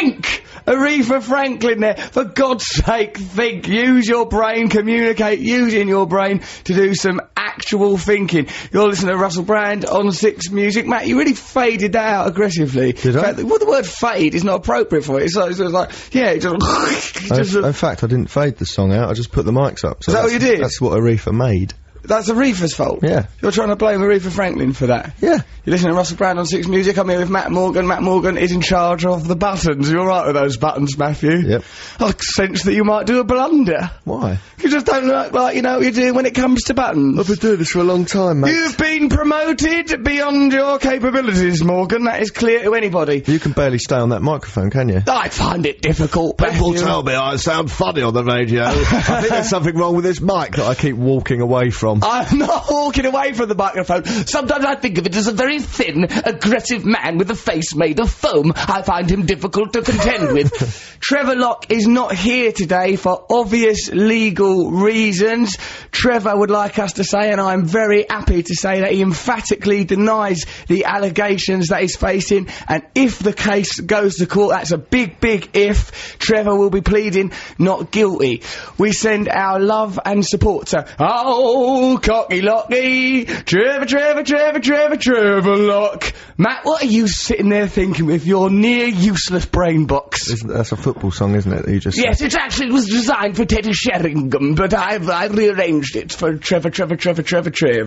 Think! Aretha Franklin there. For God's sake, think. Use your brain, communicate using your brain to do some actual thinking. You're listening to Russell Brand on 6 Music. Matt, you really faded that out aggressively. Did I? Well, the word fade is not appropriate for it. It's like yeah, it just... In fact, I didn't fade the song out, I just put the mics up. So is that what you did? That's what Aretha made. That's Aretha's fault? Yeah. You're trying to blame Aretha Franklin for that? Yeah. You're listening to Russell Brand on 6 Music. I'm here with Matt Morgan. Matt Morgan is in charge of the buttons. You're right with those buttons, Matthew? Yep. I sense that you might do a blunder. Why? You just don't look like you know what you're doing when it comes to buttons. I've been doing this for a long time, mate. You've been promoted beyond your capabilities, Morgan. That is clear to anybody. You can barely stay on that microphone, can you? I find it difficult, People Matthew. tell me I sound funny on the radio. I think there's something wrong with this mic that I keep walking away from. I'm not walking away from the microphone. Sometimes I think of it as a very thin, aggressive man with a face made of foam. I find him difficult to contend with. Trevor Locke is not here today for obvious legal reasons. Trevor would like us to say, and I'm very happy to say, that he emphatically denies the allegations that he's facing, and if the case goes to court, that's a big, big if, Trevor will be pleading not guilty. We send our love and support to Cocky Locky, Trevor Locke. Matt, what are you sitting there thinking with your near useless brain box? That's a football song, isn't it, that you just Yes, said? it actually was designed for Teddy Sheringham, but I've rearranged it for Trevor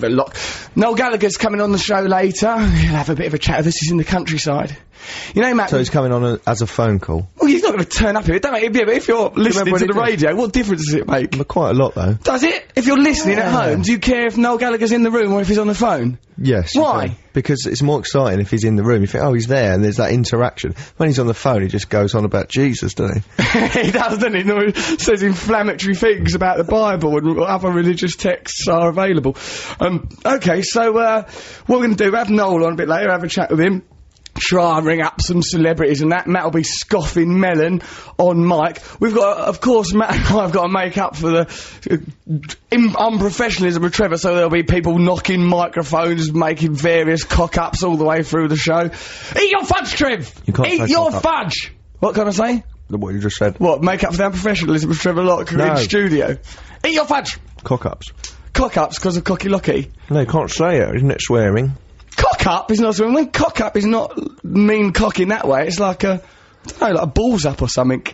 Locke. Noel Gallagher's coming on the show later. He'll have a bit of a chat with us. He's in the countryside. You know, Matt... So he's coming on as a phone call? Well, he's not going to turn up here, don't it? Yeah, but if you're listening to the radio, what difference does it make? But quite a lot, though. Does it? If you're listening at home, do you care if Noel Gallagher's in the room or if he's on the phone? Yes. Why? Because it's more exciting if he's in the room. You think, oh, he's there, and there's that interaction. When he's on the phone, he just goes on about Jesus, doesn't he? He does, doesn't he? No, he says inflammatory things about the Bible and other religious texts are available. Okay, so, what we're going to do, have Noel on a bit later, have a chat with him. Try and ring up some celebrities and that. Matt will be scoffing melon on mic. We've got, of course, Matt and I have got to make up for the unprofessionalism of Trevor, so there'll be people knocking microphones, making various cock-ups all the way through the show. Eat your fudge, Trev! You can't Eat say your cock-up. fudge! What can I say? What you just said. What, make up for the unprofessionalism of Trevor Locke in studio? Eat your fudge! Cock-ups. Cock-ups because of Cocky Locky. No, you can't say it, isn't it swearing? Cock-up is not swearing. When cock-up is not mean cock in that way, it's like a, I don't know, like a balls up or something.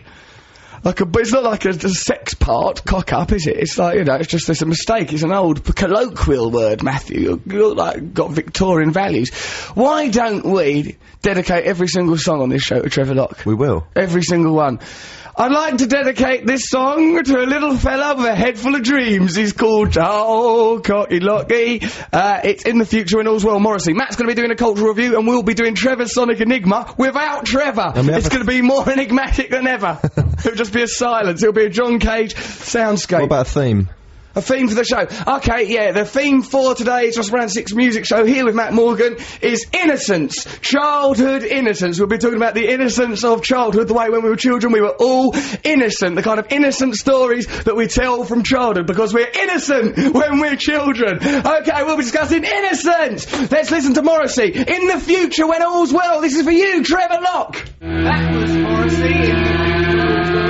Like but it's not like a sex part, cock-up, is it? It's like, you know, it's a mistake. It's an old colloquial word, Matthew. You're like, got Victorian values. Why don't we dedicate every single song on this show to Trevor Locke? We will. Every single one. I'd like to dedicate this song to a little fella with a head full of dreams. He's called Cocky Locky. It's in the future when all's well, Morrissey. Matt's going to be doing a cultural review, and we'll be doing Trevor's Sonic Enigma without Trevor. It's going to be more enigmatic than ever. It'll just be a silence. It'll be a John Cage soundscape. What about a theme? A theme for the show. Okay, yeah, the theme for today's Russell Brand 6 Music Show here with Matt Morgan is innocence. Childhood innocence. We'll be talking about the innocence of childhood, the way when we were children we were all innocent, the kind of innocent stories that we tell from childhood because we're innocent when we're children. Okay, we'll be discussing innocence. Let's listen to Morrissey. In the future when all's well, this is for you, Trevor Locke. That was Morrissey.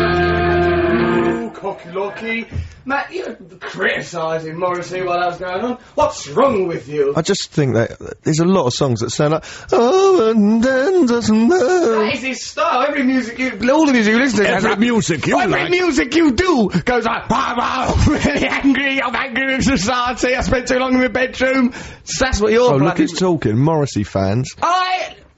Cocky Locky. Matt, you're criticising Morrissey while that was going on. What's wrong with you? I just think that there's a lot of songs that sound like, oh, and then doesn't know. That is his style. Every music all the music you listen to. Every music you every like. music you do goes like, I'm really angry, I'm angry with society, I spent too long in my bedroom. That's what you're Oh, look, bloody... it's talking. Morrissey fans.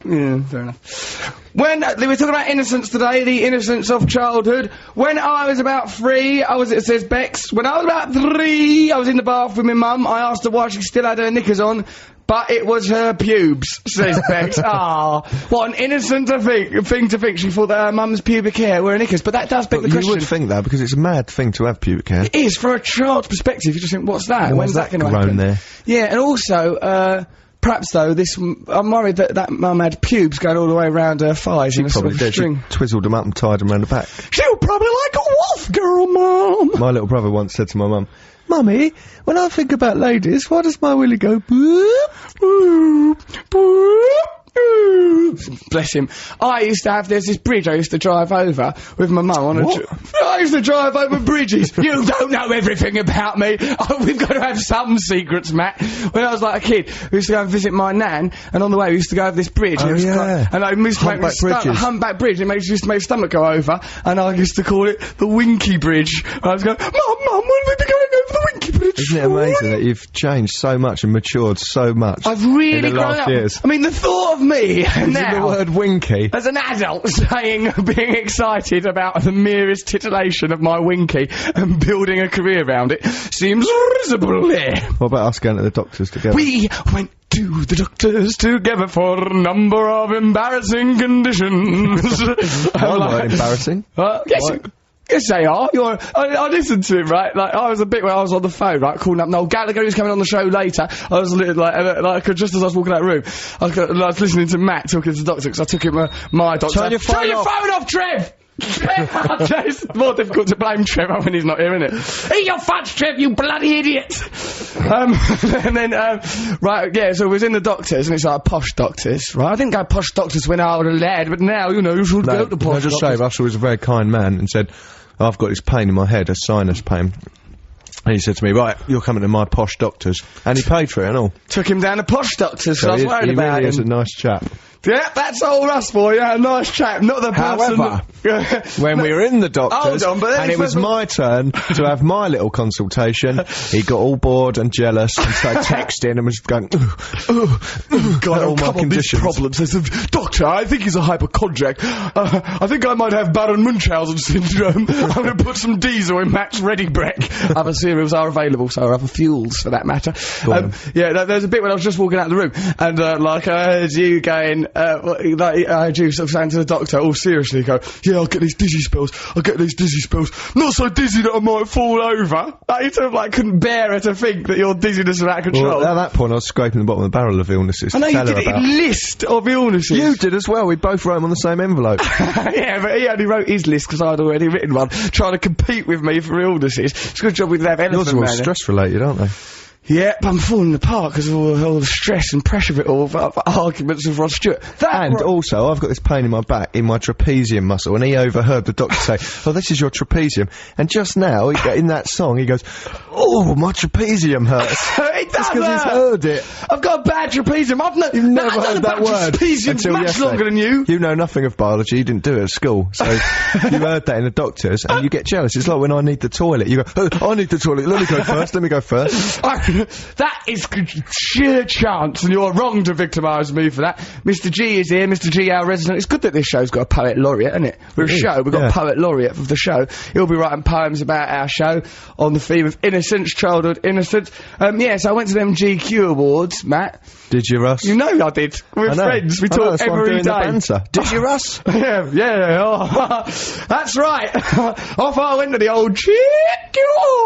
Yeah, fair enough. When, we were talking about innocence today, the innocence of childhood. When I was about 3, it says Bex, when I was about 3, I was in the bath with my mum, I asked her why she still had her knickers on, but it was her pubes, says Bex. Ah, what an innocent thing to think. She thought that her mum's pubic hair were her knickers, but that does beg the question. You would think that, because it's a mad thing to have pubic hair. It is, for a child's perspective, you just think, what's that? When's that going to happen? There? Yeah, and also, perhaps though, I'm worried that mum had pubes going all the way around her thighs in a sort of string. She twizzled them up and tied them around the back. She was probably like a wolf girl, Mum. My little brother once said to my mum, Mummy, when I think about ladies, why does my willy go boop, boop, boop? Bless him. There's this bridge I used to drive over with my mum on I used to drive over bridges. You don't know everything about me. Oh, we've got to have some secrets, Matt. When I was like a kid, we used to go and visit my nan, and on the way we used to go over this bridge. Oh, and I used to make humpback bridge. It used to make my stomach go over, and I used to call it the Winky Bridge. And I was going, Mum, when we be going over the Winky Bridge? Isn't it amazing that you've changed so much and matured so much? I've really in the grown last up. years. I mean, the thought of me now, the word winky, as an adult, being excited about the merest titillation of my winky and building a career around it seems risible. What about us going to the doctors together? We went to the doctors together for a number of embarrassing conditions. Mine weren't embarrassing. Yes, they are. I listened to him, right? Like, I was a bit where I was on the phone, right, calling up Noel Gallagher, who's coming on the show later. I was just as I was walking out the room, I was listening to Matt talking to the doctor, because I took him my doctor. Turn your phone off, Trev! It's more difficult to blame Trevor when he's not here, isn't it? Eat your fudge, Trev, you bloody idiot! And then, so we was in the doctors, and it's like posh doctors, right? I didn't go posh doctors when I was a lad, but now, you should go to posh doctors. Say, Russell was a very kind man and said, I've got this pain in my head, a sinus pain. And he said to me, right, you're coming to my posh doctors. And he paid for it and all. Took him down to posh doctors, so I was worried about him. He really is a nice chap. Yeah, that's all Russ for you, a nice chap, not the person. However, when we were in the doctors, and it was my turn to have my little consultation, he got all bored and jealous and started texting and was going, God, all my conditions. These problems. I said, Doctor, I think he's a hypochondriac. I think I might have Baron Munchausen syndrome. I'm going to put some diesel in Matt's Ready Breck. Other cereals are available, so are other fuels for that matter. There's a bit when I was just walking out of the room, and I heard you going, I heard you sort of saying to the doctor, all seriously, go, yeah, I'll get these dizzy spells. Not so dizzy that I might fall over. You sort of couldn't bear it to think that your dizziness was out of control. Well, at that point I was scraping the bottom of the barrel of illnesses. I know you did a list of illnesses. You did as well. We both wrote them on the same envelope. Yeah, but he only wrote his list because I'd already written one, trying to compete with me for illnesses. It's a good job we didn't have Elephant Man. Yours are all stress-related, aren't they? Yeah, but I'm falling apart because of all the stress and pressure of it all, for arguments with Rod Stewart. Also, I've got this pain in my back, in my trapezium muscle, and he overheard the doctor say, oh, this is your trapezium. And just now, in that song, he goes, oh, my trapezium hurts. It does because he's heard it. I've got a bad trapezium. You've never heard that word. Trapezium's much longer than you. You know nothing of biology, you didn't do it at school. So, you heard that in the doctors, and you get jealous. It's like when I need the toilet. You go, I need the toilet, let me go first. That is sheer chance, and you're wrong to victimise me for that. Mr. G is here, Mr. G, our resident. It's good that this show's got a poet laureate, isn't it? We've got a poet laureate of the show. He'll be writing poems about our show on the theme of innocence, childhood innocence. So I went to them GQ Awards, Matt. Did you, Russ? You know I did. We're friends. We talk every day. Banter. Did you, Russ? Yeah. That's right. Off I went to the old GQ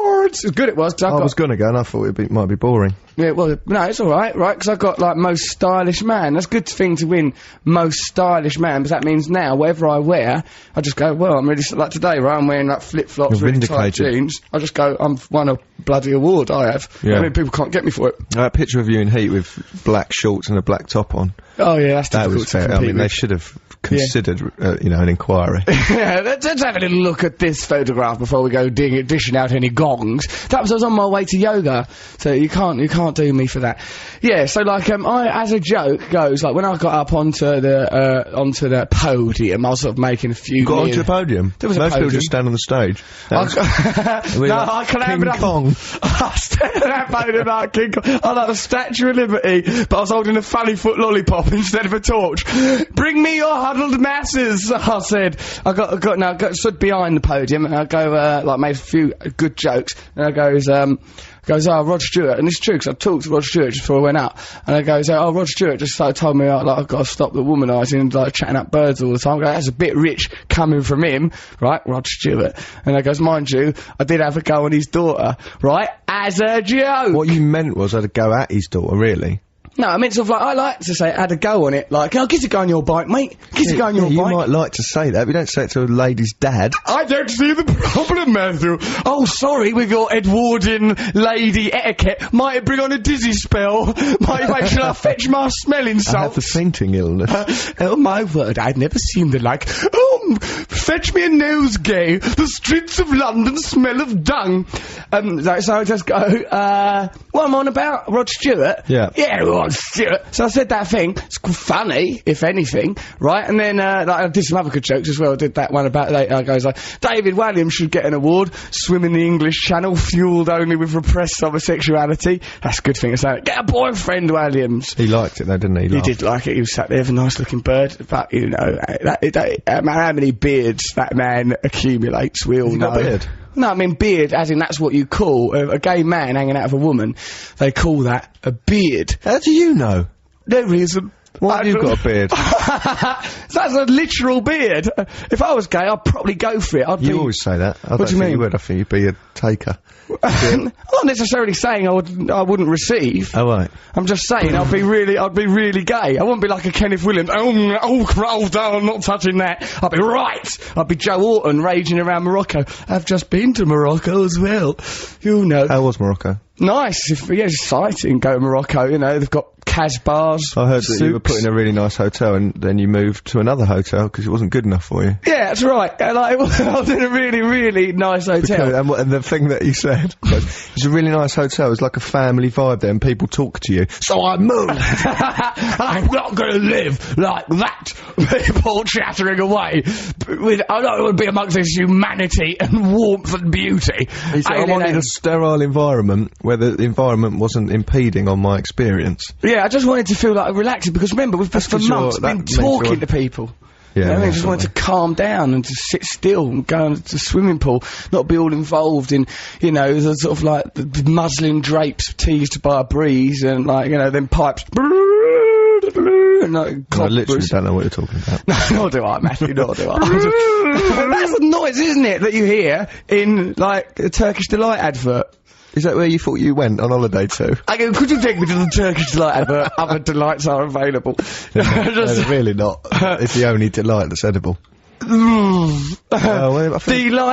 Awards. As good it was. I was going to go and I thought it might be boring. Yeah, well, no, it's alright, right? Because I got, most stylish man. That's a good thing to win most stylish man, because that means now, whatever I wear, I just go, well, I'm really, like today, right, I'm wearing, flip-flops, really tight jeans. I just go, I've won a bloody award, I have. Yeah. I mean, people can't get me for it. That picture of you in Heat with black shorts and a black top on. Oh, yeah, that's difficult. That was fair. I mean, they should have considered, an inquiry. Yeah, let's have a little look at this photograph before we go dishing out any gongs. That was, I was on my way to yoga, so you can't do me for that. Yeah, so I, as a joke goes, when I got up onto the podium, I was sort of making a few... You got onto the podium? There was Most a podium. people just stand on the stage. I clambered up. Kong. I stood on that podium like King Kong. I like the Statue of Liberty, but I was holding a funny foot lollipop instead of a torch. Bring me your huddled masses, I said. I got stood behind the podium, and I go, made a few good jokes, and I goes, Rod Stewart, and it's true, because I talked to Rod Stewart just before I went out, and I goes, Rod Stewart just told me, I've got to stop the womanising and, chatting up birds all the time. I go, that's a bit rich coming from him, right, Rod Stewart. And I goes, mind you, I did have a go on his daughter, right, as a joke. What you meant was I had a go at his daughter, really? No, I mean, sort of like, I like to say, had a go on it, like, oh, get a go on your bike, mate. Get a go on your You bike. might like to say that, but you don't say it to a lady's dad. I don't see the problem, Matthew. Oh, sorry, with your Edwardian lady etiquette. Might it bring on a dizzy spell? Might it make sure I fetch my smelling salts? I have the fainting illness. Oh, my word, I've never seen the like. Oh, fetch me a nosegay. The streets of London smell of dung. So I just go, what am I on about? Rod Stewart? Yeah. Yeah, Rod Stewart. So I said that thing. It's funny, if anything, right? And then, like, I did some other good jokes as well. I did that one about, I goes like, David Walliams should get an award. Swim in the English Channel, fueled only with repressed homosexuality. That's a good thing to say. Get a boyfriend, Walliams. He liked it though, didn't he? He did like it. He was sat there with a nice looking bird. But, you know, how many beards that man accumulates, we all know. Got a beard? No, I mean beard, as in that's what you call a gay man hanging out of a woman. They call that a beard. How do you know? No reason. Why have you got a beard? That's a literal beard. If I was gay, I'd probably go for it. You always say that. I don't do you think mean? you would. I think you'd be a taker. I'm not necessarily saying I wouldn't receive. Oh, right. I'm just saying I'd be really gay. I wouldn't be like a Kenneth Williams. Oh, I'm not touching that. I'd be right. I'd be Joe Orton raging around Morocco. I've just been to Morocco as well. You know. How was Morocco? Nice. Yeah, it's exciting. Go to Morocco. You know, they've got Casbahs. I heard that you were put in a really nice hotel and then you moved to another hotel because it wasn't good enough for you. Yeah, that's right. I was in a really nice hotel. And the thing that you said was, it's a really nice hotel. It's like a family vibe there and people talk to you. So I moved. I'm not going to live like that. People chattering away. I don't want to be amongst this humanity and warmth and beauty. He said, I wanted a sterile environment where the environment wasn't impeding on my experience. Yeah, I just wanted to feel like relaxing because remember, we've for months been talking to people. Yeah, I just wanted to calm down and to sit still and go into the swimming pool, not be all involved in, you know, the sort of like the muslin drapes teased by a breeze and like, you know, then pipes. And like, I literally don't know what you're talking about. No, nor do I, Matthew, nor do I. That's the noise, isn't it, that you hear in, like, a Turkish Delight advert. Is that where you thought you went on holiday to? I go, could you take me to the Turkish Delight advert? Other delights are available. No, really not. It's the only delight that's edible. Delight,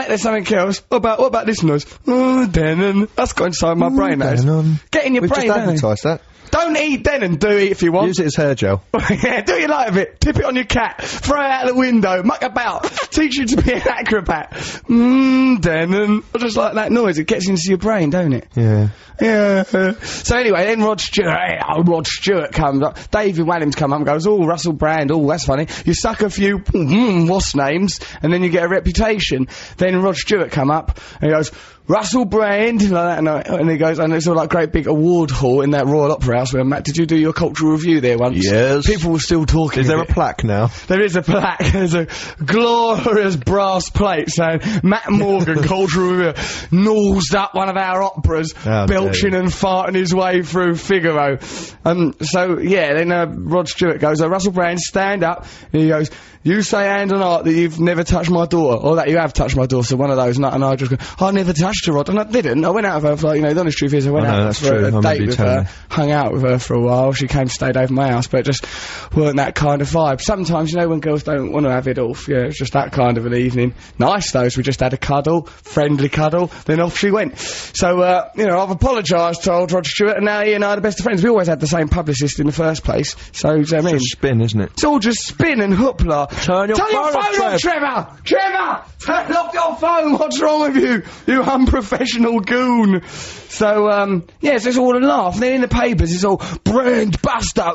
there's something else. What about this noise? Denon. That's got inside my brain, that is. Get in your brain, just advertised that. Don't eat Denon, do it if you want. Use it as hair gel. Yeah, do what you like of it. Tip it on your cat. Throw it out the window. Muck about. Teach you to be an acrobat. Denon. I just like that noise. It gets into your brain, don't it? Yeah. Yeah. So anyway, then Rod Stewart comes up. David Walliams come up and goes, oh, Russell Brand, oh, that's funny. You suck a few wasp names, and then you get a reputation. Then Rod Stewart come up, and he goes, Russell Brand, like that, and he goes, and it's all like great big award hall in that Royal Opera House where, Matt, did you do your cultural review there once? Yes. People were still talking. Is there a plaque now? There is a plaque. There's a glorious brass plate saying, Matt Morgan, cultural reviewer, nosed up one of our operas, belching and farting his way through Figaro. So, yeah, then Rod Stewart goes, Russell Brand, stand up, and he goes, you say hand on heart that you've never touched my daughter, or that you have touched my daughter, so one of those, and I just go, I never touched her, Rod, and I didn't. I went out with her for, like, you know, the honest truth is I went out for a date with her, hung out with her for a while, she came, stayed over my house, but it just weren't that kind of vibe. Sometimes, you know, when girls don't want to have it off, yeah, it's just that kind of an evening. Nice, though, so we just had a cuddle, friendly cuddle, then off she went. So, you know, I've apologised to old Rod Stewart, and now he and I are the best of friends. We always had the same publicist in the first place, so, you know what I mean? It's spin, isn't it? It's all just spin and hoopla. Turn your phone off, Trevor! Trevor! Turn off your phone! What's wrong with you? You unprofessional goon! So, yes, it's all a laugh. And then in the papers, it's all brand buster.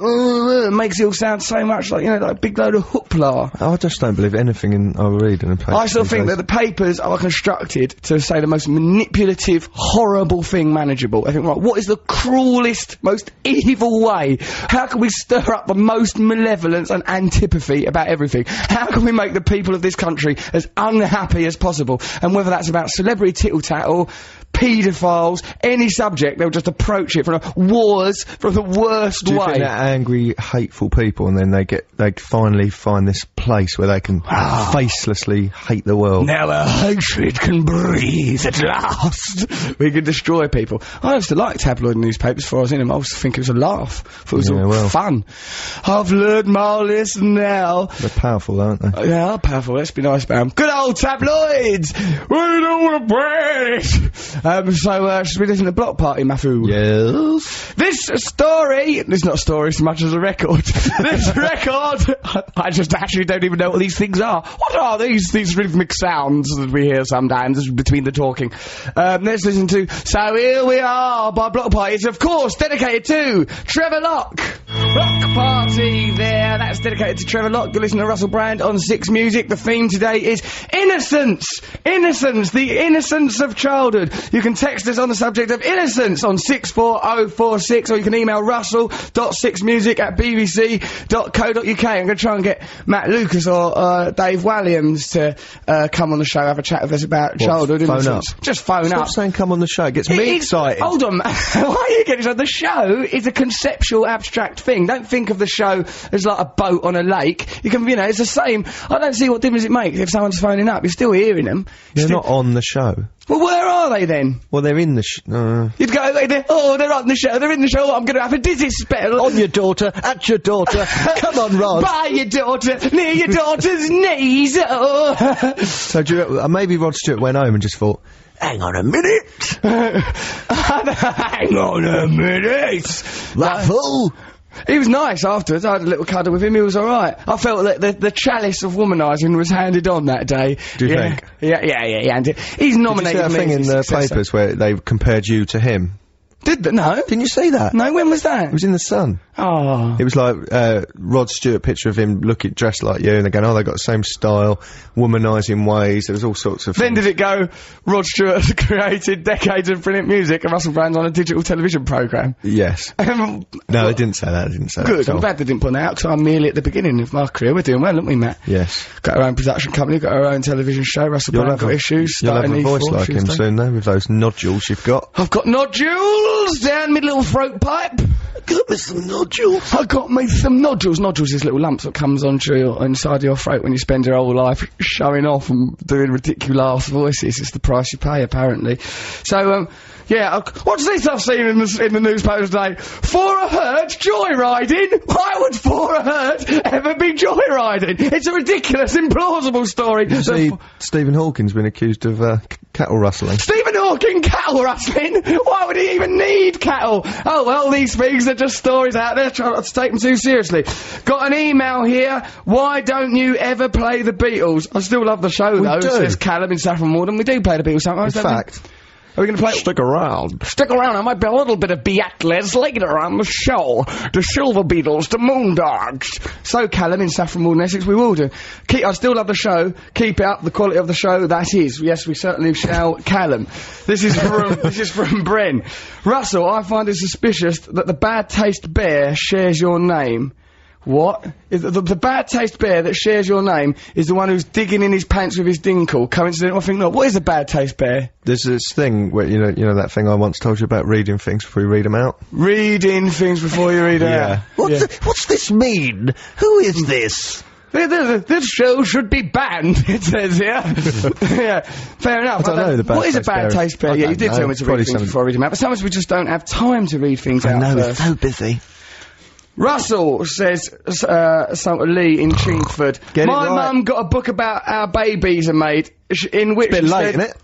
Makes it all sound so much like, you know, like a big load of hoopla. I just don't believe anything I read in the papers. I still think that the papers are constructed to say the most manipulative, horrible thing manageable. I think, right, what is the cruelest, most evil way? How can we stir up the most malevolence and antipathy about everything? How can we make the people of this country as unhappy as possible? And whether that's about celebrity tittle-tattle, paedophiles, any subject, they'll just approach it from wars from the worst Do you way. think they're angry, hateful people, and then they finally find this place where they can facelessly hate the world? Now our hatred can breathe at last. We can destroy people. I used to like tabloid newspapers before I was in them. I used to think it was a laugh. It was fun. I've learned my lesson now. They're powerful, aren't they? Yeah, they're powerful. Let's be nice about them. Good old tabloids! We don't want to break! Should we listen to Block Party, Mafu? Yes. This story, it's not a story so much as a record. This record, I just actually don't even know what these things are. What are these rhythmic sounds that we hear sometimes between the talking? Let's listen to So Here We Are by Block Party. It's of course dedicated to Trevor Locke. Block Party there, that's dedicated to Trevor Locke. You listen to Russell Brand on 6 Music. The theme today is innocence. Innocence, the innocence of childhood. You can text us on the subject of innocence on 64046, or you can email russell.6music@bbc.co.uk. I'm going to try and get Matt Lucas or Dave Williams to come on the show, have a chat with us about childhood innocence. Just phone up. Stop saying come on the show, it gets me excited. Hold on, why are you getting excited? The show is a conceptual, abstract thing. Don't think of the show as like a boat on a lake. You can, it's the same. I don't see what difference it makes if someone's phoning up. You're still hearing them. They're not on the show. Well, where are they then? Well, they're in the You'd go, they're on the show, they're in the show, I'm gonna have a dizzy spell. On your daughter, at your daughter, come on, Rod. By your daughter, near your daughter's knees, oh. So maybe Rod Stewart went home and just thought, hang on a minute. Hang on a minute. Ruffle. He was nice afterwards. I had a little cuddle with him. He was all right. I felt that the chalice of womanising was handed on that day. Do you think? Yeah. He's nominated. Did you see that thing in the papers where they compared you to him? Did they? No. Didn't you see that? No. When was that? It was in the Sun. Oh. It was like Rod Stewart picture of him dressed like you, and they're going, oh, they got the same style, womanising ways. There was all sorts of. Then did it go? Rod Stewart created decades of brilliant music, and Russell Brand's on a digital television programme. Yes. No, they didn't say that. Good. I'm glad they didn't put that out, because I'm merely at the beginning of my career. We're doing well, aren't we, Matt? Yes. Got our own production company, got our own television show. Russell Brand got issues. You'll have a voice like him soon, though, with those nodules you've got. I've got nodules down my little throat pipe. Got me some nodules. I got me some nodules. Nodules is little lumps that comes onto inside your throat when you spend your whole life showing off and doing ridiculous voices. It's the price you pay, apparently. So, what's this I've seen in the newspapers today? For a herd joyriding? Why would for a herd ever be joyriding? It's a ridiculous, implausible story. See, Stephen Hawking's been accused of cattle rustling. Stephen Hawking cattle rustling? Why would he even need cattle? Oh well, these things are just stories out there. Try not to take them too seriously. Got an email here. Why don't you ever play the Beatles? I still love the show though. Says Callum in Saffron Walden. We do play the Beatles sometimes. In fact. Are we going to play? Stick around. Stick around. There might be a little bit of Beatles later on the show. The Silver Beatles, the Moondogs. So, Callum in Saffron Walden, Essex, we will do. I still love the show. Keep it up. The quality of the show, that is. Yes, we certainly shall, Callum. This is from Bren. Russell, I find it suspicious that the Bad Taste Bear shares your name. What? The Bad Taste Bear that shares your name is the one who's digging in his pants with his dinkle. Coincidental? I think not. What is a Bad Taste Bear? There's this thing where, you know that thing I once told you about reading things before you read them out? Reading things before you read them out. What's this mean? Who is this? This show should be banned, it says here. Yeah, fair enough. I don't know the Bad What is a Bad Taste Bear? Yeah, you did tell me to read things before I read them out, but sometimes we just don't have time to read things out first. We're so busy. Russell says, Lee in Chingford. My mum got a book about our babies are made, in which... It's a bit late, isn't it?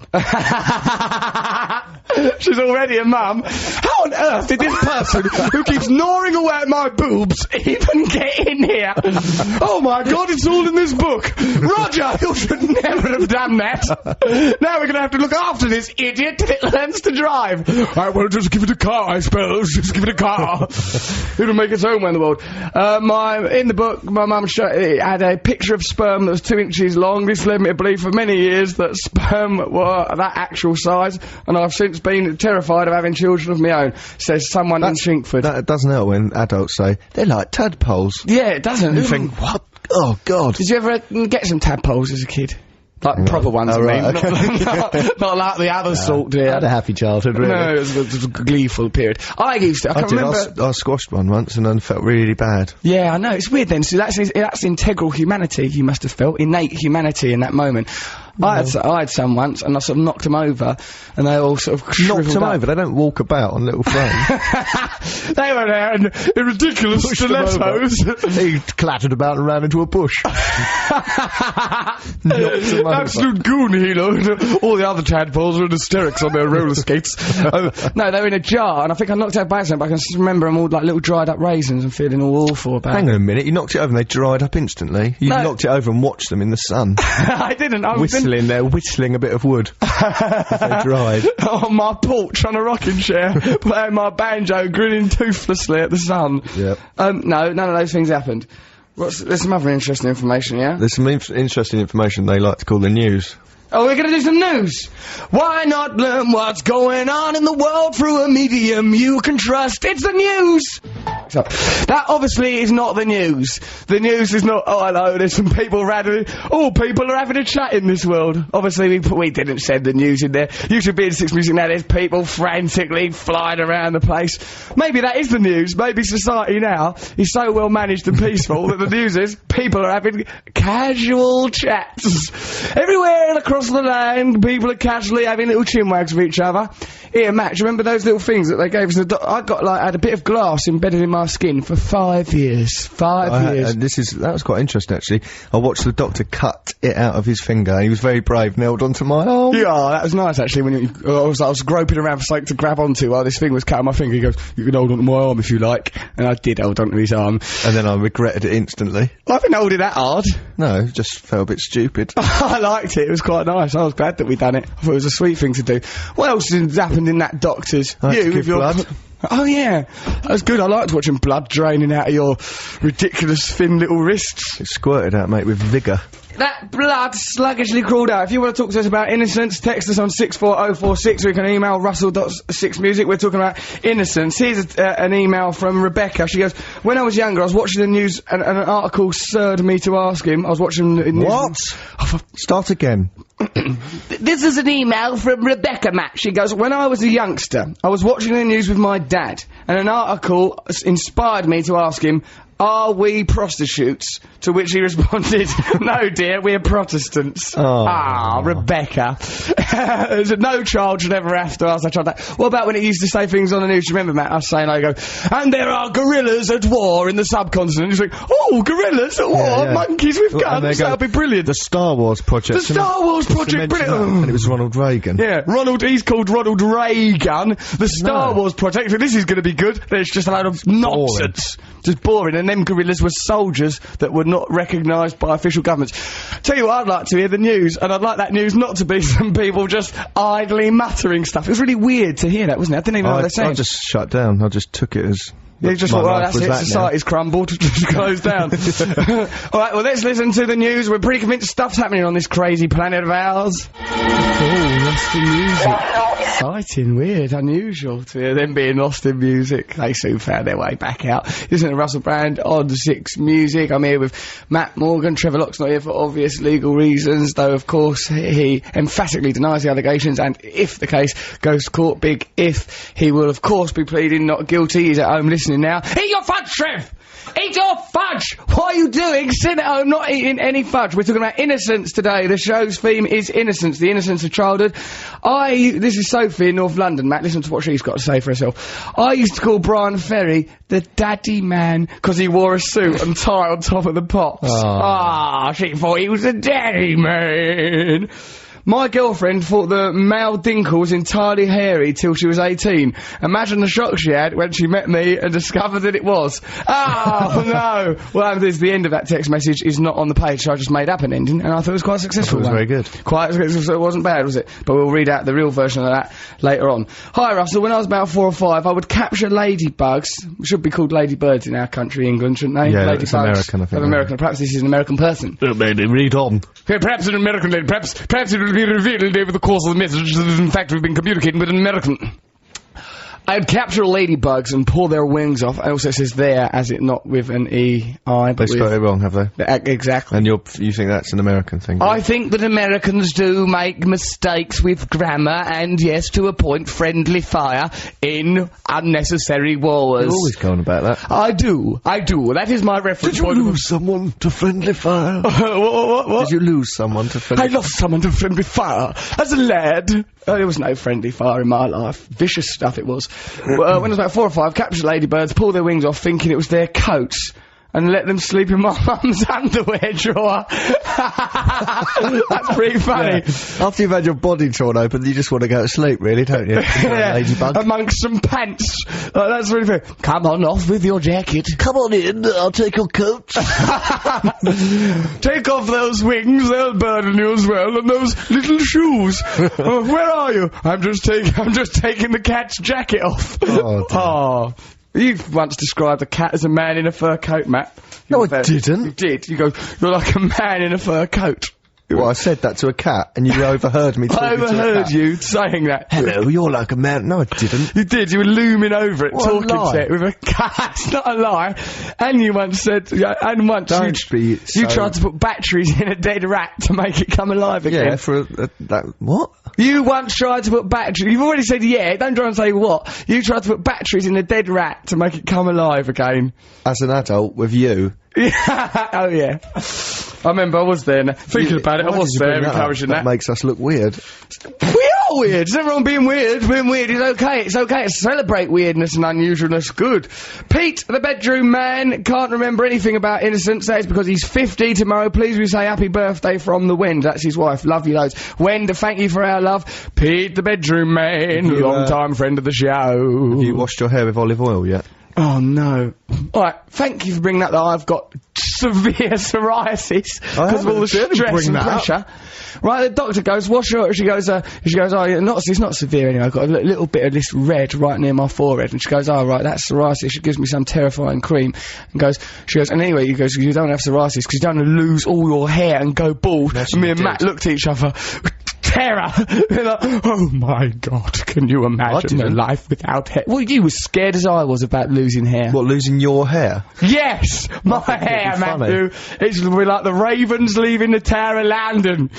She's already a mum. How on earth did this person who keeps gnawing away at my boobs even get in here? Oh my God, it's all in this book. Roger, you should never have done that. Now we're going to have to look after this idiot till it learns to drive. I will just give it a car, I suppose. Just give it a car. It'll make its own way in the world. In the book, my mum had a picture of sperm that was 2 inches long. This led me to believe for many years that sperm were that actual size, and I've since been terrified of having children of my own, says someone in Chingford. That doesn't help when adults say, they're like tadpoles. Yeah, it doesn't. You think, what? Oh, God. Did you ever get some tadpoles as a kid? Like proper ones, Oh, I mean. right, okay. Not like the other sort, dear. I had a happy childhood, really. No, it was a gleeful period. I can't remember. I squashed one once and then felt really bad. Yeah, I know, it's weird then. So that's integral humanity you must have felt, innate humanity in that moment. I had some once, and I sort of knocked them over, and they all sort of Knocked them over? They don't walk about on little frames. They were there in ridiculous stilettos. He clattered about and ran into a bush. Absolute goon, he looked. All the other tadpoles were in hysterics on their roller skates. No, they were in a jar, and I think I knocked it over by accident, but I can just remember them all like little dried up raisins and feeling all awful about it. Hang on a minute, you knocked it over and they dried up instantly. You knocked it over and watched them in the sun. I didn't. I was They're whistling a bit of wood. As they dried. On my porch on a rocking chair, playing my banjo, grinning toothlessly at the sun. Yep. No, none of those things happened. There's some other interesting information, yeah? There's some interesting information they like to call the news. Oh, we're gonna do some news. Why not learn what's going on in the world through a medium you can trust? It's the news! So, that obviously is not the news. The news is not, oh hello, there's some people people are having a chat in this world. Obviously we didn't send the news in there. Usually being 6 Music now, there's people frantically flying around the place. Maybe that is the news. Maybe society now is so well managed and peaceful that the news is people are having casual chats. Everywhere and across the land, people are casually having little chinwags with each other. Here, Matt, do you remember those little things that they gave us? I had a bit of glass embedded in my skin for 5 years. 5 years. That was quite interesting, actually. I watched the doctor cut it out of his finger. He was very brave, nailed onto my arm. Yeah, that was nice, actually, when I was groping around for something to grab onto while this thing was cut on my finger. He goes, you can hold onto my arm if you like. And I did hold onto his arm. And then I regretted it instantly. I didn't hold it that hard. No, just felt a bit stupid. I liked it. It was quite nice. I was glad that we'd done it. I thought it was a sweet thing to do. What else has happened in that doctor's? You with your blood. Oh yeah, that was good. I liked watching blood draining out of your ridiculous thin little wrists. It squirted out, mate, with vigour. That blood sluggishly crawled out. If you want to talk to us about innocence, text us on 64046, or you can email russell.6music. We're talking about innocence. Here's an email from Rebecca. She goes, when I was younger, I was watching the news, and an article stirred me to ask him. I was watching the news. What? Start again. This is an email from Rebecca, Matt. She goes, when I was a youngster, I was watching the news with my dad, and an article inspired me to ask him, are we prostitutes? To which he responded, no dear, we're Protestants. Oh. Ah, Rebecca. No child should ever have to ask that child that. What about when it used to say things on the news? Do you remember, Matt? Us saying, I go, and there are gorillas at war in the subcontinent. He's like, oh, gorillas at war, yeah. Monkeys with guns, that'll be brilliant. The Star Wars project. The Star Wars project, brilliant. And it was Ronald Reagan. Yeah, he's called Ronald Reagan. The Star Wars project, so this is going to be good. There's just a load of nonsense. Just boring, and them gorillas were soldiers that were not recognised by official governments. Tell you what, I'd like to hear the news, and I'd like that news not to be some people just idly muttering stuff. It was really weird to hear that, wasn't it? I didn't even know what they're saying. I just shut down. I just took it as... Yeah, you just thought, well, that's it, society's crumbled, just closed down. Alright, well, let's listen to the news. We're pretty convinced stuff's happening on this crazy planet of ours. Oh, lost in music. Exciting, weird, unusual to hear them being lost in music. They soon found their way back out. Listen to Russell Brand on 6 Music. I'm here with Matt Morgan. Trevor Lock's not here for obvious legal reasons, though, of course, he emphatically denies the allegations, and if the case goes to court, big if, he will, of course, be pleading not guilty. He's at home listening now. Eat your fudge, Trev! Eat your fudge! What are you doing? Sit at home not eating any fudge. We're talking about innocence today. The show's theme is innocence, the innocence of childhood. This is Sophie in North London, Matt. Listen to what she's got to say for herself. I used to call Brian Ferry the daddy man because he wore a suit and tie on top of the pops. She thought he was the daddy man. My girlfriend thought the male dinkle was entirely hairy till she was 18. Imagine the shock she had when she met me and discovered that it was. Oh, no. What happened is the end of that text message is not on the page, so I just made up an ending, and I thought it was quite successful. It was very good. Quite successful, it wasn't bad, was it? But we'll read out the real version of that later on. Hi, Russell. When I was about 4 or 5, I would capture ladybugs. Should be called ladybirds in our country, England, shouldn't they? Yeah, ladybugs. it's American, I think. American. Perhaps this is an American person. Maybe read on. Okay, perhaps an American lady. Perhaps it will be revealed over the course of the message that in fact we've been communicating with an American. I'd capture ladybugs and pull their wings off. It also says there, as it not with an E-I. They spelled it wrong, have they? Exactly. And you think that's an American thing? I think that Americans do make mistakes with grammar and, yes, to a point, friendly fire in unnecessary wars. You're always going about that. I do. That is my reference point. Did you lose someone to friendly fire? What? Did you lose someone to friendly fire? I lost someone to friendly fire as a lad. There was no friendly fire in my life. Vicious stuff it was. When I was about 4 or 5, captured ladybirds, pull their wings off thinking it was their coats, and let them sleep in my mum's underwear drawer. That's pretty funny. Yeah. After you've had your body torn open, you just want to go to sleep, really, don't you? Ladybug. Amongst some pants. That's really funny. Come on, off with your jacket. Come on in, I'll take your coat. Take off those wings, they'll burden you as well, and those little shoes. Where are you? I'm just taking the cat's jacket off. Oh, You've once described a cat as a man in a fur coat, Matt. No, I didn't. You did. You go, you're like a man in a fur coat. Well, I said that to a cat, and you overheard me talking I overheard you saying that. Hello, you're like a man. No, I didn't. You did. You were looming over it, What a talking lie. to it with a cat. It's not a lie. And you once said, and once you tried to put batteries in a dead rat to make it come alive again. Yeah, for that. What? You once tried to put batteries. You've already said yeah. Don't try and say what. You tried to put batteries in a dead rat to make it come alive again. As an adult, with you. Oh yeah. I remember I was there. Thinking about it, I was there encouraging that. That makes us look weird. We are weird. Is everyone being weird? Being weird is okay. It's okay to celebrate weirdness and unusualness. Good. Pete, the bedroom man, can't remember anything about innocence. That is because he's 50 tomorrow. Please we say happy birthday from the Wend. That's his wife. Love you loads. Wend, thank you for our love. Pete, the bedroom man, long-time friend of the show. Have you washed your hair with olive oil yet? Oh no. Alright, thank you for bringing that I've got severe psoriasis because of all the stress and pressure. Right, the doctor goes, what's your, she goes, oh, it's not severe anyway, I've got a little bit of this red right near my forehead, and she goes, oh right, that's psoriasis. She gives me some terrifying cream, and she goes, and anyway, you goes, you don't have psoriasis because you don't want to lose all your hair and go bald. And me and Matt looked at each other. Terror! Like, oh my god, can you imagine a life without hair? Well, you were scared as I was about losing hair. What, losing your hair? Yes! My hair, Matthew! It's like the ravens leaving the Tower of London.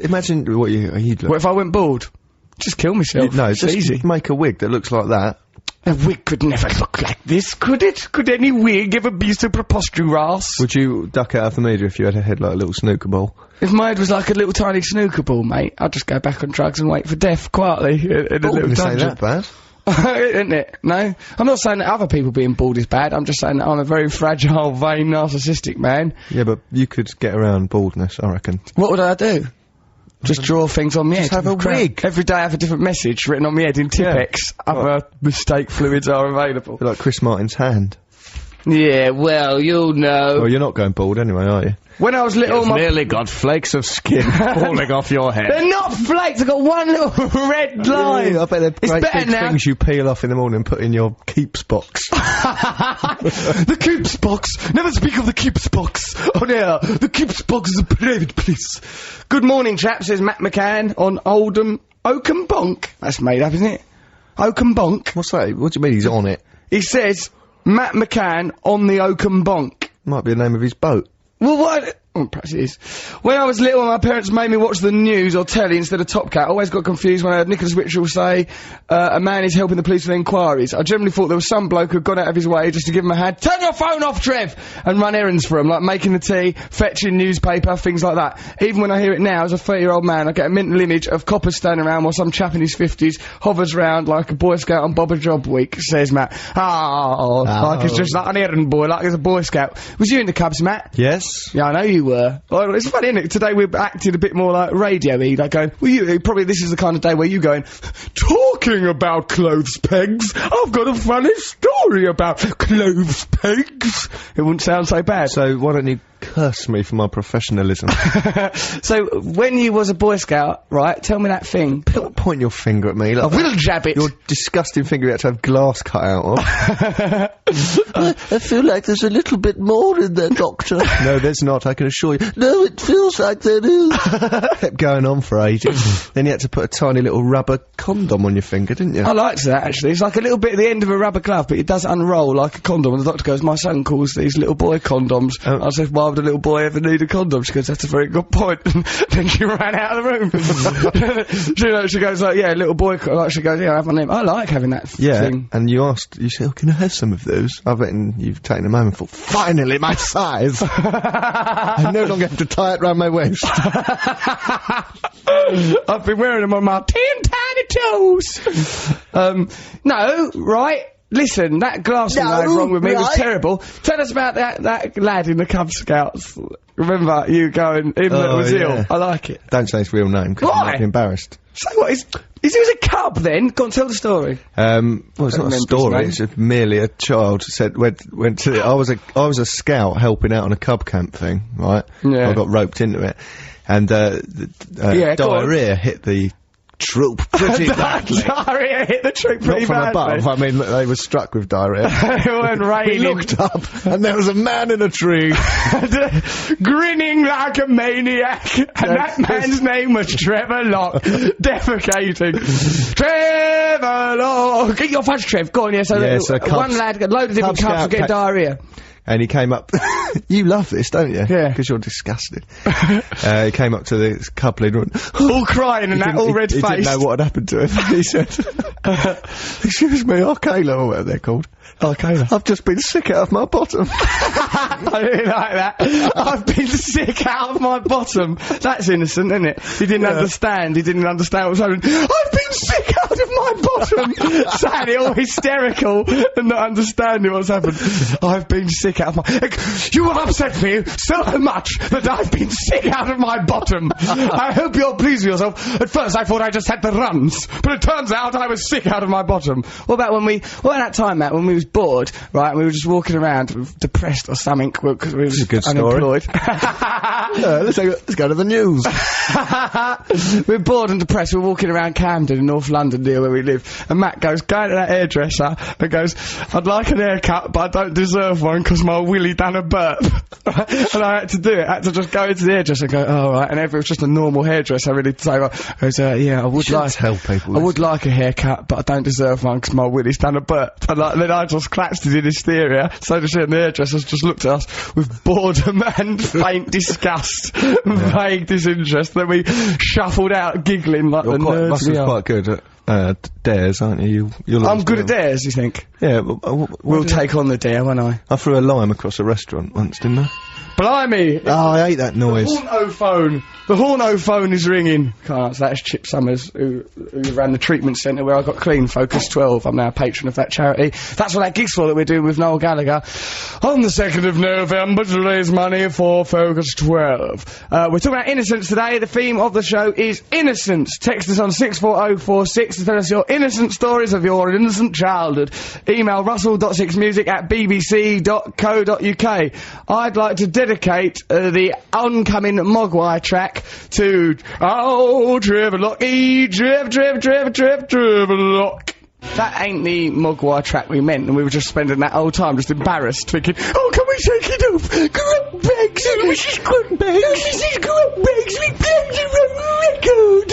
Imagine what you'd look. What if I went bald? Just kill myself. No, it's easy. Make a wig that looks like that. A wig could never look like this, could it? Could any wig ever be so preposterous? Would you duck out of the media if you had a head like a little snooker ball? If my head was like a little tiny snooker ball, mate, I'd just go back on drugs and wait for death quietly in a little dungeon. Ain't that bad? Isn't it? No? I'm not saying that other people being bald is bad, I'm just saying that I'm a very fragile, vain, narcissistic man. Yeah, but you could get around baldness, I reckon. What would I do? Just draw things on my head. Just have a wig. Every day I have a different message written on my head in Tipex. Other mistake fluids are available. Like Chris Martin's hand. Yeah, well, you'll know. Well, you're not going bald anyway, are you? When I was little, You've nearly got flakes of skin falling off your head. They're not flakes, I've got one little red line. Yeah, I bet they're great big things you peel off in the morning and put in your keeps box. The keeps box. Never speak of the keeps box on air. The keeps box is a private place. Good morning, chap, says Matt McCann on Oakham Bonk. That's made up, isn't it? Oakham Bonk. What's that? What do you mean he's on it? He says, Matt McCann on the Oakham Bonk. Might be the name of his boat. Well, what? Oh, perhaps it is. When I was little, my parents made me watch the news or telly instead of Top Cat. I always got confused when I heard Nicholas Mitchell say, a man is helping the police with inquiries. I generally thought there was some bloke who'd gone out of his way just to give him a hand. Turn your phone off, Trev! And run errands for him, like making the tea, fetching newspaper, things like that. Even when I hear it now, as a 30-year-old man, I get a mental image of coppers standing around while some chap in his 50s hovers round like a Boy Scout on Bob a Job Week, says Matt. Like it's just like an errand boy, like he's a Boy Scout. Was you in the Cubs, Matt? Yes. Yeah, I know you were. Well, it's funny, isn't it? Today we're acting a bit more like radio-y, like going, well, probably this is the kind of day where you going, talking about clothes pegs, I've got a funny story about clothes pegs. It wouldn't sound so bad. So why don't you curse me for my professionalism. So, when you was a Boy Scout, right, tell me that thing. Don't point your finger at me. I will jab it. Your disgusting finger you had to have glass cut out of. I feel like there's a little bit more in there, Doctor. No, there's not, I can assure you. No, it feels like there is. Kept going on for ages. Then you had to put a tiny little rubber condom on your finger, didn't you? I liked that, actually. It's like a little bit at the end of a rubber glove, but it does unroll like a condom. And the doctor goes, my son calls these little boy condoms. I said, why would a little boy ever need a condom? She goes, that's a very good point. And then she ran out of the room. She goes like, yeah, little boy, like, she goes, yeah, I have my name. I like having that thing. And you said, oh, can I have some of those? I bet you've taken a moment and thought, finally, my size! I no longer have to tie it round my waist. I've been wearing them on my 10 tiny toes. No, right? Listen, that glass thing I had wrong with me was terrible. Tell us about that lad in the Cub Scouts. Remember you going, him that was ill. I like it. Don't say his real name, because I might be embarrassed. So what, is he was a cub then? Go on, tell the story. Well, it's not a story, it's just merely a child said, went to, I was a scout helping out on a cub camp thing, right? Yeah. I got roped into it. And, diarrhea hit the troop pretty badly. Diarrhea hit the troop pretty badly. Not from above, I mean, they were struck with diarrhea. It went raining. We looked up, and there was a man in a tree. Grinning like a maniac. And that man's name was Trevor Locke. Defecating. Trevor Locke! Get your fudge, Trev. Go on, yeah. So one lad, a load of different cubs were getting diarrhea. And he came up. You love this, don't you? Yeah. Because you're disgusted. He came up to the cub leader and all crying and that all red face. He didn't know what had happened to him. He said, excuse me, Arcala, or whatever they're called. Arcala. I've just been sick out of my bottom. I really like that. I've been sick out of my bottom. That's innocent, isn't it? He didn't understand. He didn't understand what was happening. I've been sick out of my bottom. Saying it all hysterical and not understanding what's happened. I've been sick out of my... You have upset me so much that I've been sick out of my bottom. I hope you're pleased with yourself. At first I thought I just had the runs, but it turns out I was sick out of my bottom. What about that time, Matt, when we was bored, right, and we were just walking around depressed or something, because we were just unemployed. Let's go to the news. We're bored and depressed, we're walking around Camden in North London near where we live, and Matt goes, go to that hairdresser, and goes, I'd like an haircut, but I don't deserve one because my willy done a burp. And I had to do it. I had to just go into the hairdresser and go, oh, right. And if it was just a normal hairdresser, I really say, goes, yeah, I would like tell people. I would like a haircut, but I don't deserve one because my willy's done a burp. And then I just collapsed in hysteria. So the hairdressers just looked at us with boredom and faint disgust, vague disinterest. Then we shuffled out, giggling like the nerds. Russell's quite good at dares, aren't you? I'm good at dares, you think? Yeah. We'll take on the dare, won't I? I threw a lime across a restaurant once, didn't I? Blimey! Oh, I hate that noise. The Horno-phone. The Horno-phone is ringing. Can't answer that. That's Chip Summers, who ran the treatment centre where I got clean, Focus 12. I'm now a patron of that charity. That's what that gig's for that we're doing with Noel Gallagher on the 2nd of November to raise money for Focus 12. We're talking about innocence today. The theme of the show is innocence. Text us on 64046 to tell us your innocent stories of your innocent childhood. Email russell.sixmusic@bbc.co.uk. I'd like to dedicate the oncoming Mogwai track to Trevor Locke, Trevor Locke. That ain't the Mogwai track we meant, and we were just spending that whole time just embarrassed, thinking, oh, can we shake it off? Grunt Bags, Mrs. Grunt Bags, Mrs. Grunt Bags, we played the record.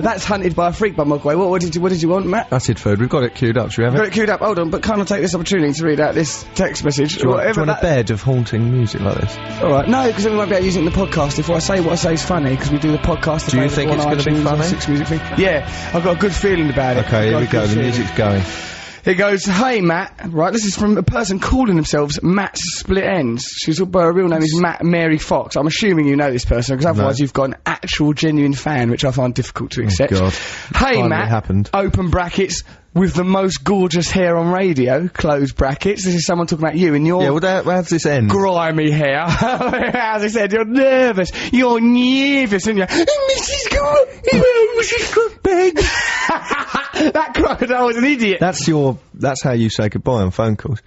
That's Hunted by a Freak by Mogwai. What did you want, Matt? Acid Food. We've got it queued up. Should we have it? Got it queued up. Hold on, but can't I take this opportunity to read out this text message? Do you want a bed of haunting music like this? All right. No, because then we won't be able to use it in the podcast. If what I say is funny, because we do the podcast. Do you think it's going to be funny? Six Music thing. Yeah, I've got a good feeling about it. Okay, here we go. The music's going. It goes, hey Matt, right, this is from a person calling themselves Matt's Split Ends. Her real name is Matt Mary Fox. I'm assuming you know this person, because otherwise you've got an actual genuine fan, which I find difficult to accept. God. Hey Matt, open brackets, with the most gorgeous hair on radio, close brackets. This is someone talking about you and your... Yeah, well, how's this end? Grimy hair. As I said, you're nervous. You're nervous, and you're... Mrs. Big. That crocodile was an idiot. That's how you say goodbye on phone calls.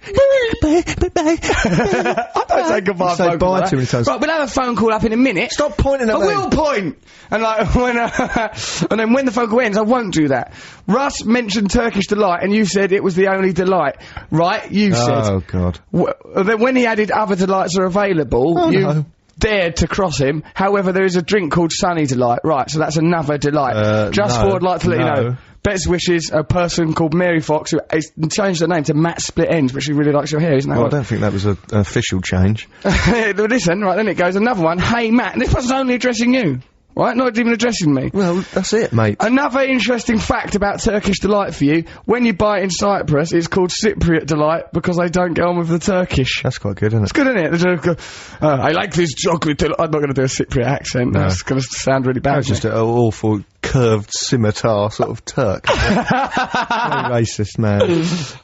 I don't say goodbye. You say bye too many times. Right, we'll have a phone call up in a minute. Stop pointing at me. I will point! And like, when, and then when the phone call ends, I won't do that. Russ mentioned Turkish Delight, and you said it was the only delight. Right? You said. Oh, God. Then when he added other delights are available, you dared to cross him. However, there is a drink called Sunny Delight. Right, so that's another delight. Just for I'd like to let you know. Best wishes, a person called Mary Fox, who has changed her name to Matt Split Ends, but she really likes your hair, isn't that right? I don't think that was an official change. Listen, right, then it goes, another one, hey Matt, and this person's only addressing you. Right, not even addressing me. Well, that's it, mate. Another interesting fact about Turkish Delight for you, when you buy it in Cyprus, it's called Cypriot Delight because they don't get on with the Turkish. That's quite good, isn't it? It's good, isn't it? I like this chocolate delight. I'm not going to do a Cypriot accent. No. That's going to sound really bad. That's just an awful curved scimitar sort of Turk. Very racist, man.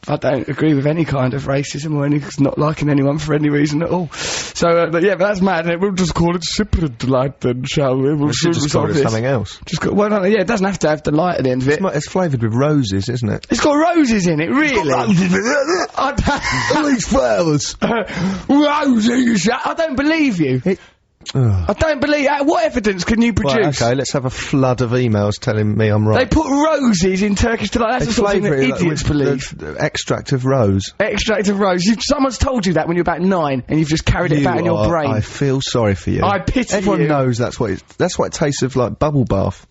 I don't agree with any kind of racism or any not liking anyone for any reason at all. So, but that's mad. We'll just call it Cypriot Delight then, shall we? We should just call it something else. It doesn't have to have delight at the end of it. It's flavoured with roses, isn't it? It's got roses in it, really? Roses in it. All these flowers. Roses. I don't believe you. I don't believe. What evidence can you produce? Right, okay, let's have a flood of emails telling me I'm right. They put roses in Turkish Delight. That's the sort of thing that idiots believe. Extract of rose. Extract of rose. Someone's told you that when you're about 9, and you've just carried it about in your brain. I feel sorry for you. I pity Everyone knows that's what it tastes of, like bubble bath.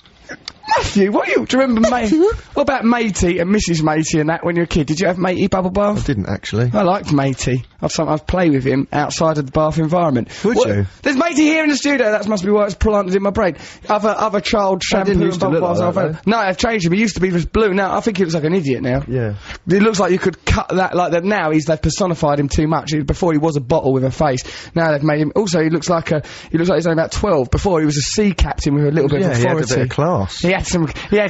Matthew, do you remember what about Matey and Mrs. Matey and that when you were a kid? Did you have Matey bubble bath? I didn't, actually. I liked Matey. I'd sometimes play with him outside of the bath environment. Would you? There's Matey here in the studio. That must be why it's planted in my brain. Other child shampoo and bubble baths. No, I've changed him. He used to be just blue. Now I think he looks like an idiot now. Yeah. It looks like you could cut that like that. Now they've personified him too much. Before he was a bottle with a face. Now they've made him. Also, he looks like he's only about 12. Before he was a sea captain with a little bit of authority. He had a bit of class. He had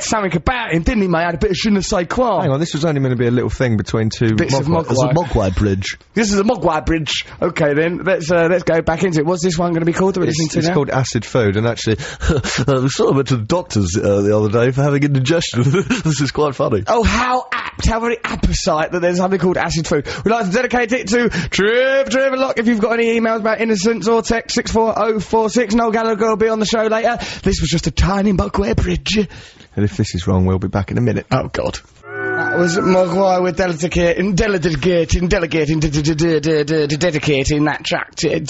something about him, didn't he, mate? Had a bit of je ne sais quoi. Hang on, this was only meant to be a little thing between two bits of Mogwai. It's a Mogwai bridge. This is a Mogwai bridge. Okay, then let's go back into it. What's this one going to be called? It's called acid food, and actually, I sort of went to the doctors the other day for having indigestion. This is quite funny. Oh, how apt! How very apposite that there's something called acid food. We'd like to dedicate it to Trevor. If you've got any emails about innocence or text 64046. Noel Gallagher will be on the show later. This was just a tiny Mogwai bridge. And if this is wrong, we'll be back in a minute. Oh, God. That was Mogwai with dedicating that track to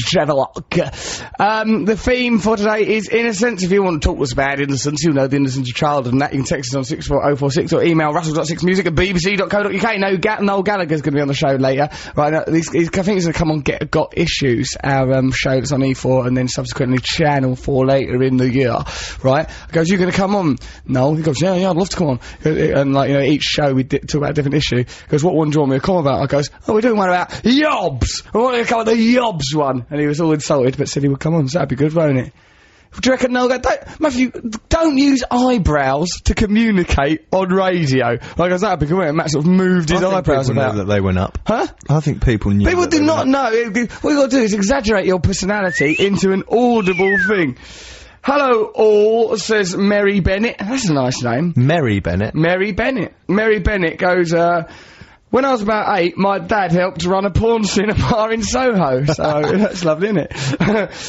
Trevor Lock. The theme for today is innocence. If you want to talk to us about innocence, you know the innocence of childhood and that, you can text us on 64046 or email russell.6music@bbc.co.uk. Noel Gallagher's going to be on the show later. Right, I think he's going to come on Got Issues, our show that's on E4 and then subsequently Channel 4 later in the year. Right? I goes, you going to come on? No. He goes, yeah, I'd love to come on. And like, you know, each show we talk about a different issue. He goes, what one do you want me to come about? I goes, we're doing one about yobs. I want to come on the yobs one. And he was all insulted, but said he would come on, so that'd be good, won't it? Do you reckon, Matthew, don't use eyebrows to communicate on radio. Like, that'd be good, wouldn't it? Matt sort of moved his eyebrows about. I think people knew that they went up. Huh? I think people knew. People do not know. What you got to do is exaggerate your personality into an audible thing. Hello all, says Mary Bennett. That's a nice name. Mary Bennett? Mary Bennett. Mary Bennett goes, when I was about 8, my dad helped run a porn cinema in Soho. So, that's lovely, isn't it?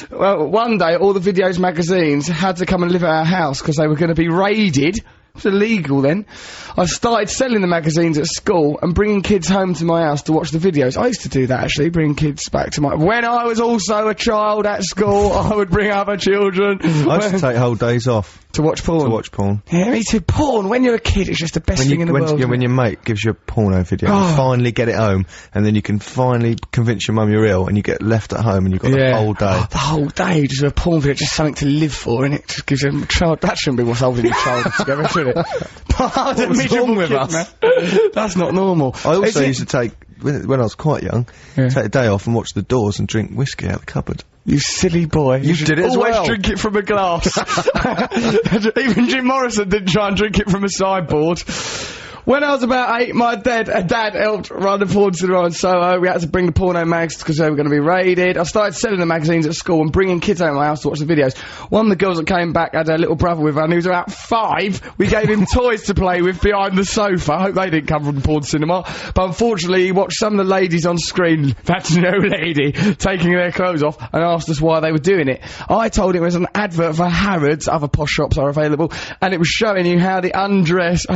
Well, one day, all the Videos magazines had to come and live at our house because they were going to be raided. It was illegal then. I started selling the magazines at school and bringing kids home to my house to watch the videos. I used to do that, actually, bring kids back to when I was also a child at school, I would bring other children. I used to take whole days off. To watch porn? To watch porn. Yeah, me too. Porn, when you're a kid, it's just the best thing in the world. When your mate gives you a porno video, you finally get it home, and then you can finally convince your mum you're ill, and you get left at home, and you've got the whole day. Oh, the whole day, just a porn video, just something to live for, and it just gives you a child. That shouldn't be what's holding your child together, should it? What's wrong with us? Man. That's not normal. I also used to take, when I was quite young, take a day off and watch The Doors and drink whiskey out of the cupboard. You silly boy. You did it as well. Always drink it from a glass. Even Jim Morrison didn't try and drink it from a sideboard. When I was about 8, my dad helped run the porn cinema in Soho. We had to bring the porno mags because they were going to be raided. I started selling the magazines at school and bringing kids out of my house to watch the videos. One of the girls that came back had her little brother with her, and he was about 5. We gave him toys to play with behind the sofa. I hope they didn't come from the porn cinema. But unfortunately, he watched some of the ladies on screen, that's no lady, taking their clothes off, and asked us why they were doing it. I told him it was an advert for Harrods, other posh shops are available, and it was showing you how they undressed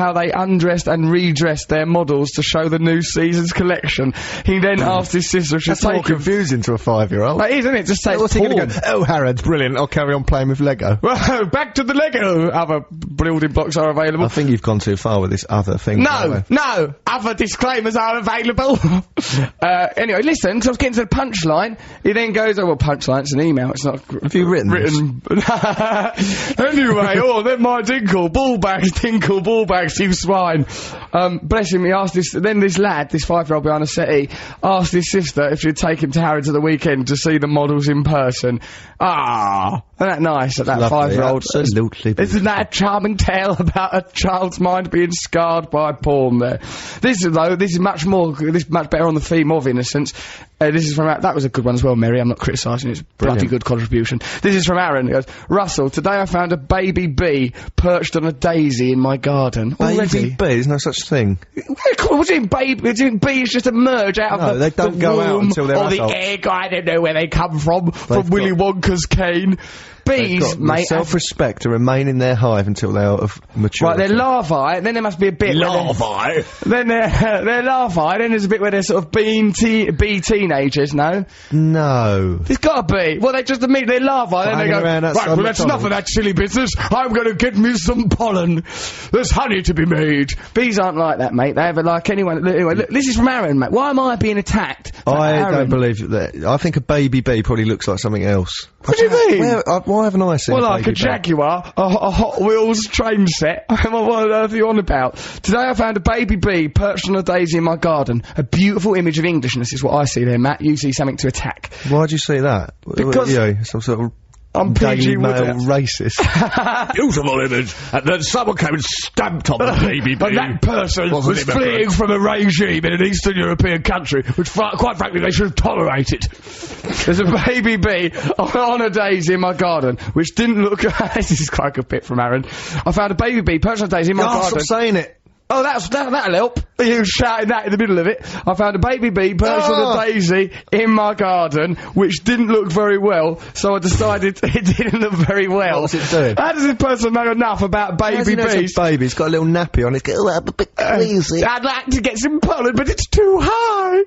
and redressed their models to show the new season's collection. He then asked his sister if she'd That's more take him. confusing to a 5-year-old. It is, isn't it? Just say What's he going to go? Oh, Harrods, brilliant. I'll carry on playing with Lego. Well, back to the Lego. Other building blocks are available. I think you've gone too far with this other thing. No, other disclaimers are available. Anyway, listen, so I was getting to the punchline. He then goes, oh, well, punchline, it's an email, it's not... Have you written this? Anyway, then my dinkle, ball bags, you swine. Bless him, he asked this lad, this 5-year-old behind a settee, asked his sister if she'd take him to Harrods at the weekend to see the models in person. Isn't that nice that Lovely, 5-year-old... absolutely. Isn't that a charming tale about a child's mind being scarred by porn there? This is much better on the theme of innocence. This is from... That was a good one as well, Mary. I'm not criticising. It's a bloody good contribution. This is from Aaron. He goes, Russell, today I found a baby bee perched on a daisy in my garden. Baby bee? There's no such thing. What do you mean, baby? Do you think bees just emerge out of they don't go out until they're or adults. the egg? I don't know where they come from Willy Wonka's cane. Bees, mate. Self-respect to remain in their hive until they're out of maturity. Right, they're larvae, then there must be a bit... Larvae? Then they're larvae, then there's a bit where they're sort of bee teenagers, no? No. There's gotta be. Well, they just admit they're larvae, then they go, right, well, that's enough of that silly business. I'm gonna get me some pollen. There's honey to be made. Bees aren't like that, mate. They have it like anyone... Anyway, look, this is from Aaron, mate. Why am I being attacked? I don't believe that. I think a baby bee probably looks like something else. What do you mean? Why haven't I seen like a Jaguar, a Hot Wheels train set. What on earth are you on about? Today I found a baby bee perched on a daisy in my garden. A beautiful image of Englishness is what I see there, Matt. You see something to attack. Why'd you say that? Because... some sort of... I'm Daily Mail racist. Beautiful image. And then someone came and stamped on the baby bee. And that person was fleeing from a regime in an Eastern European country, which, quite frankly, they should have tolerated. There's a baby bee on a daisy in my garden, which didn't look... This is quite a good bit from Aaron. I found a baby bee perched on a daisy in my garden. Stop saying it. Oh, that'll help. You shouting that in the middle of it. I found a baby bee perched on a daisy in my garden, which didn't look very well, so I decided it didn't look very well. What was it doing? How does this person know enough about baby bees? It's a baby, it's got a little nappy on it. Oh, I'm a bit crazy. I'd like to get some pollen, but it's too high.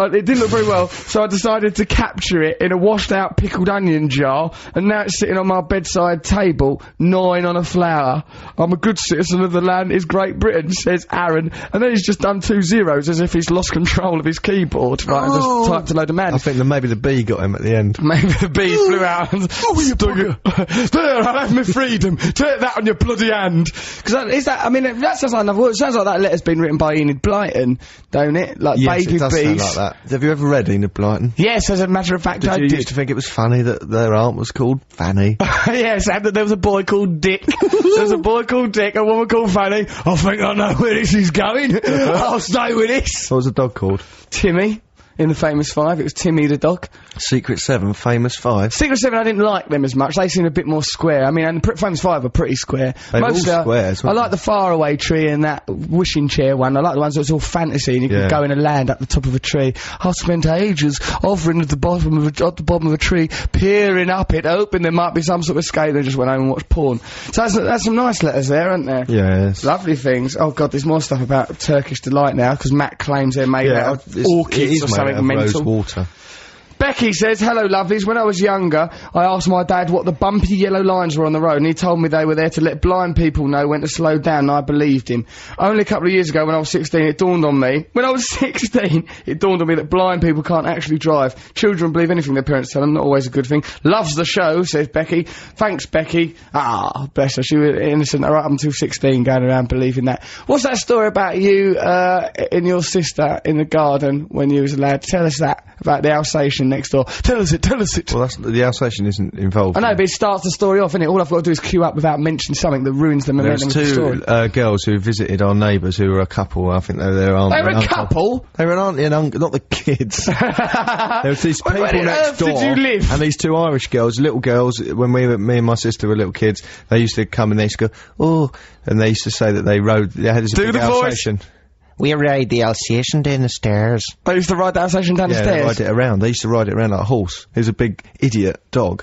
It didn't look very well, so I decided to capture it in a washed-out pickled onion jar, and now it's sitting on my bedside table, gnawing on a flower. I'm a good citizen of the land is Great Britain, says Aaron, and then he's just done 2 zeros as if he's lost control of his keyboard, right, and just typed a load of madness. I think that maybe the bee got him at the end. Maybe the bee flew out and stung it. There, I'll have my freedom. Take that on your bloody hand. Because that sounds like another word. It sounds like that letter's been written by Enid Blyton, don't it? Like yes, baby it does bees. sound like that. Have you ever read Enid Blyton? Yes, as a matter of fact, I did. You used to think it was funny that their aunt was called Fanny? Yes, and that there was a boy called Dick. There was a boy called Dick, a woman called Fanny. I think I know where this is going. I'll stay with this. What was the dog called? Timmy. In the Famous Five, it was Timmy the dog. Secret 7, Famous 5. Secret 7, I didn't like them as much. They seemed a bit more square. I mean, and the Famous 5 are pretty square. They're all squares, I like the Faraway Tree and that wishing chair one. I like the ones that's all fantasy and you can go in and land at the top of a tree. I spent ages hovering at the bottom of a tree, peering up it, hoping there might be some sort of escape. They just went home and watched porn. So that's some nice letters there, aren't there? Yes. Lovely things. Oh God, there's more stuff about Turkish Delight now, because Matt claims they're made out of orchids or something mental. Rose water. Becky says, hello lovelies, when I was younger I asked my dad what the bumpy yellow lines were on the road and he told me they were there to let blind people know when to slow down and I believed him. Only a couple of years ago when I was 16 it dawned on me that blind people can't actually drive. Children believe anything their parents tell them, not always a good thing. Loves the show, says Becky. Thanks Becky. Ah, bless her, she was innocent right up until 16 going around believing that. What's that story about you and your sister in the garden when you was a lad? Tell us that. about the Alsatian next door. Tell us it. Well, the Alsatian isn't involved. I know, but it starts the story off, innit? All I've got to do is queue up without mentioning something that ruins the momentum of the story. There's 2 girls who visited our neighbours who were a couple. I think they were their auntie. They were a couple? They were an auntie and uncle, not the kids. There was these people next door. Where did you live? And these 2 Irish girls, little girls, when me and my sister were little kids, they used to come and they used to go, oh, and they used to say that they had this big Alsatian. We ride the Alsatian down the stairs. They used to ride the Alsatian down the stairs? Yeah, they ride it around. They used to ride it around like a horse. It was a big idiot dog.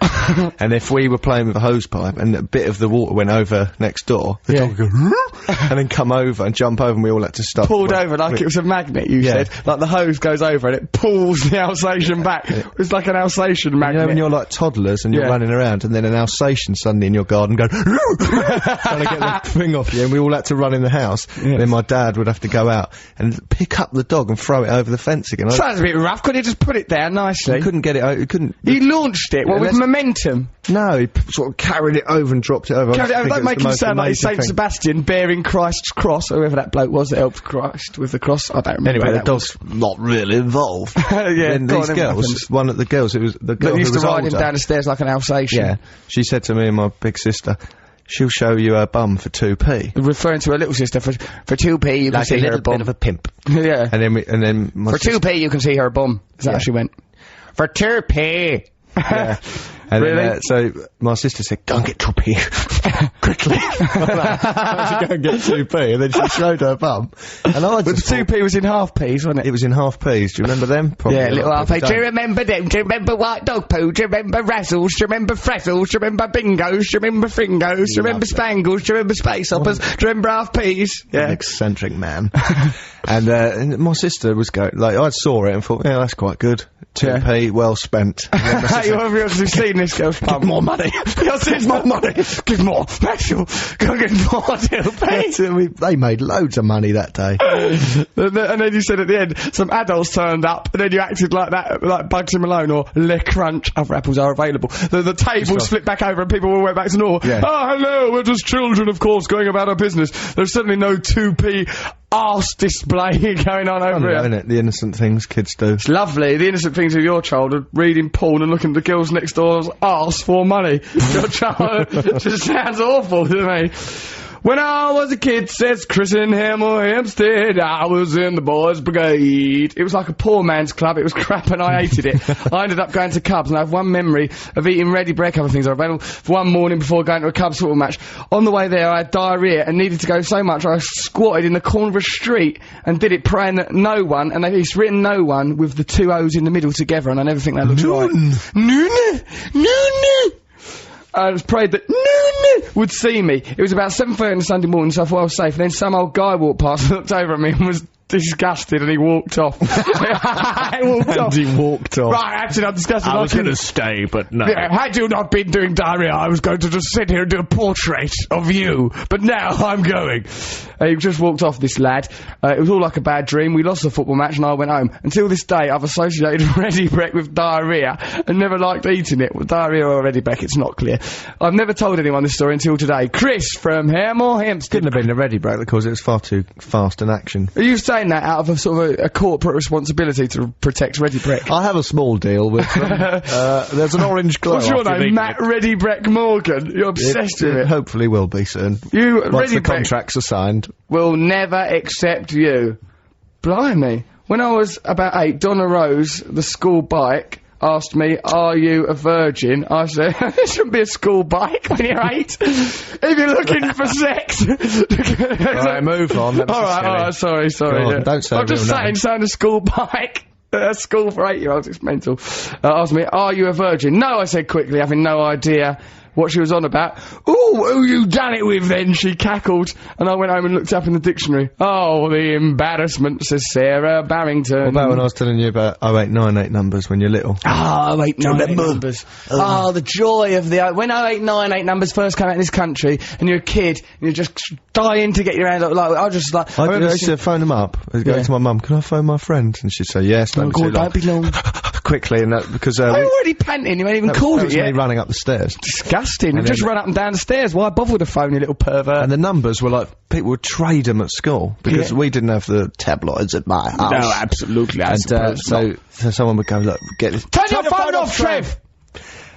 And if we were playing with a hose pipe and a bit of the water went over next door, the dog would go, and then come over and jump over and we all had to stop. Pulled over like it was a magnet, you said. Like the hose goes over and it pulls the Alsatian back. It's like an Alsatian magnet. You know when you're like toddlers and you're running around and then an Alsatian suddenly in your garden goes, trying to get the thing off you, and we all had to run in the house. Yes. Then my dad would have to go out and pick up the dog and throw it over the fence again. Sounds a bit rough. Couldn't he just put it down nicely? He couldn't get it out. He couldn't. He launched it, with momentum. No, he sort of carried it over and dropped it over. Don't make him sound like Saint Sebastian bearing Christ's cross, or whoever that bloke was that helped Christ with the cross. I don't remember. Anyway, the dog's not really involved. Then these girls, one of the girls, it was the girl who used to ride older. him down the stairs like an Alsatian. Yeah, she said to me and my big sister, she'll show you her bum for 2p. Referring to her little sister, for 2p you can see her bum. Bit of a pimp. Yeah. And then for 2p you can see her bum. Is that how she went? For 2p. Yeah. And really? Then, so my sister said, go and get 2p. Quickly. She go and get 2p, and then she showed her bum. And I but the 2p was in half p's, wasn't it? It was in half p's. Do you remember them? Probably yeah, little half p's. Do you remember them? Do you remember white dog poo? Do you remember razzles? Do you remember frazzles? Do you remember bingos? Do you remember fingos? Do you remember spangles? Do you remember space hoppers? Do you remember half p's? Yeah. An eccentric man. And my sister was going, like, I saw it and thought, yeah, that's quite good. 2p, well spent. You've obviously seen this girl's bum. Give more money. Give more money. Give more. Maxwell, go get more 2p. They made loads of money that day. And then you said at the end, some adults turned up, and then you acted like that, like Bugsy Malone or Le Crunch. Other apples are available. The tables flipped back over and people all went back to normal. Yeah. Oh, hello, we're just children, of course, going about our business. There's certainly no 2p arse display going on over here. Isn't it? The innocent things kids do. It's lovely. The innocent things of your childhood, reading porn and looking at the girls next door's arse for money. Your childhood just sounds awful to me. When I was a kid, says Chris in Hempstead, I was in the boys' brigade. It was like a poor man's club. It was crap and I hated it. I ended up going to Cubs, and I have one memory of eating ready bread. Other things are available for one morning before going to a Cubs football match. On the way there, I had diarrhea and needed to go so much I squatted in the corner of a street and did it praying that no one, and it's written no one with the 2 O's in the middle together, and I never think that looks right. No. I was prayed that no would see me. It was about 7:30 on a Sunday morning, so I thought I was safe. And then some old guy walked past, looked over at me and was disgusted, and he walked off. He walked off. Right, actually, I'm disgusted. I was going to stay, but no. Yeah, had you not been doing diarrhea, I was going to just sit here and do a portrait of you. But now I'm going. He just walked off, this lad. It was all like a bad dream. We lost the football match and I went home. Until this day, I've associated ready break with diarrhea and never liked eating it. With diarrhea or ready break, it's not clear. I've never told anyone this story until today. Chris from Hempstead. Couldn't have been the ready break because it was far too fast an action. Are you saying that out of a sort of a corporate responsibility to protect Ready Breck? I have a small deal with them. There's an orange glow. What's your name? Matt Ready Breck Morgan. You're obsessed with it. Hopefully will be soon. Once the contracts are signed. Will never accept you. Blimey. When I was about 8, Donna Rose, the school bike, asked me, are you a virgin? I said, it shouldn't be a school bike when you're 8. If you're looking for sex. Right, move on. Alright, sorry. Yeah. Don't say I'm just saying a school bike. A school for 8-year-olds, it's mental. Asked me, are you a virgin? No, I said quickly, having no idea what she was on about. Ooh, who you done it with then? She cackled, and I went home and looked up in the dictionary. Oh, the embarrassment, says Sarah Barrington. What about when I was telling you about 0898 numbers when you're little? Ah, 0898 numbers. Oh, the joy of when 0898 numbers first came out in this country, and you're a kid, and you're just dying to get your hand up, like, I used to phone them up. I'd go to my mum, can I phone my friend? And she'd say, yes, don't be long. Quickly, and that, because I'm already panting, you ain't even called it yet. Me running up the stairs. Disgusting. disgusting. And Just then- run up and down the stairs. Why bother with a phone, you little pervert? And the numbers were like, people would trade them at school, because we didn't have the tabloids at my house. No, absolutely. I suppose not. So someone would go, look, get this. Turn your phone off, Trev!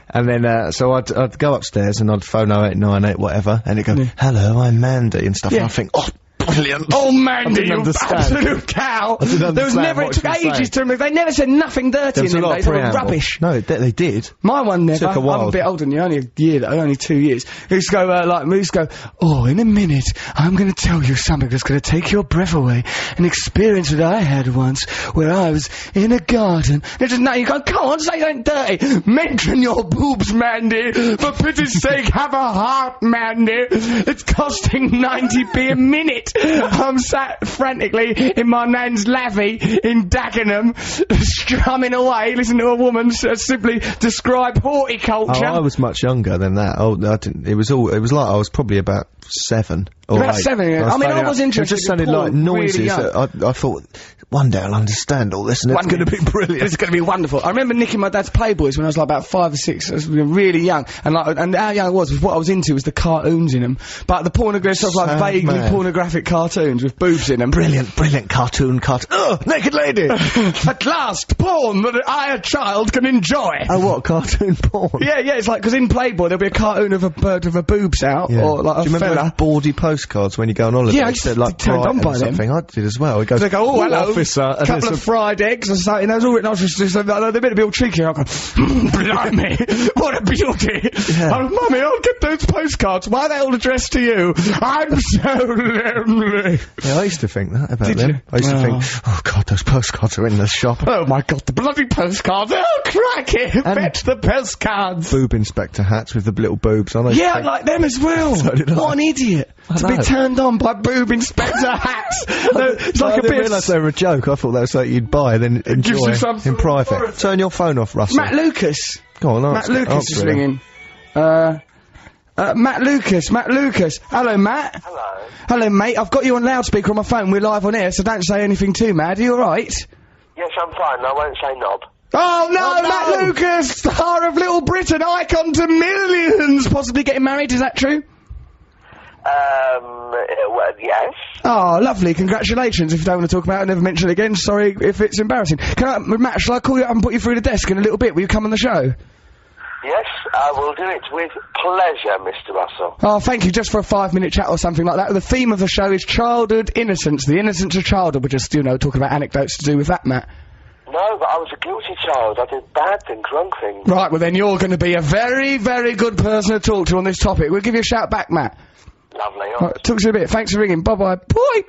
And then, so I'd go upstairs and I'd phone 0898 whatever, and it'd go, hello, I'm Mandy, and stuff, and I'd think, oh, brilliant. Oh, Mandy, you understand. absolute cow! didn't There was understand never, what it took she was ages to remove, they never said nothing dirty There was in a them lot of days, they were preamble. rubbish. No, they did. My one never. Took a while. I'm a bit older than you, only a year, only 2 years. He used to go, we used to go, oh, in a minute, I'm gonna tell you something that's gonna take your breath away. An experience that I had once, where I was in a garden. It's just, no, you go, come on, say something dirty. Mention your boobs, Mandy. For pity's sake, have a heart, Mandy. It's costing 90p a minute. I'm sat frantically in my nan's lavvy in Dagenham, strumming away, listening to a woman simply describe horticulture. Oh, I was much younger than that. Oh, I didn't. It was like I was probably about 7 or About 8. 7, yeah. I mean, I was interested It just sounded in like porn, noises really young. that I thought, one day I'll understand all this, and it's going to be brilliant. It's going to be wonderful. I remember nicking my dad's Playboys when I was like about 5 or 6. I was really young, and how young I was what I was into was the cartoons in them. But the pornographic stuff, like Sad vaguely man. pornographic cartoons with boobs in them. Brilliant cartoon. Oh, naked lady! At last, porn that I, a child, can enjoy. Oh, what, cartoon porn? Yeah, it's like, because in Playboy there'll be a cartoon of a bird with her boobs out, Yeah. or like Do you a remember fella. those bawdy postcards when you go on holiday? Yeah, I used to like be turned on Brighton by or them. something. I did as well. It goes, They go, oh, hello, officer. And couple there's of fried eggs or something. That was all written off. Just they're a bit all cheeky. I go, blimey, what a beauty. Yeah. Oh, mummy, I'll get those postcards. Why are they all addressed to you? I'm so lonely. Yeah, I used to think that about Did them. you? I used to Oh. think, oh god, those postcards are in the shop. Oh my god, the bloody postcards. Oh, cracky. Fetch the postcards. Boob inspector hats with the little boobs on. Yeah, I like them as well. So did I. What an idiot. To be know. turned on by boob inspector hats. It's like I a didn't bit realise they were a joke. I thought that was something you'd buy, then gives enjoy you some in sort of private. authority. Turn your phone off, Russell. Matt Lucas. Go on, Matt answer, Lucas answer is it. ringing. Matt Lucas. Hello, Matt. Hello. Hello, mate. I've got you on loudspeaker on my phone. We're live on air, so don't say anything too mad. Are you alright? Yes, I'm fine. I won't say knob. Oh no, Oh, no. Matt Lucas, star of Little Britain, icon to millions. Possibly getting married, is that true? Well, yes. Oh, lovely. Congratulations. If you don't want to talk about it, never mention it again. Sorry if it's embarrassing. Matt, shall I call you up and put you through the desk in a little bit? Will you come on the show? Yes, I will do it with pleasure, Mr. Russell. Oh, thank you. Just for a 5-minute chat or something like that. The theme of the show is childhood innocence. The innocence of childhood. We're just, talking about anecdotes to do with that, Matt. No, but I was a guilty child. I did bad things, wrong things. Right, well then you're going to be a very, very good person to talk to on this topic. We'll give you a shout back, Matt. Lovely. Right, talk to you in a bit. Thanks for ringing. Bye-bye. Boy.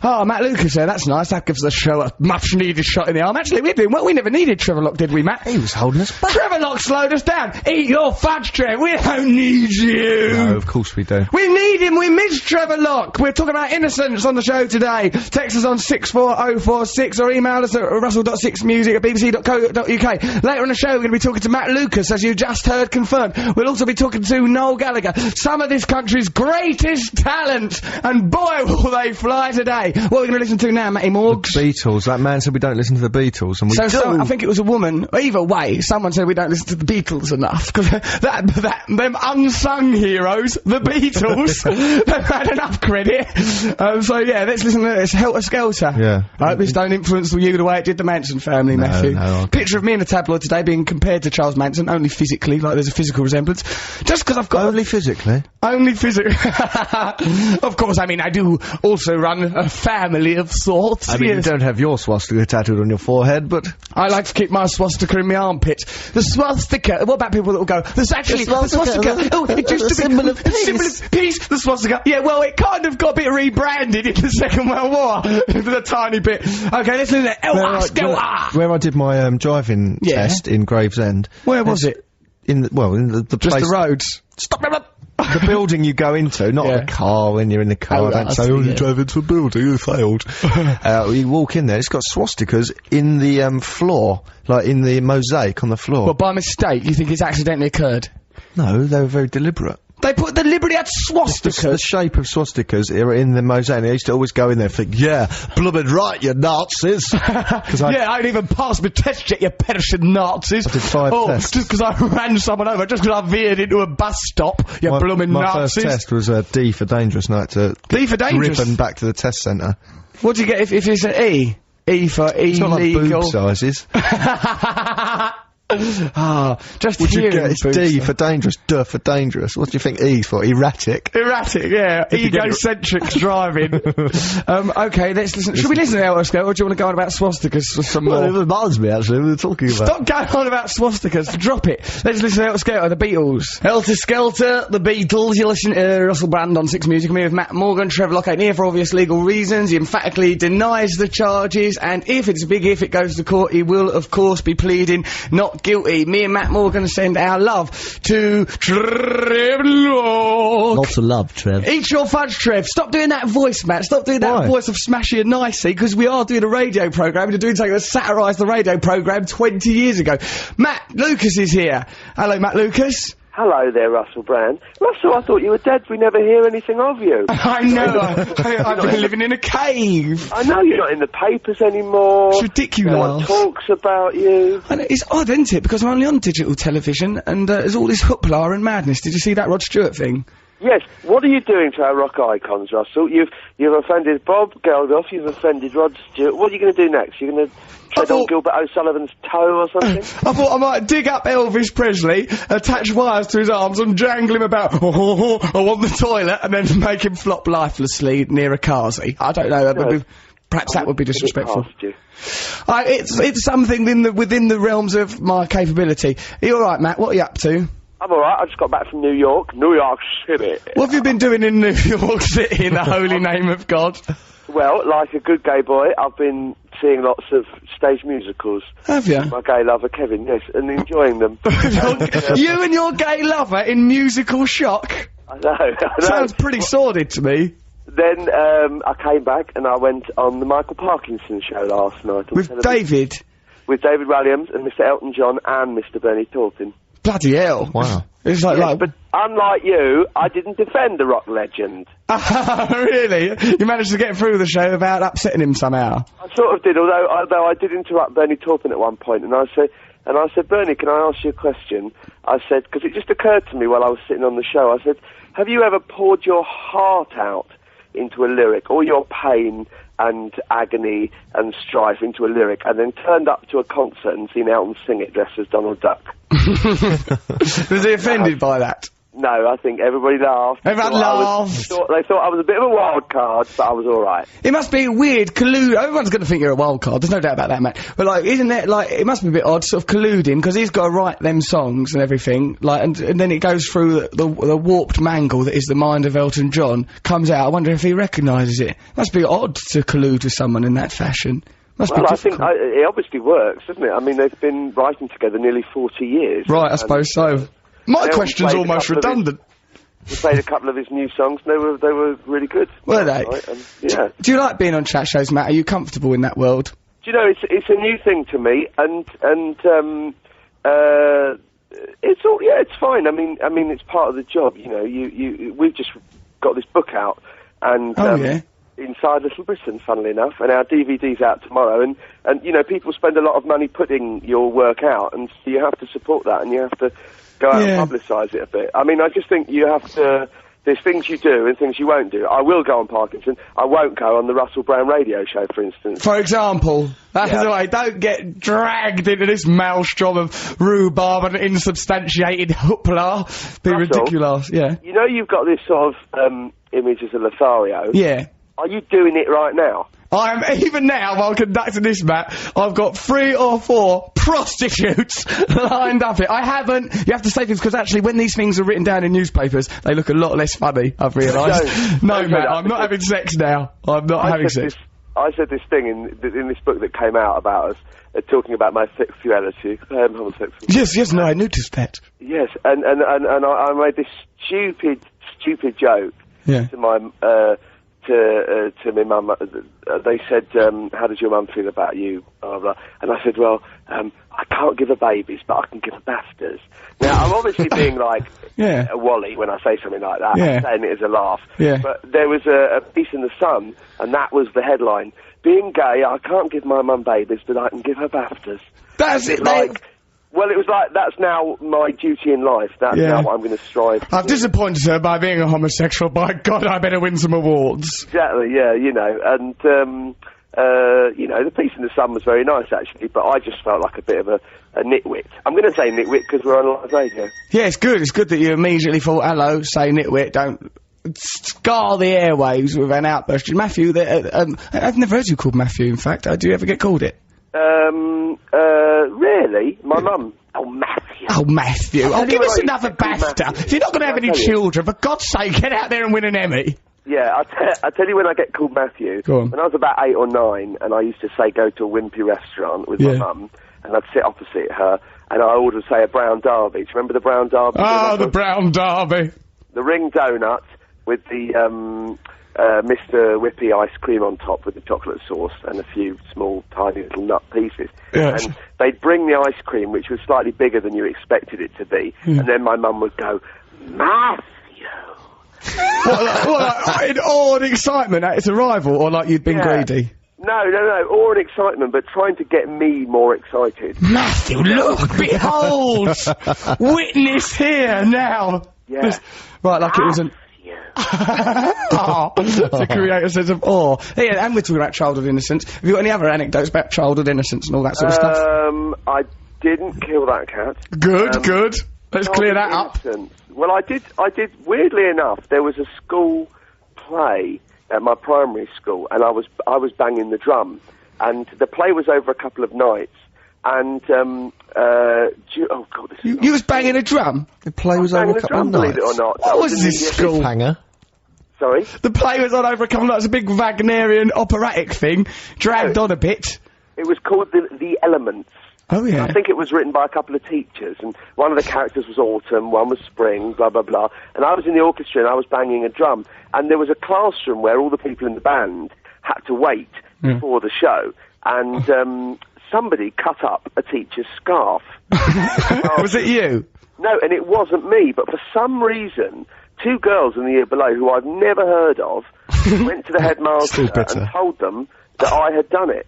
Oh, Matt Lucas there. That's nice. That gives the show a much-needed shot in the arm. Actually, we never needed Trevor Lock, did we, Matt? He was holding us back. Trevor Lock slowed us down. Eat your fudge, Trev. We don't need you. No, of course we do. We need him. We miss Trevor Lock. We're talking about innocence on the show today. Text us on 64046 or email us at russell.6music@bbc.co.uk. Later on the show, we're going to be talking to Matt Lucas, as you just heard confirmed. We'll also be talking to Noel Gallagher, some of this country's greatest talent, and boy, will they fly today. What are we going to listen to now, Matty Morgs? Beatles. That man said we don't listen to the Beatles, and we do. So I think it was a woman. Either way, someone said we don't listen to the Beatles enough, because them unsung heroes, the Beatles, they've had enough credit. So yeah, let's listen to this. Helter Skelter. Yeah. I hope this don't influence you the way it did the Manson family, Matthew. no, Picture of me in a tabloid today being compared to Charles Manson, only physically, like there's a physical resemblance. Just because I've got Only physically. only physically. Of course, I mean, I do also run a family of sorts. I mean, yes. you don't have your swastika tattooed on your forehead, but I like to keep my swastika in my armpit. The swastika. What about people that will go, there's actually the swastika. Oh, it used to be symbol of peace. symbol of peace. The swastika. Yeah, well, it kind of got a bit rebranded in the Second World War. A tiny bit. Okay, let's listen to where I did my driving Yeah. test in Gravesend. Where was it? In the Just place, the roads. Stop it! The building you go into, not Yeah. the car when you're in the car. Oh, Don't I say, see, oh, you yeah. drove into a building, you failed. You walk in there, it's got swastikas in the floor, like in the mosaic on the floor. Well, by mistake, you think it's accidentally occurred? No, they were very deliberate. They put the Liberty had The swastikas. shape of swastikas are in the mosaic. I used to always go in there and think, yeah, blubbered right, you Nazis. Yeah, I ain't even passed my test yet, you perishing Nazis. I did 5 tests. Just because I ran someone over, just because I veered into a bus stop, you blooming my Nazis. first test was D for dangerous, and I had to D for dangerous? ribbon back to the test centre. What do you get if it's an E? E for It's not like illegal. boob sizes. Just What do you hearing get? It's boobs. D for dangerous, D for dangerous. What do you think E for? Erratic. Erratic, yeah. you get it- Egocentric driving. Okay, let's listen. Should we listen to Elvis Go, or do you want to go on about swastikas for some Well, it more? reminds me, actually, we were talking about... Stop going on about swastikas. Drop it. Let's listen to Helter Skelter, the Beatles. Helter Skelter, the Beatles. You listen to Russell Brand on 6 Music. I'm here with Matt Morgan. Trevor Locke ain't here for obvious legal reasons. He emphatically denies the charges, and if it's a big if it goes to court, he will, of course, be pleading not guilty. Me and Matt Morgan send our love to Trevor Locke. Lots of love, Trev. Eat your fudge, Trev. Stop doing that voice, Matt. Stop doing that Why? voice of Smashy and Nicey, because we are doing a radio programme. We're doing something that satirised the radio programme 20 years ago. Matt Lucas is here. Hello, Matt Lucas. Hello there, Russell Brand. Russell, I thought you were dead. We never hear anything of you. I know. I've been living in a cave. I know you're not in the papers anymore. It's ridiculous. No one talks about you. I know, it's odd, isn't it? Because I'm only on digital television, and there's all this hoopla and madness. Did you see that Rod Stewart thing? Yes. What are you doing to our rock icons, Russell? You've offended Bob Geldof. You've offended Rod Stewart. What are you going to do next? You're going to tread on Gilbert O'Sullivan's toe or something? I thought I might dig up Elvis Presley, attach wires to his arms and jangle him about, I want the toilet, and then make him flop lifelessly near a carsey. I don't know, that would be, perhaps that would be disrespectful. Past you. It's something within the realms of my capability. Are you alright, Matt? What are you up to? I'm alright. I just got back from New York City. What have you been doing in New York City in the holy name of God? Well, like a good gay boy, I've been seeing lots of stage musicals. Have you? My gay lover, Kevin, yes, and enjoying them. You and your gay lover in musical shock? I know. Sounds pretty sordid to me. Then I came back and I went on the Michael Parkinson show last night. on With television. David? With David Williams and Mr. Elton John and Mr. Bernie Taupin. Bloody hell. Wow. It's like, But unlike you, I didn't defend the rock legend. really? You managed to get through the show without upsetting him somehow? I sort of did, although I did interrupt Bernie Taupin at one point, and I said, Bernie, can I ask you a question? I said, because it just occurred to me while I was sitting on the show, I said, have you ever poured your heart out into a lyric, all your pain and agony and strife into a lyric, and then turned up to a concert and seen Elton sing it dressed as Donald Duck? Was he offended by that? No, I think everybody laughed. Everyone laughed. They thought I was a bit of a wild card, but I was alright. It must be weird, everyone's going to think you're a wild card, there's no doubt about that, Matt. But, like, isn't it, like, it must be a bit odd, sort of colluding, because he's got to write them songs and everything, like, and then it goes through the warped mangle that is the mind of Elton John, comes out, I wonder if he recognises it. Must be odd to collude with someone in that fashion. Must be Well, I difficult. think it obviously works, doesn't it? I mean, they've been writing together nearly 40 years. Right, I and suppose so. My Elton question's played a almost couple of his- redundant. We played a couple of his new songs, and they were really good. Were they? Right, and, yeah. Do you like being on chat shows, Matt? Are you comfortable in that world? Do you know, it's a new thing to me, and it's all, yeah, it's fine. I mean, it's part of the job, you know. We've just got this book out, and yeah. Inside Little Britain, funnily enough, and our DVD's out tomorrow, and you know, people spend a lot of money putting your work out, and so you have to support that, and you have to go out and publicise it a bit. I mean, I just think you have to. There's things you do and things you won't do. I will go on Parkinson. I won't go on the Russell Brand radio show, for instance. For example, that's the way. Don't get dragged into this maelstrom of rhubarb and insubstantiated hoopla. Be Russell, ridiculous, yeah. You know, you've got this sort of image as a Lothario. Yeah. Are you doing it right now? Even now, while conducting this, Matt, I've got 3 or 4 prostitutes lined up here. I haven't. You have to say things, because actually, when these things are written down in newspapers, they look a lot less funny, I've realised. No, don't Matt, do that, I'm not having sex now. I'm not having sex. I said this thing in this book that came out about us, talking about my sexuality. I am homosexual. Yes, no, I noticed that. Yes, and I made this stupid joke Yeah. to my to my mum, they said, how does your mum feel about you? Blah, blah. And I said, well, I can't give her babies, but I can give her BAFTAs. Now, I'm obviously being like a Wally when I say something like that. I'm saying it as a laugh. Yeah. But there was a piece in the Sun, and that was the headline. Being gay, I can't give my mum babies, but I can give her BAFTAs. That's it, Well, it was like, that's now my duty in life. That's now what I'm going to strive to I've do. disappointed her by being a homosexual. By God, I better win some awards. Exactly, yeah, you know, and, you know, the piece in the Sun was very nice, actually, but I just felt like a bit of a nitwit. I'm going to say nitwit because we're on live radio. Yeah, it's good. It's good that you immediately thought, hello, say nitwit, don't scar the airwaves with an outburst. Matthew, I've never heard you called Matthew, in fact. Do you ever get called it? Really? My mum. Oh, Matthew. Oh, Matthew. Oh, give us another BAFTA. If you're not going to have any children, for God's sake, get out there and win an Emmy. Yeah, I'll tell you when I get called Matthew. Go on. When I was about 8 or 9, and I used to, say, go to a wimpy restaurant with my mum, and I'd sit opposite her, and I ordered, say, a brown derby. Do you remember the brown derby? Oh, the brown derby. The ring donut with the, Mr. Whippy ice cream on top with the chocolate sauce and a few small, tiny little nut pieces. Yes. And they'd bring the ice cream, which was slightly bigger than you expected it to be, and then my mum would go, Matthew! What, in awe and excitement at its arrival, or like you'd been greedy? No, awe and excitement, but trying to get me more excited. Matthew, look, behold! Witness here, now! Yeah. Right, like it was an... Oh, to create a sense of awe. Yeah, and we're talking about childhood innocence. Have you got any other anecdotes about childhood innocence and all that sort of stuff? I didn't kill that cat. Good. Let's clear that up. Well, I did, weirdly enough, there was a school play at my primary school, and I was banging the drum, and the play was over a couple of nights, and, oh God, this is... You was banging a drum? The play was over a couple of nights. Believe it or not. What was this school? Hanger. Sorry? The play was on over a couple of nights, a big Wagnerian operatic thing, dragged on a bit. It was called The Elements. Oh, yeah. I think it was written by a couple of teachers, and one of the characters was autumn, one was spring, blah, blah, blah. And I was in the orchestra, and I was banging a drum. And there was a classroom where all the people in the band had to wait before the show. And somebody cut up a teacher's scarf. Was it you? No, and it wasn't me, but for some reason, 2 girls in the year below, who I've never heard of, went to the headmaster and told them that I had done it.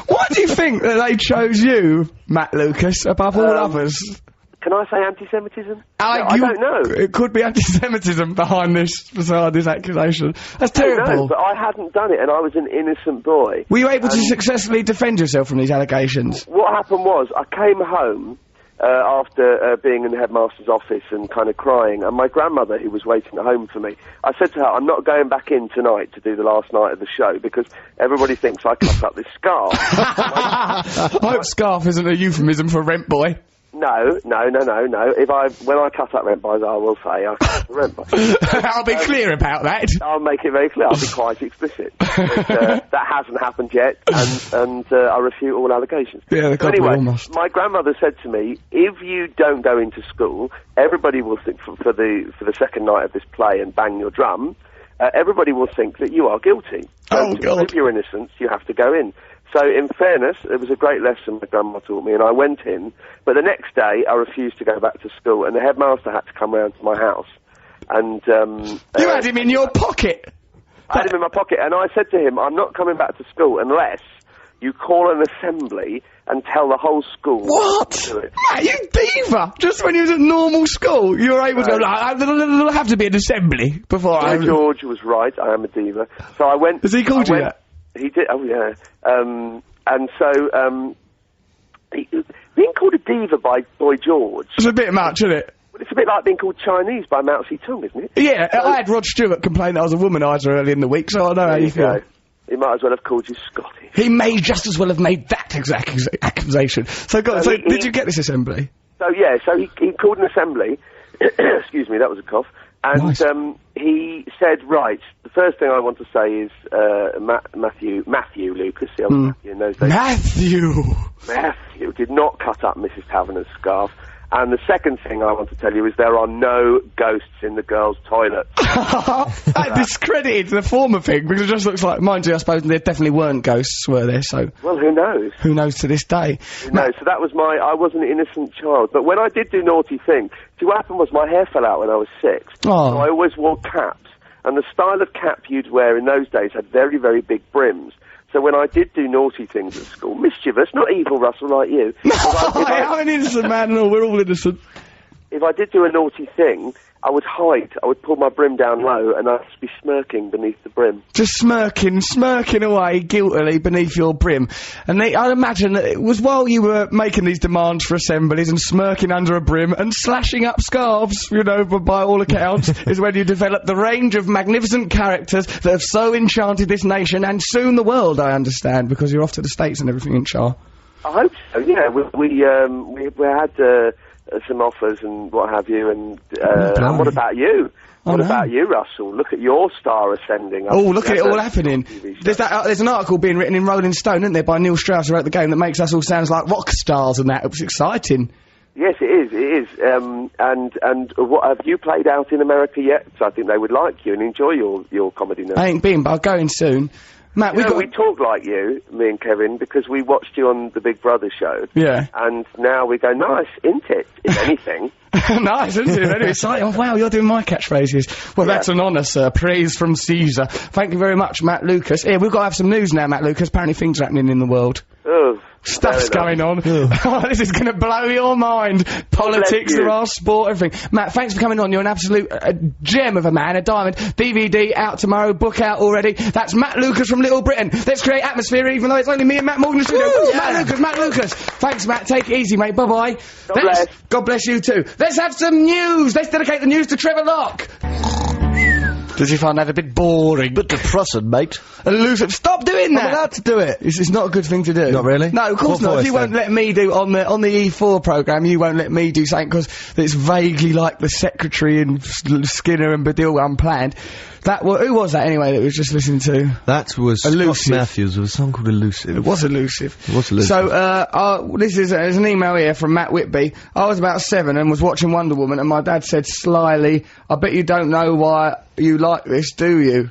Why do you think that they chose you, Matt Lucas, above all others? Can I say anti-Semitism? I don't know. It could be anti-Semitism behind this accusation. That's terrible. I don't know, but I hadn't done it, and I was an innocent boy. Were you able to successfully defend yourself from these allegations? What happened was, I came home after being in the headmaster's office and kind of crying, and my grandmother, who was waiting at home for me, I said to her, I'm not going back in tonight to do the last night of the show because everybody thinks I cut up this scarf. I hope scarf isn't a euphemism for rent boy. No. When I cut up rent boys, I will say I cut up rent boys. I'll be clear about that. I'll make it very clear. I'll be quite explicit. But, that hasn't happened yet, and I refute all allegations. Yeah, so anyway, my grandmother said to me, if you don't go into school, everybody will think for the second night of this play and bang your drum, everybody will think that you are guilty. So to prove your innocence, you have to go in. So, in fairness, it was a great lesson my grandma taught me, and I went in. But the next day, I refused to go back to school, and the headmaster had to come round to my house. And you had him in your pocket. I had him in my pocket, and I said to him, "I'm not coming back to school unless you call an assembly and tell the whole school what? to do it." Matt, you diva! Just when you was at normal school, you were able to go, there'll have to be an assembly before George was right. I am a diva. So I went. Has he called you that? He did, oh yeah. And so, being called a diva by Boy George... It's a bit much, isn't it? Well, it's a bit like being called Chinese by Mao Zedong, isn't it? Yeah, I had Rod Stewart complain that I was a womaniser early in the week, so I know how you feel. He might as well have called you Scotty. He may just as well have made that accusation. So, did you get this assembly? So he called an assembly. Excuse me, that was a cough. And nice. He said, right, the first thing I want to say is Matthew Lucas, the old Matthew in those days. Matthew did not cut up Mrs. Taverner's scarf. And the second thing I want to tell you is there are no ghosts in the girls' toilets. That discredited the former thing, because it just looks like, mind you, I suppose there definitely weren't ghosts, were there? So well, who knows? Who knows to this day? No, so that was I was an innocent child. But when I did do naughty things, see, what happened was my hair fell out when I was 6. Oh. So I always wore caps. And the style of cap you'd wear in those days had very, very big brims. So when I did do naughty things at school, mischievous, not evil, Russell, like you. I'm an innocent man and all, we're all innocent. If I did do a naughty thing, I would hide. I would pull my brim down low and I'd be smirking beneath the brim. Just smirking away guiltily beneath your brim. And I'd imagine that it was while you were making these demands for assemblies and smirking under a brim and slashing up scarves, you know, by all accounts, is when you developed the range of magnificent characters that have so enchanted this nation and soon the world, I understand, because you're off to the States and everything in Char. I hope so, yeah. We had some offers and what have you, and what about you? What about you, Russell? Look at your star ascending. Oh, look at it all happening. There's an article being written in Rolling Stone, isn't there, by Neil Strauss, who wrote the game, that makes us all sound like rock stars and that. It was exciting. Yes, it is. And what have you played out in America yet? So I think they would like you and enjoy your comedy now. I ain't been, but I'll go in soon. Matt, we talk like you, me and Kevin, because we watched you on the Big Brother show. Yeah. And now we go, nice, isn't it, if anything? Nice, isn't it? Very exciting. Oh, wow, you're doing my catchphrases. Well, that's an honour, sir. Praise from Caesar. Thank you very much, Matt Lucas. Here, we've got to have some news now, Matt Lucas. Apparently things are happening in the world. Oh. Stuff's going on. Oh, this is going to blow your mind. Politics, there are sport, everything. Matt, thanks for coming on. You're an absolute gem of a man, a diamond. DVD out tomorrow, book out already. That's Matt Lucas from Little Britain. Let's create atmosphere, even though it's only me and Matt Morgan in the studio. Yeah. Matt Lucas. Thanks, Matt. Take it easy, mate. Bye-bye. God bless you too. Let's have some news. Let's dedicate the news to Trevor Locke. Did you find that a bit boring? But depressing, mate. Elusive. Stop doing that! I'm allowed to do it. It's not a good thing to do. Not really? No, of course not. If you won't let me do on the E4 programme, you won't let me do something because it's vaguely like the Secretary and Skinner and Badil Unplanned. Who was that anyway that we was just listening to? That was Elusive. Scott Matthews. There was a song called Elusive. It was Elusive. It was Elusive. So, this is there's an email here from Matt Whitby. I was about 7 and was watching Wonder Woman and my dad said slyly, I bet you don't know why you like this, do you?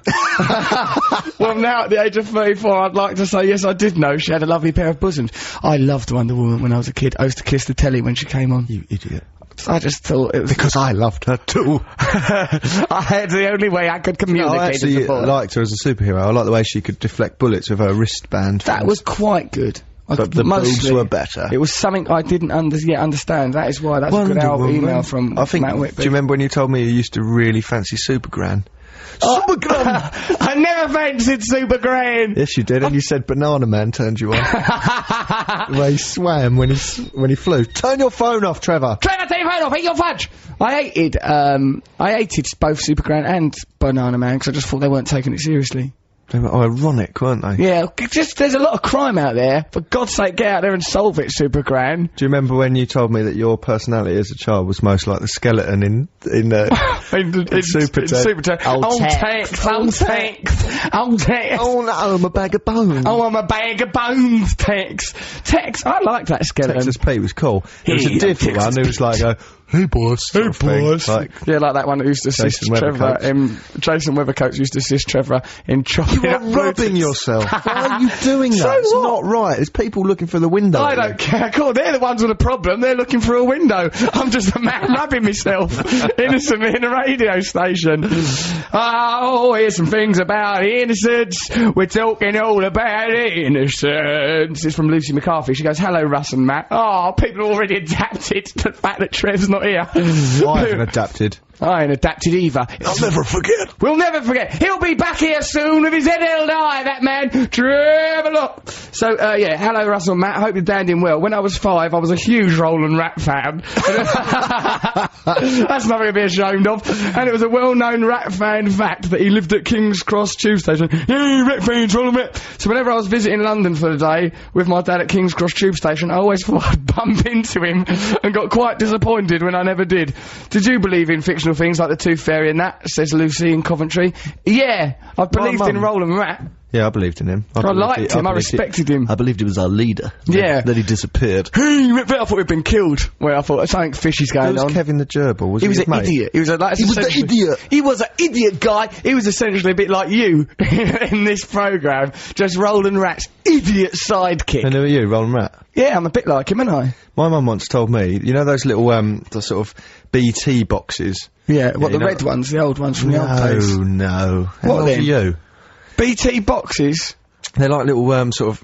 Well, now at the age of 34, I'd like to say, yes, I did know. She had a lovely pair of bosoms. I loved Wonder Woman when I was a kid. I used to kiss the telly when she came on. You idiot. I just thought it was... Because I loved her too. I had the only way I could communicate. I actually liked her as a superhero. I liked the way she could deflect bullets with her wristband. That was quite good. But the boobs were better. It was something I didn't yet understand. That is why. That's a good email from Matt Whitby. Do you remember when you told me you used to really fancy Supergran? Supergran! I never fancied Supergran! Yes, you did, and you said Banana Man turned you on. The way he swam when he flew. Turn your phone off, Trevor! Trevor, turn your phone off! Eat your fudge! I hated both Supergran and Banana Man, because I just thought they weren't taking it seriously. They were ironic, weren't they? Yeah, there's a lot of crime out there. For God's sake, get out there and solve it, Supergran. Do you remember when you told me that your personality as a child was most like the skeleton in Super Ted? Old Tex. Oh no, I'm a bag of bones. Oh, I'm a bag of bones, Tex. Tex, I liked that skeleton. Texas Pete was cool. It was a different one. It was like hey boys. Hey boys. Like that one that used to assist Trevor Jason Weathercoats used to assist Trevor in chopping up You are rubbing yourself. Why are you doing that? So it's not right. There's people looking for the window. I don't care. Cool, they're the ones with a problem. They're looking for a window. I'm just a man rubbing myself innocently in a radio station. Oh, here's some things about innocence. We're talking all about innocence. It's from Lucy McCarthy. She goes, hello, Russ and Matt. Oh, people already adapted to the fact that Trev's not here. I haven't adapted. I ain't adapted either. I'll never forget. We'll never forget. He'll be back here soon with his head held high, that man. Trevor Locke. So, hello, Russell and Matt. I hope you're danding well. When I was 5, I was a huge Roland Rat fan. That's nothing to be ashamed of. And it was a well-known Rat fan fact that he lived at King's Cross Tube Station. Yeah, Rat fans, Roland Rat. So whenever I was visiting London for the day with my dad at King's Cross Tube Station, I always thought I'd bump into him and got quite disappointed when I never did. Did you believe in fictional things like the Tooth Fairy and that, says Lucy in Coventry? Yeah, I believed in Roland Rat. Yeah, I believed in him. I liked him, I respected him. I believed he was our leader. Yeah. Then he disappeared. I thought he'd been killed. Well, I thought something fishy's going on. Was Kevin the gerbil? Was he was his an mate? idiot. He was the idiot. He was an idiot guy. He was essentially a bit like you in this programme. Just Roland Rat's idiot sidekick. And who are you, Roland Rat? Yeah, I'm a bit like him, aren't I? My mum once told me, you know those little, the sort of BT boxes? Yeah, the red ones, the old ones from the old days? No. How What old then? are you? BT boxes? They're like little,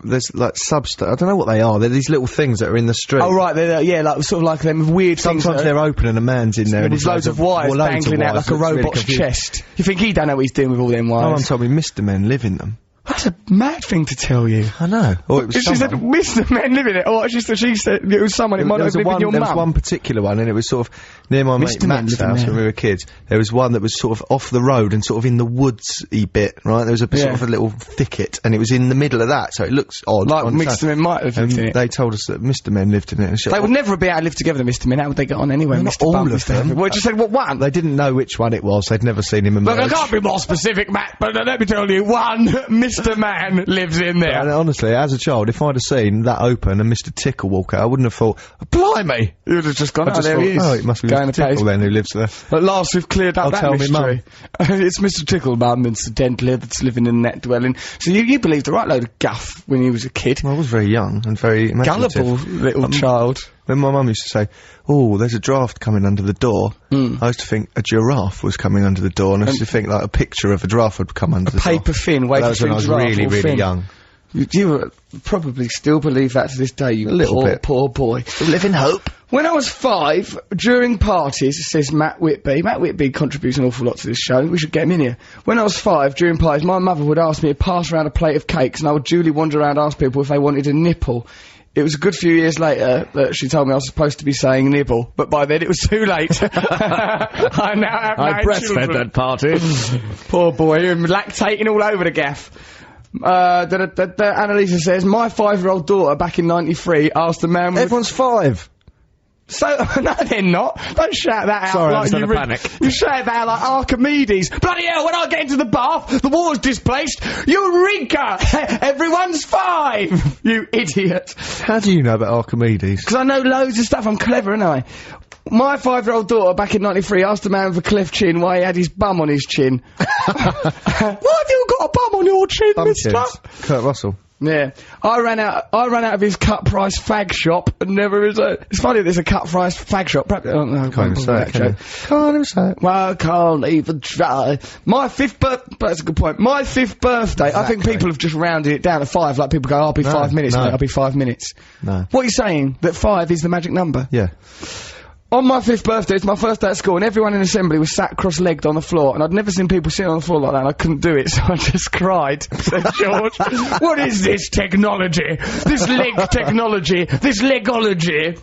there's like I don't know what they are. They're these little things that are in the street. Oh, right, they're like, sort of like them weird things. Sometimes they're open and a man's in there. And there's loads of wires dangling out like a robot's really chest. You think he don't know what he's doing with all them wires? My mum told me Mr. Men live in them. That's a mad thing to tell you. I know. Or it was She said, Mr. Men live in it. Or she said it was someone, it might not have lived in your There was mum. one particular one, and it was sort of near my mate Mr. Men Matt's lived in house there. when we were kids. There was one that was sort of off the road and sort of in the woods-y bit, right? There was a sort of a little thicket, and it was in the middle of that, so it looks odd. Like on its Mr. own. Men might have lived in it. They told us that Mr. Men lived in it. And shit. They would never be able to live together, the Mr. Men. How would they get on anyway? Not Mr. all Bump, of Mr. them. Well, just said, what one? They didn't know which one it was. They'd never seen him emerge. Look, I can't be more specific, Matt, but let me tell you, one Mr. Man lives in there. And honestly, as a child, if I'd have seen that open and Mr. Tickle walk out, I wouldn't have thought, blimey! You would have just gone, I just there thought, he is. oh, it must be Going Mr. to pay Tickle then who lives there. At last we've cleared up I'll that tell me mystery. It's Mr. Tickle, Mum, incidentally, that's living in that dwelling. So you believed a right load of guff when you was a kid. Well, I was very young and very imaginative. Gullible little child. When my mum used to say, oh, there's a draft coming under the door, I used to think a giraffe was coming under the door, and I used to think like a picture of a giraffe would come under the door. Paper fin, That wafer was when fin I was giraffe really, or really fin. young. You probably still believe that to this day, you little bit. poor boy. Live in hope. When I was 5, during parties, says Matt Whitby contributes an awful lot to this show, we should get him in here. When I was 5, during parties, my mother would ask me to pass around a plate of cakes, and I would duly wander around and ask people if they wanted a nipple. It was a good few years later that she told me I was supposed to be saying nibble, but by then it was too late. I now have I 9 breastfed children. that party. Poor boy, lactating all over the gaff. Annalisa says, my 5-year-old daughter back in 93 asked the man with... Everyone's 5. So, no they're not. Don't shout that out Sorry, I like was in you a panic. You shout that out like Archimedes. Bloody hell, when I get into the bath, the water's displaced. Eureka! Everyone's 5! You idiot. How do you know about Archimedes? Because I know loads of stuff, I'm clever, ain't I? My 5-year-old daughter back in 93 asked a man with a cleft chin why he had his bum on his chin. Why have you got a bum on your chin, mister? Kurt Russell. Yeah. I ran out of his cut price fag shop and never returned. It's funny there's a cut price fag shop. Perhaps, oh, no, Can't even say it, can you? Can't even say it. Well, I can't even try. My 5th that's a good point. My 5th birthday, I think people have just rounded it down to 5, like people go, I'll be 5 minutes, no. mate, I'll be 5 minutes. No. What are you saying? That 5 is the magic number? Yeah. On my 5th birthday, it's my first day at school, and everyone in assembly was sat cross-legged on the floor, and I'd never seen people sitting on the floor like that, and I couldn't do it, so I just cried. Said George, what is this technology? This leg technology? This legology?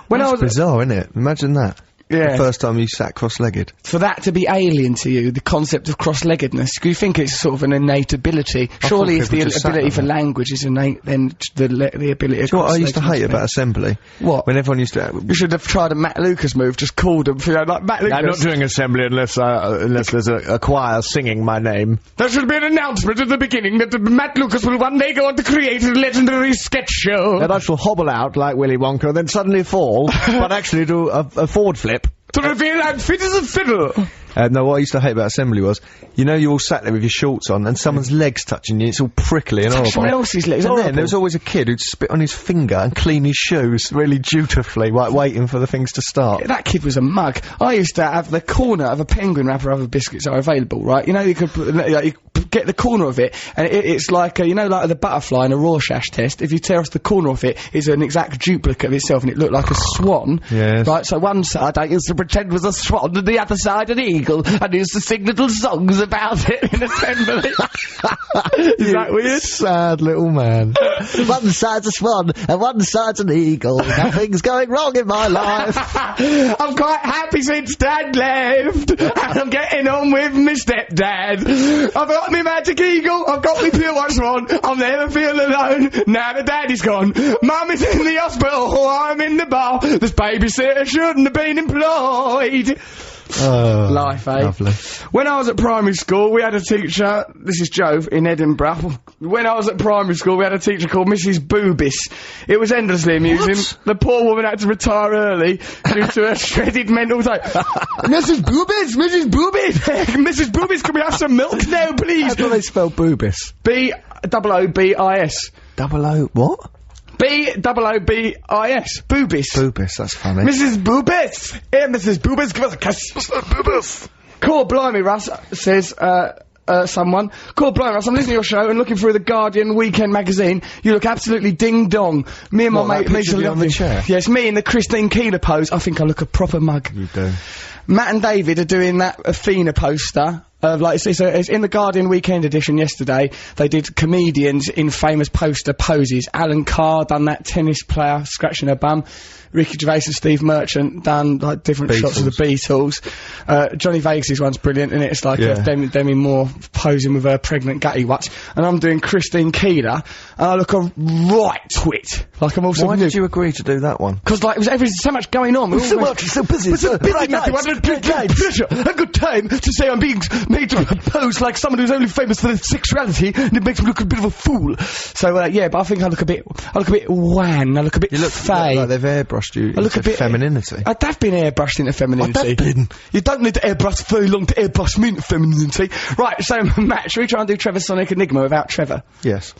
When I was bizarre, isn't it? Imagine that. Yeah. The first time you sat cross-legged. For that to be alien to you, the concept of cross-leggedness, do you think it's sort of an innate ability? Surely if the people just sat ability on for it. language is innate, then the ability of Do you know what I used to cross-leggedness hate is about assembly? What? When everyone used to... You should have tried a Matt Lucas move, just called him, you know, like Matt Lucas. I'm not doing assembly unless there's a choir singing my name. There should be an announcement at the beginning that Matt Lucas will one day go on to create a legendary sketch show. And I shall hobble out like Willy Wonka and then suddenly fall, but actually do a forward flip. To reveal I'm fit as a fiddle. No, what I used to hate about assembly was, you know, you all sat there with your shorts on and someone's legs touching you, it's all prickly and horrible. Someone else's legs, And horrible. then there was always a kid who'd spit on his finger and clean his shoes really dutifully, like waiting for the things to start. That kid was a mug. I used to have the corner of a penguin wrapper of biscuits that are available, right? You know, you could you get the corner of it, and it's like, you know, like the butterfly in a Rorschach test. If you tear off the corner of it, it's an exact duplicate of itself, and it looked like a swan. Yes. Right, so one side I used to pretend was a swan, and the other side an eagle, and used to sing little songs about it in assembly. Is that weird? Sad little man. One side's a swan and one side's an eagle. Nothing's going wrong in my life. I'm quite happy since Dad left, and I'm getting on with my stepdad. I've got my magic eagle, I've got my pure white swan, I'll never feel alone now that Daddy's gone. Mum is in the hospital, I'm in the bar, this babysitter shouldn't have been employed. Oh, Life, eh? lovely. When I was at primary school, we had a teacher, this is Joe, in Edinburgh. When I was at primary school, we had a teacher called Mrs. Boobis. It was endlessly amusing. The poor woman had to retire early due to her shredded mental state. Mrs. Boobis! Mrs. Boobis! Mrs. Boobis, can we have some milk now, please? How do they spell boobis? B-O-O-B-I-S. Double O, what? B-O-O-B-I-S. Boobis. Boobis, that's funny. Mrs. Boobis! Here, Mrs. Boobis, give us a kiss. Mr. Boobis! Cool, blimey, Russ, says, someone. Cool, blimey, Russ, I'm listening to your show and looking through the Guardian weekend magazine. You look absolutely ding-dong. Me and my mate... that picture on the chair? Yes, me in the Christine Keeler pose. I think I look a proper mug. You do. Matt and David are doing that Athena poster. It's in the Guardian weekend edition yesterday. They did comedians in famous poster poses. Alan Carr done that tennis player scratching her bum. Ricky Gervais and Steve Merchant done like different shots of the Beatles. Johnny Vegas' one's brilliant, and it's like Demi Moore posing with her pregnant gutty watch. And I'm doing Christine Keeler, and I look a right twit. Like I'm also. Why did you agree to do that one? Because like it was so much going on. So much, so busy. It's a busy Matthew. I had a pleasure, a good time to say I'm being made to pose like someone who's only famous for their sexuality, and it makes me look a bit of a fool. So yeah, but I think I look a bit wan. I look a bit fey. Like they've airbrushed you. I look a bit femininity. I'd have been airbrushed into femininity. I'd have been. You don't need to airbrush very long to airbrush me into femininity. Right, so Matt, shall we try and do Trevor's Sonic Enigma without Trevor? Yes.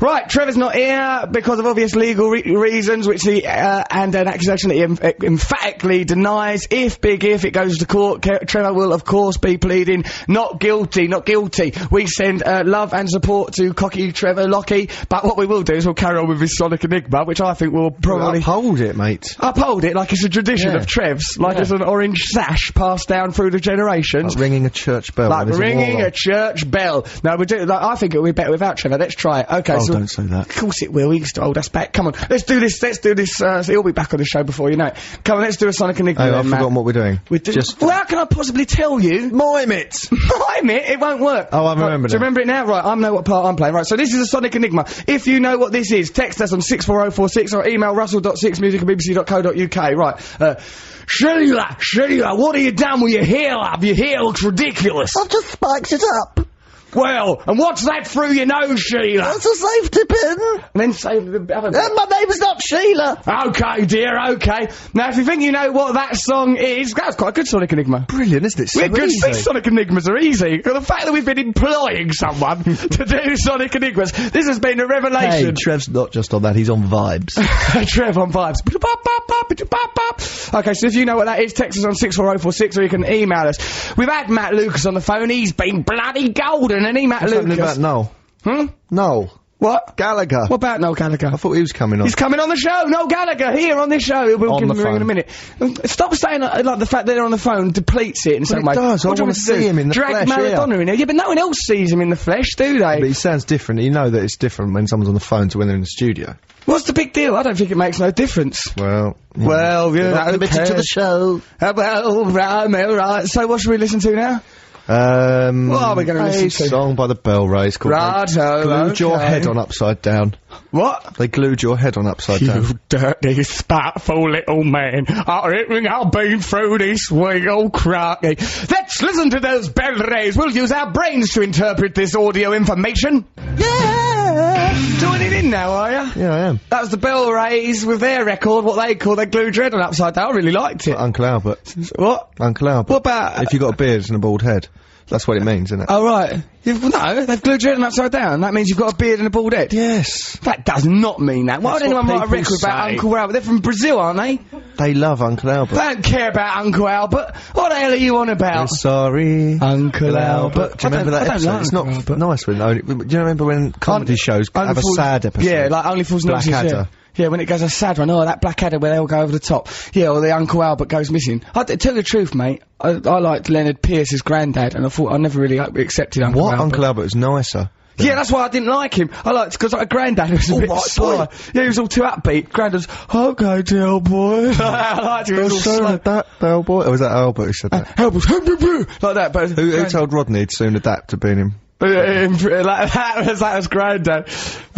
Right, Trevor's not here because of obvious legal reasons, which he, and an accusation that he emphatically denies. If it goes to court, Trevor will of course be pleading not guilty, not guilty. We send love and support to cocky Trevor Lockie, but what we will do is we'll carry on with his Sonic Enigma, which I think will probably... Uphold it, mate. Uphold it like it's a tradition of Trev's, like it's an orange sash passed down through the generations. Like ringing a church bell. Like ringing a church bell. No, we do. Like, I think it'll be better without Trevor. Let's try it. Okay. Oh, so don't say that. Of course it will. He used to hold us back. Come on, let's do this. So he'll be back on the show before you know it. Come on, let's do a Sonic Enigma. I've forgotten what we're doing. Well, how can I possibly tell you? Mime it. Mime it. It won't work. Oh, I remember now. Do you remember it now? Right. I know what part I'm playing. Right. So this is a Sonic Enigma. If you know what this is, text us on 64046 or email russell.6music@bbc.co.uk. Right. Sheila, what have you done with your hair, love? Your hair looks ridiculous. I've just spiked it up. Well, and what's that through your nose, Sheila? That's a safety pin. And then save the other bit. My name's not Sheila. Okay, dear, okay. Now, if you think you know what that song is, that's quite a good Sonic Enigma. Brilliant, isn't it? So We're good. easy. Sonic Enigmas are easy. The fact that we've been employing someone to do Sonic Enigmas, this has been a Hey, revelation. Trev's not just on that, he's on vibes. Trev on vibes. Okay, so if you know what that is, text us on 64046 or you can email us. We've had Matt Lucas on the phone. He's been bloody golden, and Matt What's happening Lucas. about Noel? Noel. What? Gallagher. What about Noel Gallagher? I thought he was coming on. He's coming on the show. Noel Gallagher here on this show. We'll On give the him a ring in a phone. minute. Stop saying like the fact that they're on the phone depletes it in some way. it does. I What do you wanna want to do? see him in the Drag flesh, Maradona in here. Yeah, but no one else sees him in the flesh, do they? But he sounds different. You know that it's different when someone's on the phone to when they're in the studio. What's the big deal? I don't think it makes no difference. Well, Well, you're Not committed to the show. right. So what should we listen to now? What are we gonna listen a to? song by the Bell Rays called Righto, Glued Your okay. Head on Upside Down. What? They glued your head on upside down. You dirty, spiteful little man. Everything I've been through this week, oh cracky. Let's listen to those bell rays. We'll use our brains to interpret this audio information. Yeah. Joining in now, are you? Yeah, I am. That was the Bell Rays with their record, what they call their Glued Your Head on Upside Down. I really liked it. Uncle Albert. What? Uncle Albert. What about... If you got a beard and a bald head. That's what it means, isn't it? Oh, right. No, they've glued your head upside down. That means you've got a beard and a bald head. Yes. That does not mean that. Why would anyone write a record about Uncle Albert? They're from Brazil, aren't they? They love Uncle Albert. They don't care about Uncle Albert. What the hell are you on about? I'm sorry, Uncle Albert. Do you remember that episode? Like it's not Uncle Albert. nice when only. Do you remember when comedy shows have a sad episode? Yeah, like Only Fools and Horses. Blackadder. Yeah, when it goes a sad one. Oh, that Blackadder where they all go over the top. Yeah, or the Uncle Albert goes missing. Tell you the truth, mate. I liked Leonard Pierce's granddad, and I thought I never really accepted Uncle Albert. Uncle Albert was nicer. Yeah, that's why I didn't like him. I liked because like granddad was a bit sly. Yeah, he was all too upbeat. Granddad's okay, dear boy. I liked him. He was all Soon slow. adapt, bell boy. Or was that Albert who said that? Albert, like that. But Who told Rodney he'd soon adapt to being him? that was granddad.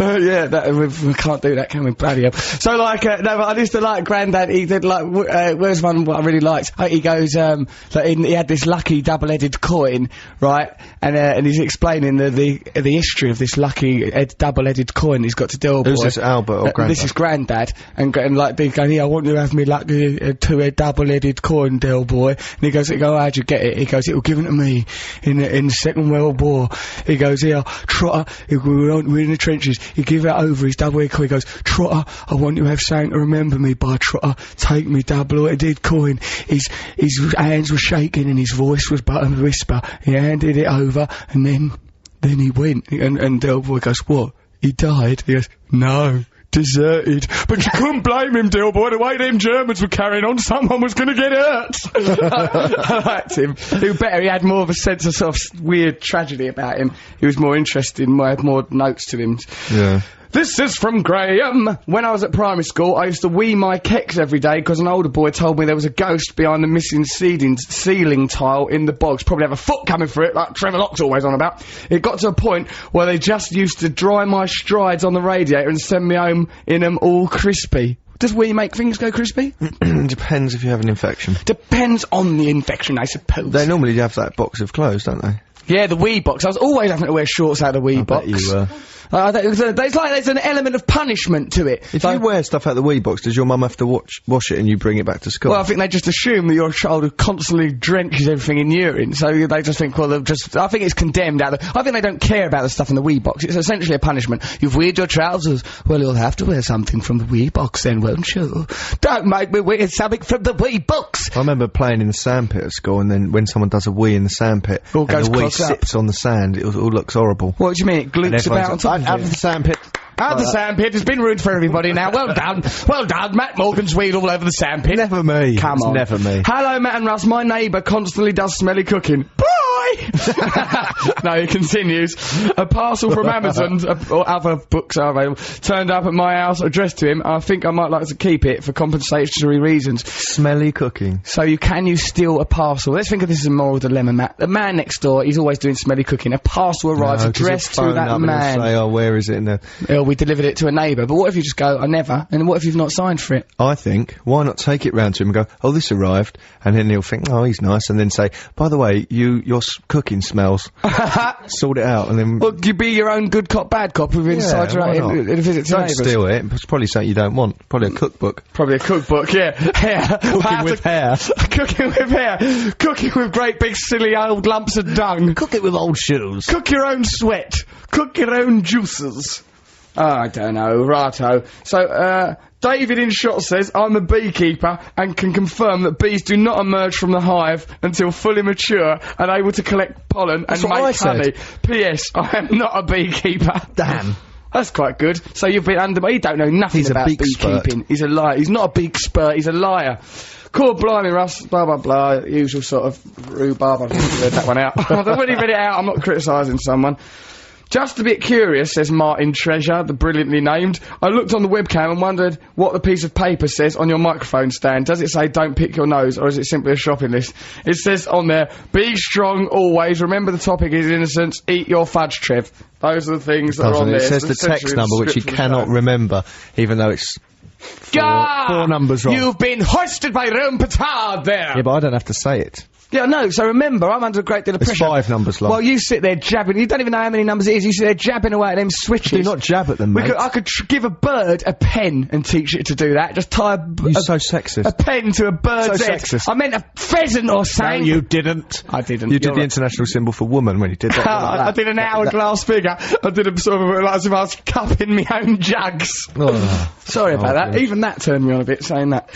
Yeah, we can't do that, can we? Bloody hell. So, like, no, but I used to like Grandad. He did, like, where's one what I really liked? He goes, that he had this lucky double-headed coin, right? And he's explaining the history of this lucky double-headed coin he's got to deal with. Who's this, Albert or Grandad? This is Grandad. And like, they go, I want you to have me lucky two-head double-headed coin, Del boy. And he goes, how'd you get it? He goes, it was given to me in the Second World War. He goes, here, Trotter, we're in the trenches. He give it over his double-headed coin. He goes, Trotter, I want you to have something to remember me by, Trotter. Take me double-headed coin. His hands were shaking and his voice was but a whisper. He handed it over and then he went. And Del boy goes, what? He died? He goes, no. Deserted. But you couldn't blame him, Del boy. The way them Germans were carrying on, someone was going to get hurt. I liked him. He was better. He had more of a sense of sort of weird tragedy about him. He was more interesting, had more notes to him. Yeah. This is from Graham. When I was at primary school, I used to wee my keks every day because an older boy told me there was a ghost behind the missing ceiling tile in the bogs. Probably have a foot coming through it, like Trevor Lock's always on about. It got to a point where they just used to dry my strides on the radiator and send me home in them all crispy. Does wee make things go crispy? Depends if you have an infection. Depends on the infection, I suppose. They normally have that box of clothes, don't they? Yeah, the wee box. I was always having to wear shorts out of the wee box. Bet you were. It's like there's an element of punishment to it. If you wear stuff out the wee box, does your mum have to wash it and you bring it back to school? Well, I think they just assume that your child who constantly drenches everything in urine, so they just think, well, I think it's condemned out of I think they don't care about the stuff in the wee box. It's essentially a punishment. You've weared your trousers. Well, you'll have to wear something from the wee box then, won't you? Don't make me wear something from the wee box! I remember playing in the sandpit at school, and then when someone does a wee in the sandpit, all goes and the wee sits on the sand, it all looks horrible. What do you mean? It gloops about on top of out of the sandpit. Out of the sandpit. It's been ruined for everybody now. Well done. Well done. Matt Morgan's weed all over the sandpit. Never me. Come on. Never me. Hello, Matt and Russ. My neighbour constantly does smelly cooking. No, he continues. A parcel from Amazon, or other books are available, turned up at my house, addressed to him. I think I might like to keep it for compensatory reasons. Smelly cooking. So you steal a parcel? Let's think of this as a moral dilemma, Matt. The man next door, he's always doing smelly cooking. A parcel arrives addressed to that man. Say, oh, where is it in there? We delivered it to a neighbour. But what if you just go, I never, and what if you've not signed for it? I think, why not take it round to him and go, oh, this arrived, and then he'll think, oh, he's nice, and then say, by the way, your cooking smells. Sort it out, and then... Well, you be your own good cop, bad cop with inside your own in a visit to neighbours. Don't steal it. It's probably something you don't want. Probably a cookbook. Probably a cookbook, yeah. Hair. Cooking with hair. Cooking with hair. Cooking with great big silly old lumps of dung. Cook it with old shoes. Cook your own sweat. Cook your own juices. Oh, I don't know. Righto. So, David in Shot says, I'm a beekeeper and can confirm that bees do not emerge from the hive until fully mature and able to collect pollen and make honey. P.S. I am not a beekeeper. Damn. That's quite good. So you've been under... You don't know nothing about beekeeping. He's a liar. He's not a big spurt. He's a liar. Cool, blimey, Russ. Blah, blah, blah. Usual sort of rhubarb. I've read that one out. I've already read it out. I'm not criticising someone. Just a bit curious, says Martin Treasure, the brilliantly named. I looked on the webcam and wondered what the piece of paper says on your microphone stand. Does it say don't pick your nose, or is it simply a shopping list? It says on there, be strong always, remember the topic is innocence, eat your fudge, Trev. Those are the things that are on there. It says the text number, which you cannot remember, even though it's four numbers wrong. You've been hoisted by Rome petard there! Yeah, but I don't have to say it. Yeah, no, so remember, I'm under a great deal of pressure. It's 5 numbers long. Well, you sit there jabbing, you don't even know how many numbers it is, you sit there jabbing away at them switches. Do not jab at them, mate. I could give a bird a pen and teach it to do that, just tie You're so sexist. a pen to a bird's So head. sexist. I meant a pheasant or something. No, you didn't. I didn't. You did the international symbol for woman when you did that. I did an hourglass figure. I did a sort of like as if I was cupping my own jugs. Oh. Sorry about that. Good. Even that turned me on a bit, saying that.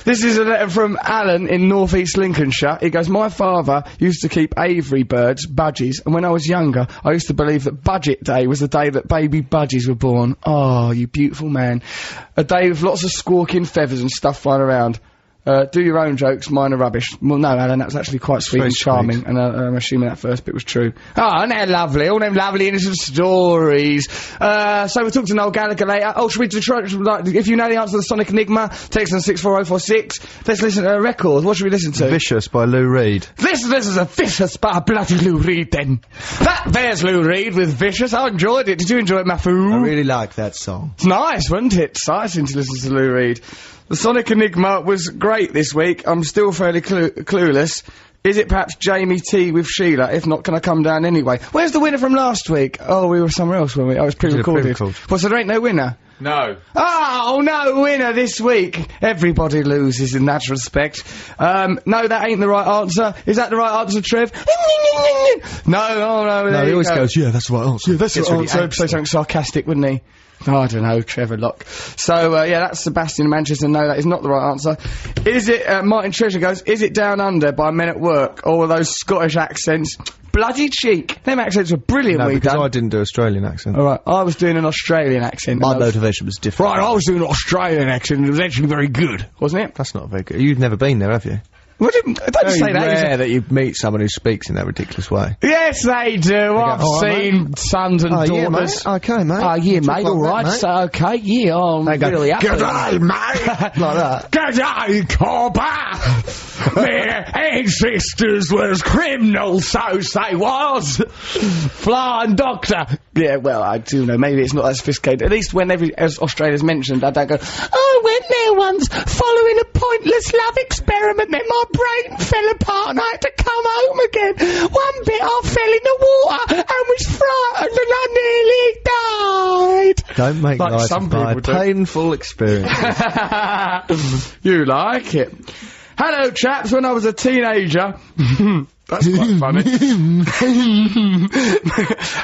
This is a letter from Alan in North East Lincolnshire. He goes, my father used to keep aviary birds, budgies, and when I was younger, I used to believe that Budget Day was the day that baby budgies were born. Oh, you beautiful man. A day with lots of squawking feathers and stuff flying around. Do your own jokes, mine are rubbish. Well, no, Alan, that was actually quite sweet Very and charming, sweet. and I'm assuming that first bit was true. Oh, isn't that lovely? All them lovely innocent stories. So we'll talk to Noel Gallagher later. Oh, should we try, like, if you know the answer to the Sonic Enigma, text on 64046. Let's listen to a record. What should we listen to? Vicious by Lou Reed. This is a Vicious by bloody Lou Reed, then. There's Lou Reed with Vicious. I enjoyed it. Did you enjoy it, Mafu? I really like that song. It's nice, wasn't it? Exciting to listen to Lou Reed. The Sonic Enigma was great this week. I'm still fairly clueless. Is it perhaps Jamie T with Sheila? If not, can I come down anyway? Where's the winner from last week? Oh, we were somewhere else, weren't we? I was pre-recorded. Well, so there ain't no winner? No. Oh, no winner this week. Everybody loses in that respect. No, that ain't the right answer. Is that the right answer, Trev? No, No, he always goes, yeah, that's the right answer. Yeah, that's the right answer. Say something sarcastic, wouldn't he? Oh, I don't know, Trevor Locke. So, yeah, that's Sebastian in Manchester. No, that is not the right answer. Is it, Martin Treasure goes, is it Down Under by Men at Work? Or those Scottish accents? Bloody cheek. Them accents were brilliant, No, we because done. I didn't do Australian accent. Alright, I was doing an Australian accent. My motivation was different. Right, I was doing an Australian accent and it was actually very good. Wasn't it? That's not very good. You've never been there, have you? Don't just say that. rare that you meet someone who speaks in that ridiculous way. Yes, they do. I've "Oh, seen sons and daughters. Yeah, mate. Okay, mate. Oh, yeah, Talk mate, like alright, that, mate. so, okay, yeah, I'm They go, really happy. G'day, mate. Like that. G'day, copper. Their ancestors was criminals, so say was. Flying doctor. Yeah, well, I do know, maybe it's not that sophisticated. At least whenever as Australia's mentioned, I don't go, oh, when there once, following a pointless love experiment, then my brain fell apart and I had to come home again. One bit I fell in the water and was frightened and I nearly died. Don't make Like light some of my people do. painful experience. You like it. Hello, chaps. When I was a teenager... That's quite funny.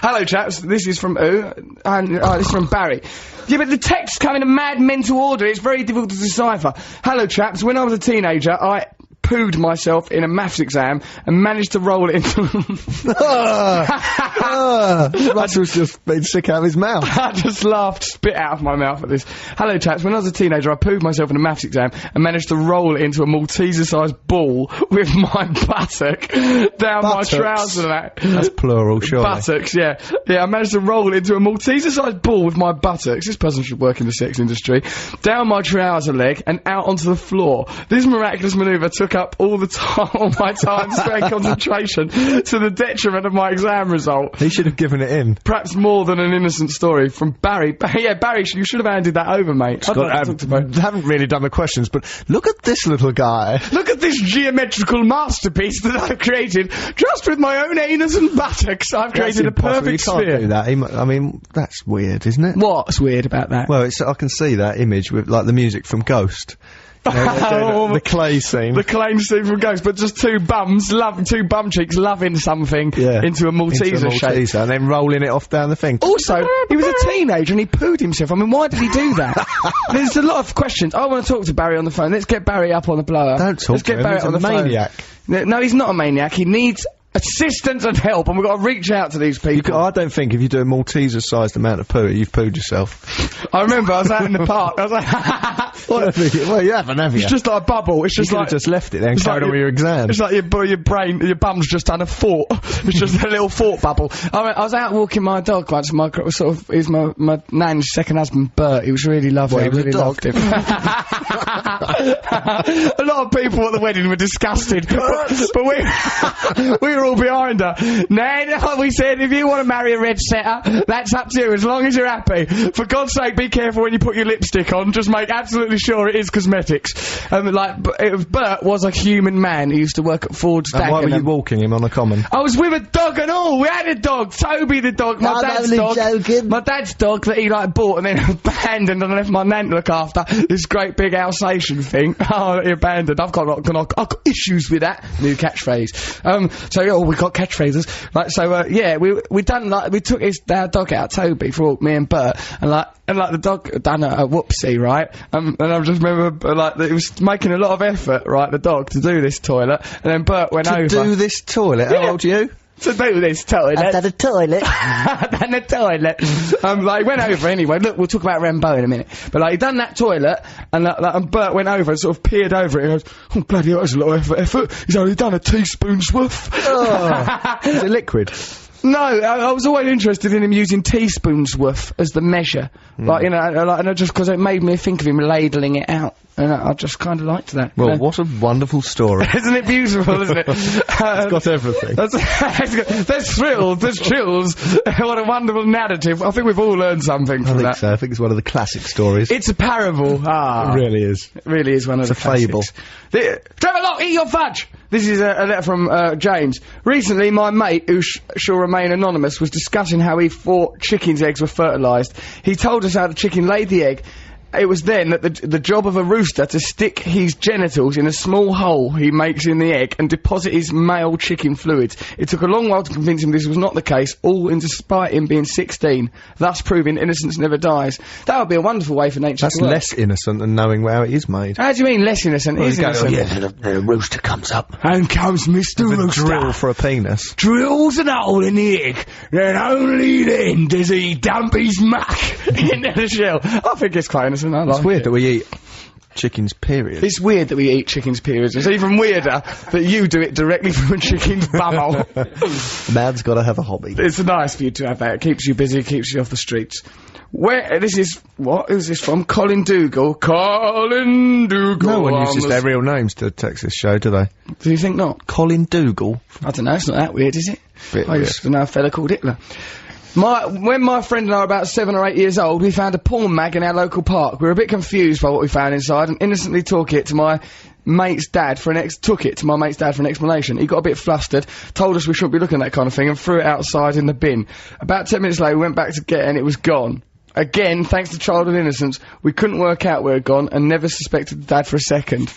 Hello, chaps. This is from who? And this is from Barry. Yeah, but the text come in a mad mental order. It's very difficult to decipher. Hello, chaps. When I was a teenager, I pooed myself in a maths exam and managed to roll it into... Russell's just been sick out of his mouth. I just laughed, spit out of my mouth at this. Hello, chaps. When I was a teenager, I pooed myself in a maths exam and managed to roll it into a Malteser-sized ball with my buttock down Buttocks? my trouser. That's plural, surely. Buttocks, yeah. Yeah, I managed to roll it into a Malteser-sized ball with my buttocks. This person should work in the sex industry. Down my trouser leg and out onto the floor. This miraculous manoeuvre took up all my time, spent concentration to the detriment of my exam result. He should have given it in. Perhaps more than an innocent story from Barry. Yeah, Barry, you should have handed that over, mate. I'd like to talk to Barry. Haven't really done the questions, but look at this little guy. Look at this geometrical masterpiece that I've created. Just with my own anus and buttocks, I've created a perfect You can't sphere. do that. I mean, that's weird, isn't it? What's weird about that? Well, I can see that image with, like, the music from Ghost. You know, they're doing the clay scene. The claim scene from Ghost, but just two bum cheeks loving something into a Malteser shape. And then rolling it off down the thing. Also, he was a teenager and he pooed himself. I mean, why did he do that? There's a lot of questions. I want to talk to Barry on the phone. Let's get Barry up on the blower. Don't talk Let's to get him. Barry He's on a the maniac. phone. No, he's not a maniac. He needs assistance and help, and we've got to reach out to these people. I don't think if you do a Malteser-sized amount of poo, you've pooed yourself. I remember I was out in the park. I was like, Well, you haven't, have you? it's just like a bubble. It's just You like could've just left it there and it's carried on with your exam. It's like your brain, your bum's just done a fort. It's just a little fort bubble. I was out walking my dog once. He's my nan's second husband, Bert. He was really lovely. What, he was I a really dog? loved him. A lot of people at the wedding were disgusted, but we were all behind her. Nan, we said, if you want to marry a red setter, that's up to you, as long as you're happy. For God's sake, be careful when you put your lipstick on. Just make absolutely sure it is cosmetics. Bert was a human man. He used to work at Ford's. And why were you walking him on the common? I was with a dog and all. We had a dog. Toby the dog. My I'm dad's only dog. joking. My dad's dog that he bought and then abandoned and left my nan to look after. This great big Alsatian thing. Oh, that he abandoned. I've got issues with that. New catchphrase. We got catchphrases. We took our dog out, Toby, for a walk, me and Bert, and the dog done a whoopsie, right? And I just remember, it was making a lot of effort, right, the dog, to do this toilet, and then Bert went over. To do this toilet? Yeah. How old are you? to do this toilet. I've done a toilet. Done the toilet. Like, went over anyway. Look, we'll talk about Rambo in a minute. But, like, he done that toilet, and Bert went over and sort of peered over it and goes, oh, bloody hell, that's a lot of effort. He's only done a teaspoon's worth. Oh. Is it liquid? No, I was always interested in him using teaspoons worth as the measure. Like, you know, and just because it made me think of him ladling it out. And I just kind of liked that. Well, what a wonderful story. Isn't it beautiful, isn't it? It's got everything. There's thrills, there's chills. What a wonderful narrative. I think we've all learned something from that. So. I think it's one of the classic stories. It's a parable. It really is. It really is one of the classics. Fable. Trevor Lock, eat your fudge! This is a letter from James. Recently, my mate, who shall remain anonymous, was discussing how he thought chickens' eggs were fertilised. He told us how the chicken laid the egg. It was then that the job of a rooster to stick his genitals in a small hole he makes in the egg and deposit his male chicken fluids. It took a long while to convince him this was not the case, all in despite him being 16, thus proving innocence never dies. That would be a wonderful way for nature to work. That's less innocent than knowing how it is made. How do you mean less innocent? Well, innocent? Yeah, the rooster comes up. And comes Mr. Rooster. Drill for a penis. Drills a hole in the egg, then only then does he dump his muck into the shell. I think it's quite innocent. I like It's weird that we eat chickens, period. It's weird that we eat chickens, period. It's even weirder that you do it directly from a chicken's bumhole. Man's got to have a hobby. It's nice for you to have that. It keeps you busy, keeps you off the streets. This is, what is this from? Colin Dougal. Colin Dougal. No one uses their real names to text this show, do they? Do you think not? Colin Dougal. I don't know, it's not that weird, is it? Bit I used to know a fella called Hitler. When my friend and I were about 7 or 8 years old, we found a porn mag in our local park. We were a bit confused by what we found inside and innocently took it to my mate's dad for an explanation. He got a bit flustered, told us we shouldn't be looking at that kind of thing and threw it outside in the bin. About 10 minutes later, we went back to get it and it was gone. Again, thanks to childhood innocence, we couldn't work out where it had gone and never suspected the dad for a second.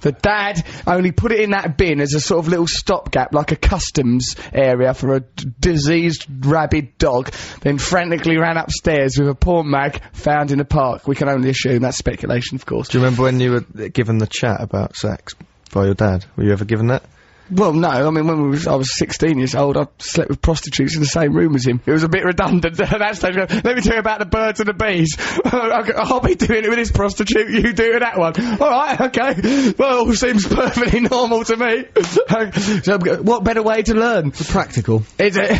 The dad only put it in that bin as a sort of little stopgap, like a customs area for a diseased rabid dog, then frantically ran upstairs with a porn mag found in the park. We can only assume that's speculation, of course. Do you remember when you were given the chat about sex by your dad? Were you ever given that? Well, no. I mean, I was 16 years old, I slept with prostitutes in the same room as him. It was a bit redundant at that stage. Let me tell you about the birds and the bees. I'll be doing it with this prostitute, you do it with that one. Alright, okay. Well, all seems perfectly normal to me. So, what better way to learn? Practical. Is it?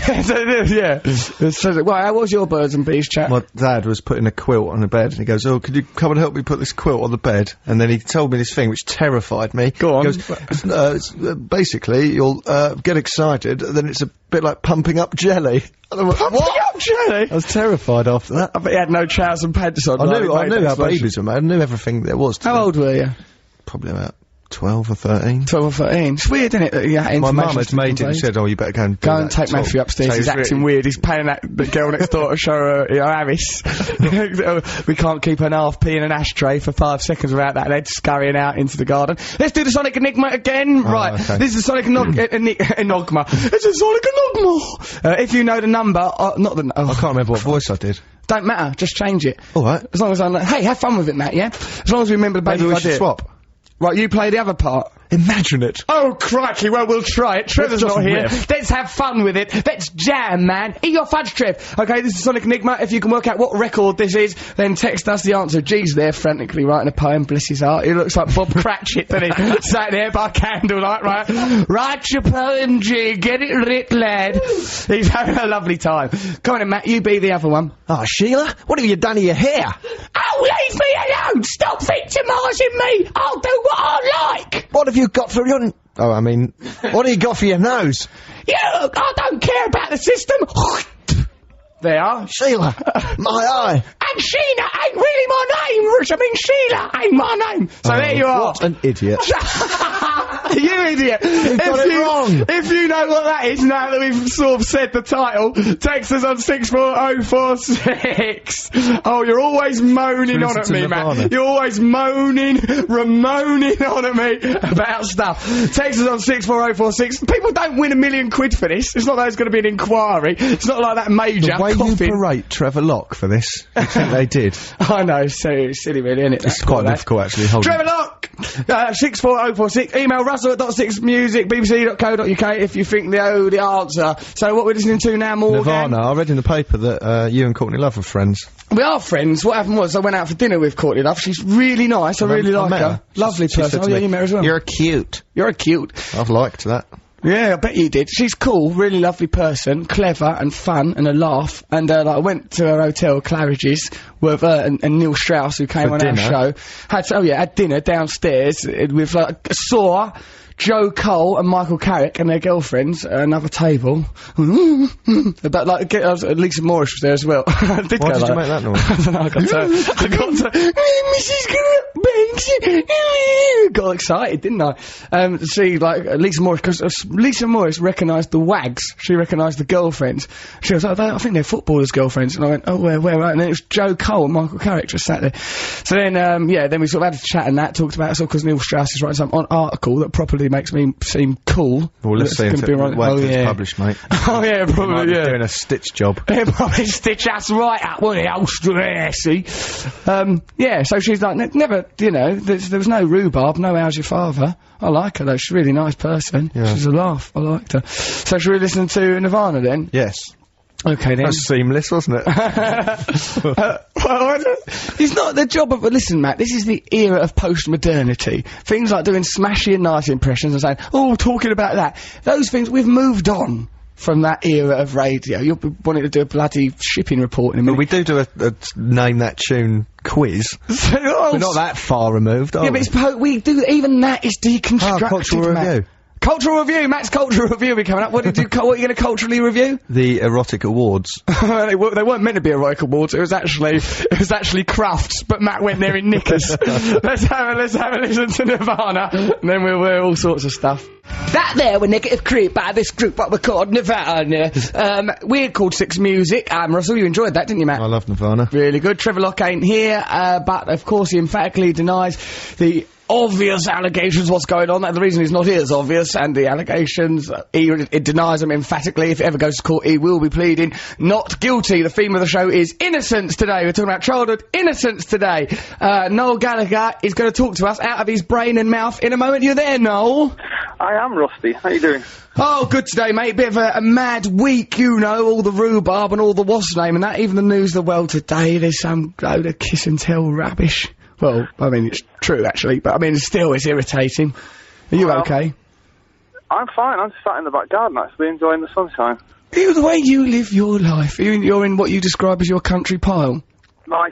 Yeah. So, well, how was your birds and bees chat? My dad was putting a quilt on the bed and he goes, oh, could you come and help me put this quilt on the bed? And then he told me this thing which terrified me. Go on. He goes, it's basically, you'll get excited, then it's a bit like pumping up jelly. Pumping up jelly? I was terrified after that. I bet he had no trousers and pants on. I knew how babies were made. I knew everything there was to How them. old were you? Probably about 12 or 13. 12 or 13. It's weird, isn't it? That My mum had made it and said, oh, you better go and do Go that. and take Matthew upstairs. He's acting weird. He's paying the girl next door to show her, Harris. We can't keep an half pee in an ashtray for 5 seconds without that head scurrying out into the garden. Let's do the Sonic Enigma again. Right. Okay. This is the Sonic Enigma. It's a Sonic Enigma. If you know the number, not the... I can't remember what voice I did. Don't matter. Just change it. All right. As long as I'm like, hey, have fun with it, Matt, yeah? As long as we remember the basic Maybe we idea. should swap. Right, you play the other part. Imagine it. Oh, crikey, well, we'll try it. Trevor's Let's not just here. riff. Let's have fun with it. Let's jam, man. Eat your fudge, Trev. Okay, this is Sonic Enigma. If you can work out what record this is, then text us the answer. G's there, frantically writing a poem, bless his heart. He looks like Bob Cratchit, doesn't he? Sat there by candlelight, right? Write your poem, G. Get it lit, lad. He's having a lovely time. Come on in, Matt. You be the other one. Oh, Sheila, what have you done to your hair? Oh, leave me alone. Stop victimising me. I'll do what I like. What have you got for your... Oh, I mean... What do you got for your nose? I don't care about the system. They are. Sheila, my eye. And Sheila ain't really my name. I mean, Sheila ain't my name. So there you are. What an idiot. You idiot. got it wrong. If you know what that is, now that we've sort of said the title, text us on 64046. Oh, you're always moaning on at me, Matt. You're always moaning on at me about stuff. Text us on 64046. People don't win £1 million for this. It's not like there's going to be an inquiry. It's not like that major. The way you berate Trevor Lock for this, you think they did? I know, so silly really, isn't it? It's quite difficult, actually. Trevor Lock! 64046. Email russell@6music, bbc.co.uk if you think the answer. So what we're listening to now, Morgan? Nirvana. I read in the paper that you and Courtney Love are friends. We are friends. What happened was I went out for dinner with Courtney Love. She's really nice. I really like her. Lovely person. Oh yeah, you met her as well. You're cute. You're cute. I've liked that. Yeah, I bet you did. She's cool, really lovely person, clever and fun and a laugh. And I went to her hotel, Claridge's, with and Neil Strauss, who came on our show. Had dinner downstairs with saw Joe Cole and Michael Carrick and their girlfriends at another table. But Lisa Morris was there as well. Why did you make that noise? I don't know, I got to Mrs. got excited, didn't I? See, Lisa Morris, because Lisa Morris recognised the wags. She recognised the girlfriends. She was like, I think they're footballers' girlfriends. And I went, oh, where, right? And then it was Joe Cole and Michael Carrick just sat there. So then, then we sort of had a chat and that, talked about it, because Neil Strauss is writing some article that properly makes me seem cool. Well, let's see if it's published, mate. Oh, yeah, probably, yeah. Doing a stitch job. Yeah, probably stitch us right up, won't it, old Straussy? So she's like, never, there was no rhubarb, no how's your father. I like her, though. She's a really nice person. Yeah. She's a laugh. I liked her. So should we listen to Nirvana, then? Yes. Okay, then. That was seamless, wasn't it? It's not the job of... Listen, Matt, this is the era of post-modernity. Things like doing smashy and nice impressions and saying, oh, talking about that. Those things, we've moved on from that era of radio. You're wanting to do a bloody shipping report in a minute. Well, we do a name that tune quiz. We're not that far removed, are we? Yeah, but we do... Even that is deconstructed, Cultural Review. Cultural Review, Matt's Cultural Review will be coming up. What are you going to culturally review? The erotic awards. They weren't meant to be erotic awards. It was actually crafts, but Matt went there in knickers. Let's have a listen to Nirvana, and then we'll wear all sorts of stuff. That there were Negative Creep by this group what we called Nirvana. We're called Six Music. Russell, you enjoyed that, didn't you, Matt? I love Nirvana. Really good. Trevor Locke ain't here, but of course he emphatically denies the obvious allegations. What's going on? The reason he's not here is obvious, and the allegations, it denies them emphatically. If it ever goes to court, he will be pleading not guilty. The theme of the show is innocence today. We're talking about childhood innocence today. Noel Gallagher is going to talk to us out of his brain and mouth in a moment. You there, Noel? I am, Rusty. How you doing? Oh, good today, mate. Bit of a mad week, all the rhubarb and all the what's name and that. Even the news of the world today, there's some load of kiss and tell rubbish. Well, I mean, it's true, actually, but I mean, still, it's irritating. Are you okay? I'm fine. I'm just sat in the back garden, actually, enjoying the sunshine. The way you live your life. You're in what you describe as your country pile. My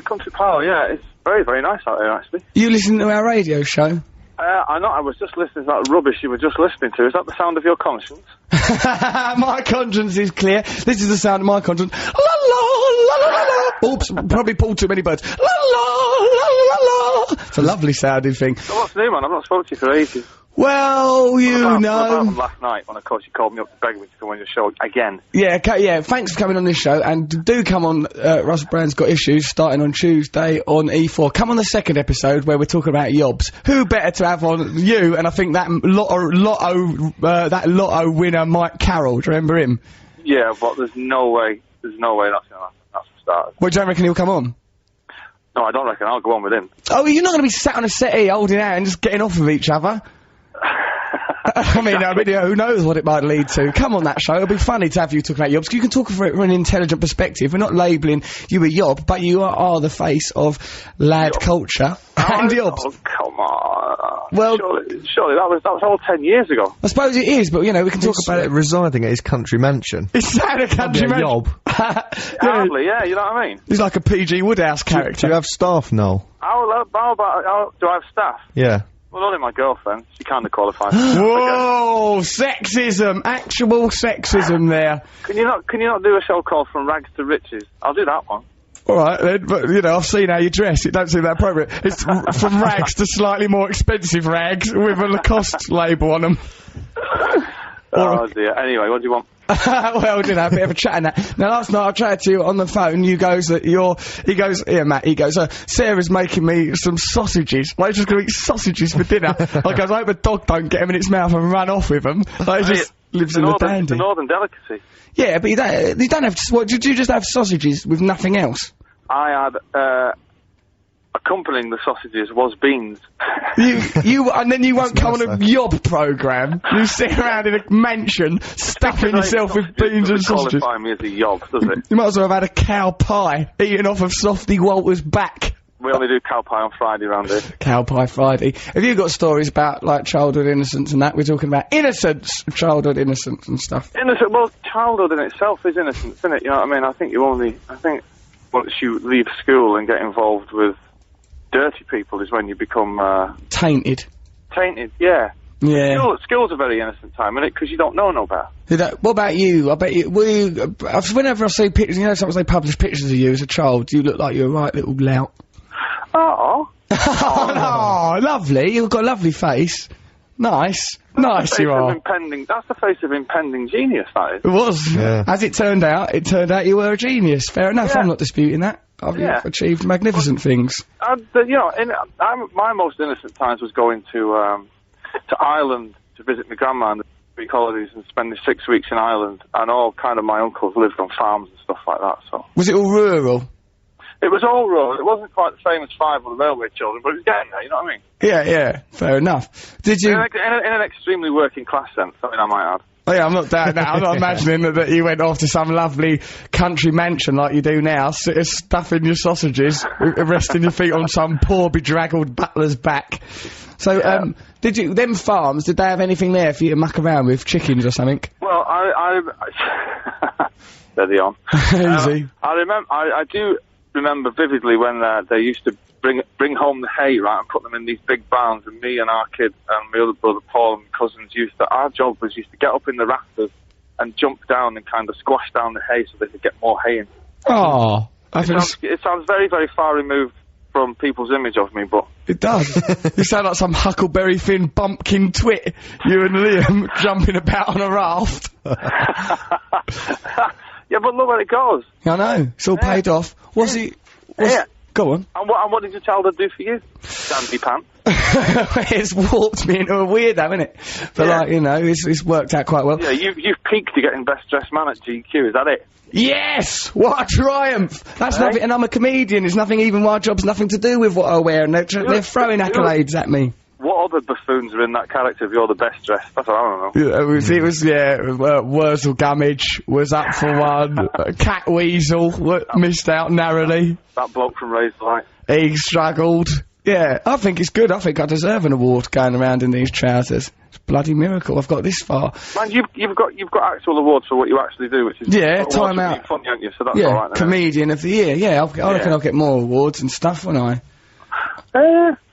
country pile, yeah. It's very, very nice out there, actually. You listen to our radio show? I know. I was just listening to that rubbish you were just listening to. Is that the sound of your conscience? My conscience is clear. This is the sound of my conscience. La la la la la la. Oops, probably pulled too many birds. La la la la la. It's a lovely sounding thing. So what's new, man? I've not spoken to you for ages. Well, what about last night when, of course, you called me up to beg me to come on your show again? Yeah, thanks for coming on this show, and do come on, Russell Brand's Got Issues, starting on Tuesday on E4. Come on the second episode where we're talking about yobs. Who better to have on you, and I think that lotto winner Mike Carroll, do you remember him? Yeah, but there's no way that's going to happen. That's the start. What, do you reckon he'll come on? No, I don't reckon. I'll go on with him. Oh, you're not going to be sat on a settee holding out and just getting off of each other? I mean, who knows what it might lead to. Come on that show. It'll be funny to have you talking about yobs. You can talk from an intelligent perspective. We're not labelling you a yob, but you are the face of lad culture and yobs. Oh, come on. Well, surely that was all 10 years ago. I suppose it is, but, we can talk about it. Residing at his country mansion. Is that a country mansion? Yob. Hardly, yeah, you know what I mean? He's like a P.G. Woodhouse character. Do you have staff, Noel? Do I have staff? Yeah. Well, only my girlfriend. She kind of qualifies. Whoa! Sexism! Actual sexism there. Can you not do a show called From Rags to Riches? I'll do that one. Alright then, but, I've seen how you dress. It don't seem that appropriate. It's from rags to slightly more expensive rags with a Lacoste label on them. Oh dear. Anyway, what do you want? Well, a bit of a chat in that. Now, last night I chatted to you on the phone. He goes, Matt, Sarah's making me some sausages. Like, just gonna eat sausages for dinner. I hope a dog don't get them in its mouth and run off with them. Like, it just lives in the dandy. It's a northern delicacy. Yeah, but you don't have, what, did you just have sausages with nothing else? I had, a accompanying the sausages was beans. And then you won't come on a yob programme. You sit around in a mansion, stuffing yourself with beans and sausages. Qualify me as a yob, does it? You might as well have had a cow pie, eaten off of Softy Walter's back. We only do cow pie on Friday round here. Cow pie Friday. Have you got stories about, like, childhood innocence and that? We're talking about innocence, childhood innocence and stuff. Innocent, well, childhood in itself is innocence, isn't it? You know what I mean? I think once you leave school and get involved with dirty people is when you become, tainted. Tainted, yeah. Yeah. School's a very innocent time, isn't it? Because you don't know no better. What about you? I bet you, whenever I see pictures, you know, sometimes they publish pictures of you as a child, you look like you're a right little lout. Oh. Oh, lovely. You've got a lovely face. Nice. Nice you are. That's the face of impending genius, that is. It was. Yeah. As it turned out you were a genius. Fair enough, Yeah. I'm not disputing that. I've achieved magnificent things. My most innocent times was going to Ireland to visit my grandma in the Greek holidays and spending 6 weeks in Ireland, and all kind of my uncles lived on farms and stuff like that, so. Was it all rural? It was all rural. It wasn't quite the same as Five on the Railway Children, but it was getting there, you know what I mean? Yeah, fair enough. Did you... In an extremely working class sense, I mean, I might add. Oh yeah, I'm not doubting that. I'm not imagining that you went off to some lovely country mansion like you do now, stuffing your sausages, resting your feet on some poor bedraggled butler's back. So, them farms, did they have anything there for you to muck around with, chickens or something? Well, steady on. Easy. I do remember vividly when they used to bring home the hay, right, and put them in these big barns, and me and our kid and my other brother Paul and my cousins our job was to get up in the rafters and jump down and kind of squash down the hay so they could get more hay in. Oh, it sounds very, very far removed from people's image of me, but... It does. You sound like some Huckleberry Finn bumpkin twit, you and Liam jumping about on a raft. Yeah, but look where it goes. I know, it's all paid off. Go on. And what did your childhood do for you? Dandy pants. It's warped me into a weirdo, isn't it? But like, you know, it's worked out quite well. Yeah, you've peaked to getting best dressed man at GQ, is that it? Yes! What a triumph! That's nothing, and I'm a comedian, it's nothing, even my job's nothing to do with what I wear, and they're throwing accolades at me. What other buffoons are in that character if you're the best dressed? That's what I don't know. Yeah, Wurzel Gummidge was up for one, Cat Weasel missed out narrowly. That bloke from Raised Light. He struggled. Yeah, I think it's good. I think I deserve an award going around in these trousers. It's a bloody miracle I've got this far. Man, you've got actual awards for what you actually do, which is... Yeah, time out. Funny, aren't you? So that's all right then. Comedian of the Year. Yeah, I reckon I'll get more awards and stuff, won't I?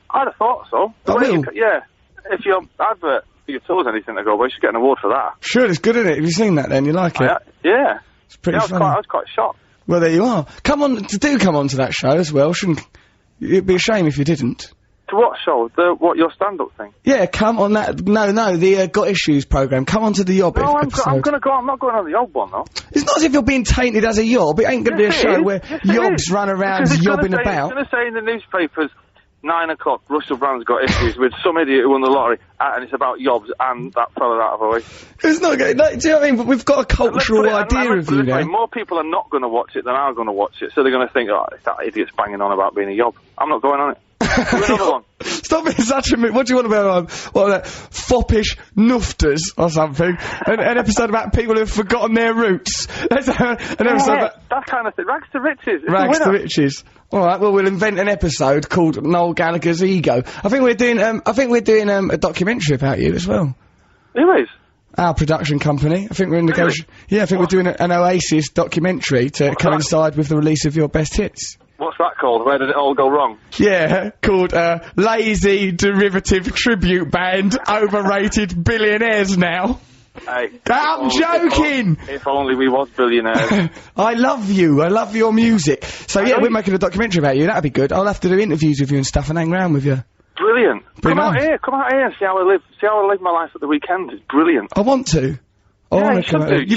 I'd have thought so. If your advert for your tours anything to go, well, you should get an award for that. Sure, it's good, isn't it? Have you seen that then? You like it? Yeah. It's pretty funny. I was quite shocked. Well, there you are. Come on to that show as well, shouldn't... It'd be a shame if you didn't. To what show? Your stand-up thing? Yeah, come on that... No, the Got Issues programme. Come on to the Yob No, episode. I'm gonna go... I'm not going on the Yob one, though. It's not as if you're being tainted as a Yob. It ain't gonna be a show where Yobs run around yobbing about. It's gonna say in the newspapers... 9 o'clock, Russell Brand's got issues with some idiot who won the lottery, and it's about Yobs and that fella out of a way. It's not good. Like, do you know what I mean? But we've got a cultural idea of you now. More people are not going to watch it than are going to watch it, so they're going to think, oh, that idiot's banging on about being a Yob. I'm not going on it. Do another one. Stop being such a... What do you want about, foppish nufters or something? An episode about people who've forgotten their roots. Let's have an episode about... That kind of thing. Rags to riches. Rags to riches. Alright, well, we'll invent an episode called Noel Gallagher's Ego. I think we're doing a documentary about you as well. Who is? Our production company. I think we're in negotiation. Yeah, I think we're doing an Oasis documentary to coincide with the release of your best hits. What's that called? Where did it all go wrong? Yeah, called, Lazy Derivative Tribute Band, Overrated Billionaires Now. Hey, I'm joking! If only we was billionaires. I love you, I love your music. So yeah, we're making a documentary about you, that'd be good. I'll have to do interviews with you and stuff and hang around with you. Brilliant. Come out here and see how I live my life at the weekend. It's brilliant. I want to. Oh, Yeah, I you reckon should that- do.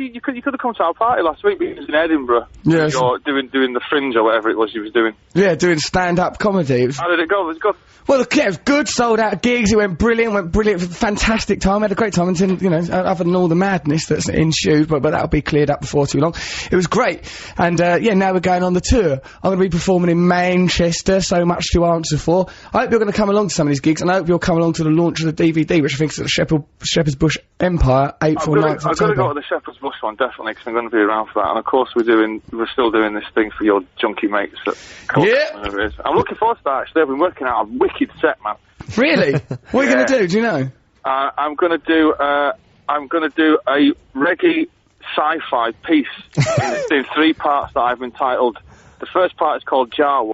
You could have come to our party last week, but you was in Edinburgh. Yes. You're doing the Fringe or whatever it was you was doing. Yeah, doing stand-up comedy. It was, How did it go? It was good. well, yeah, it was good, sold out gigs, it went brilliant, fantastic time, had a great time until, you know, other than all the madness that's ensued, but that'll be cleared up before too long. It was great. And, yeah, now we're going on the tour. I'm gonna be performing in Manchester, so much to answer for. I hope you're gonna come along to some of these gigs, and I hope you'll come along to the launch of the DVD, which I think is at the Shepherd's Bush Empire, 8th or 9th I've got to October. go to the Shepherd's Bush one, definitely, because I'm going to be around for that. And of course we're still doing this thing for your junkie mates at Yeah. whatever it is. I'm looking forward to that, actually. I've been working out a wicked set, man. Really? What are you Yeah. gonna do, do you know? I'm going to do a reggae sci-fi piece in 3 parts that I've entitled. The first part is called Jawa.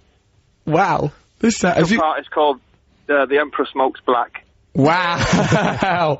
Wow. This The second part is called The Emperor Smokes Black. Wow.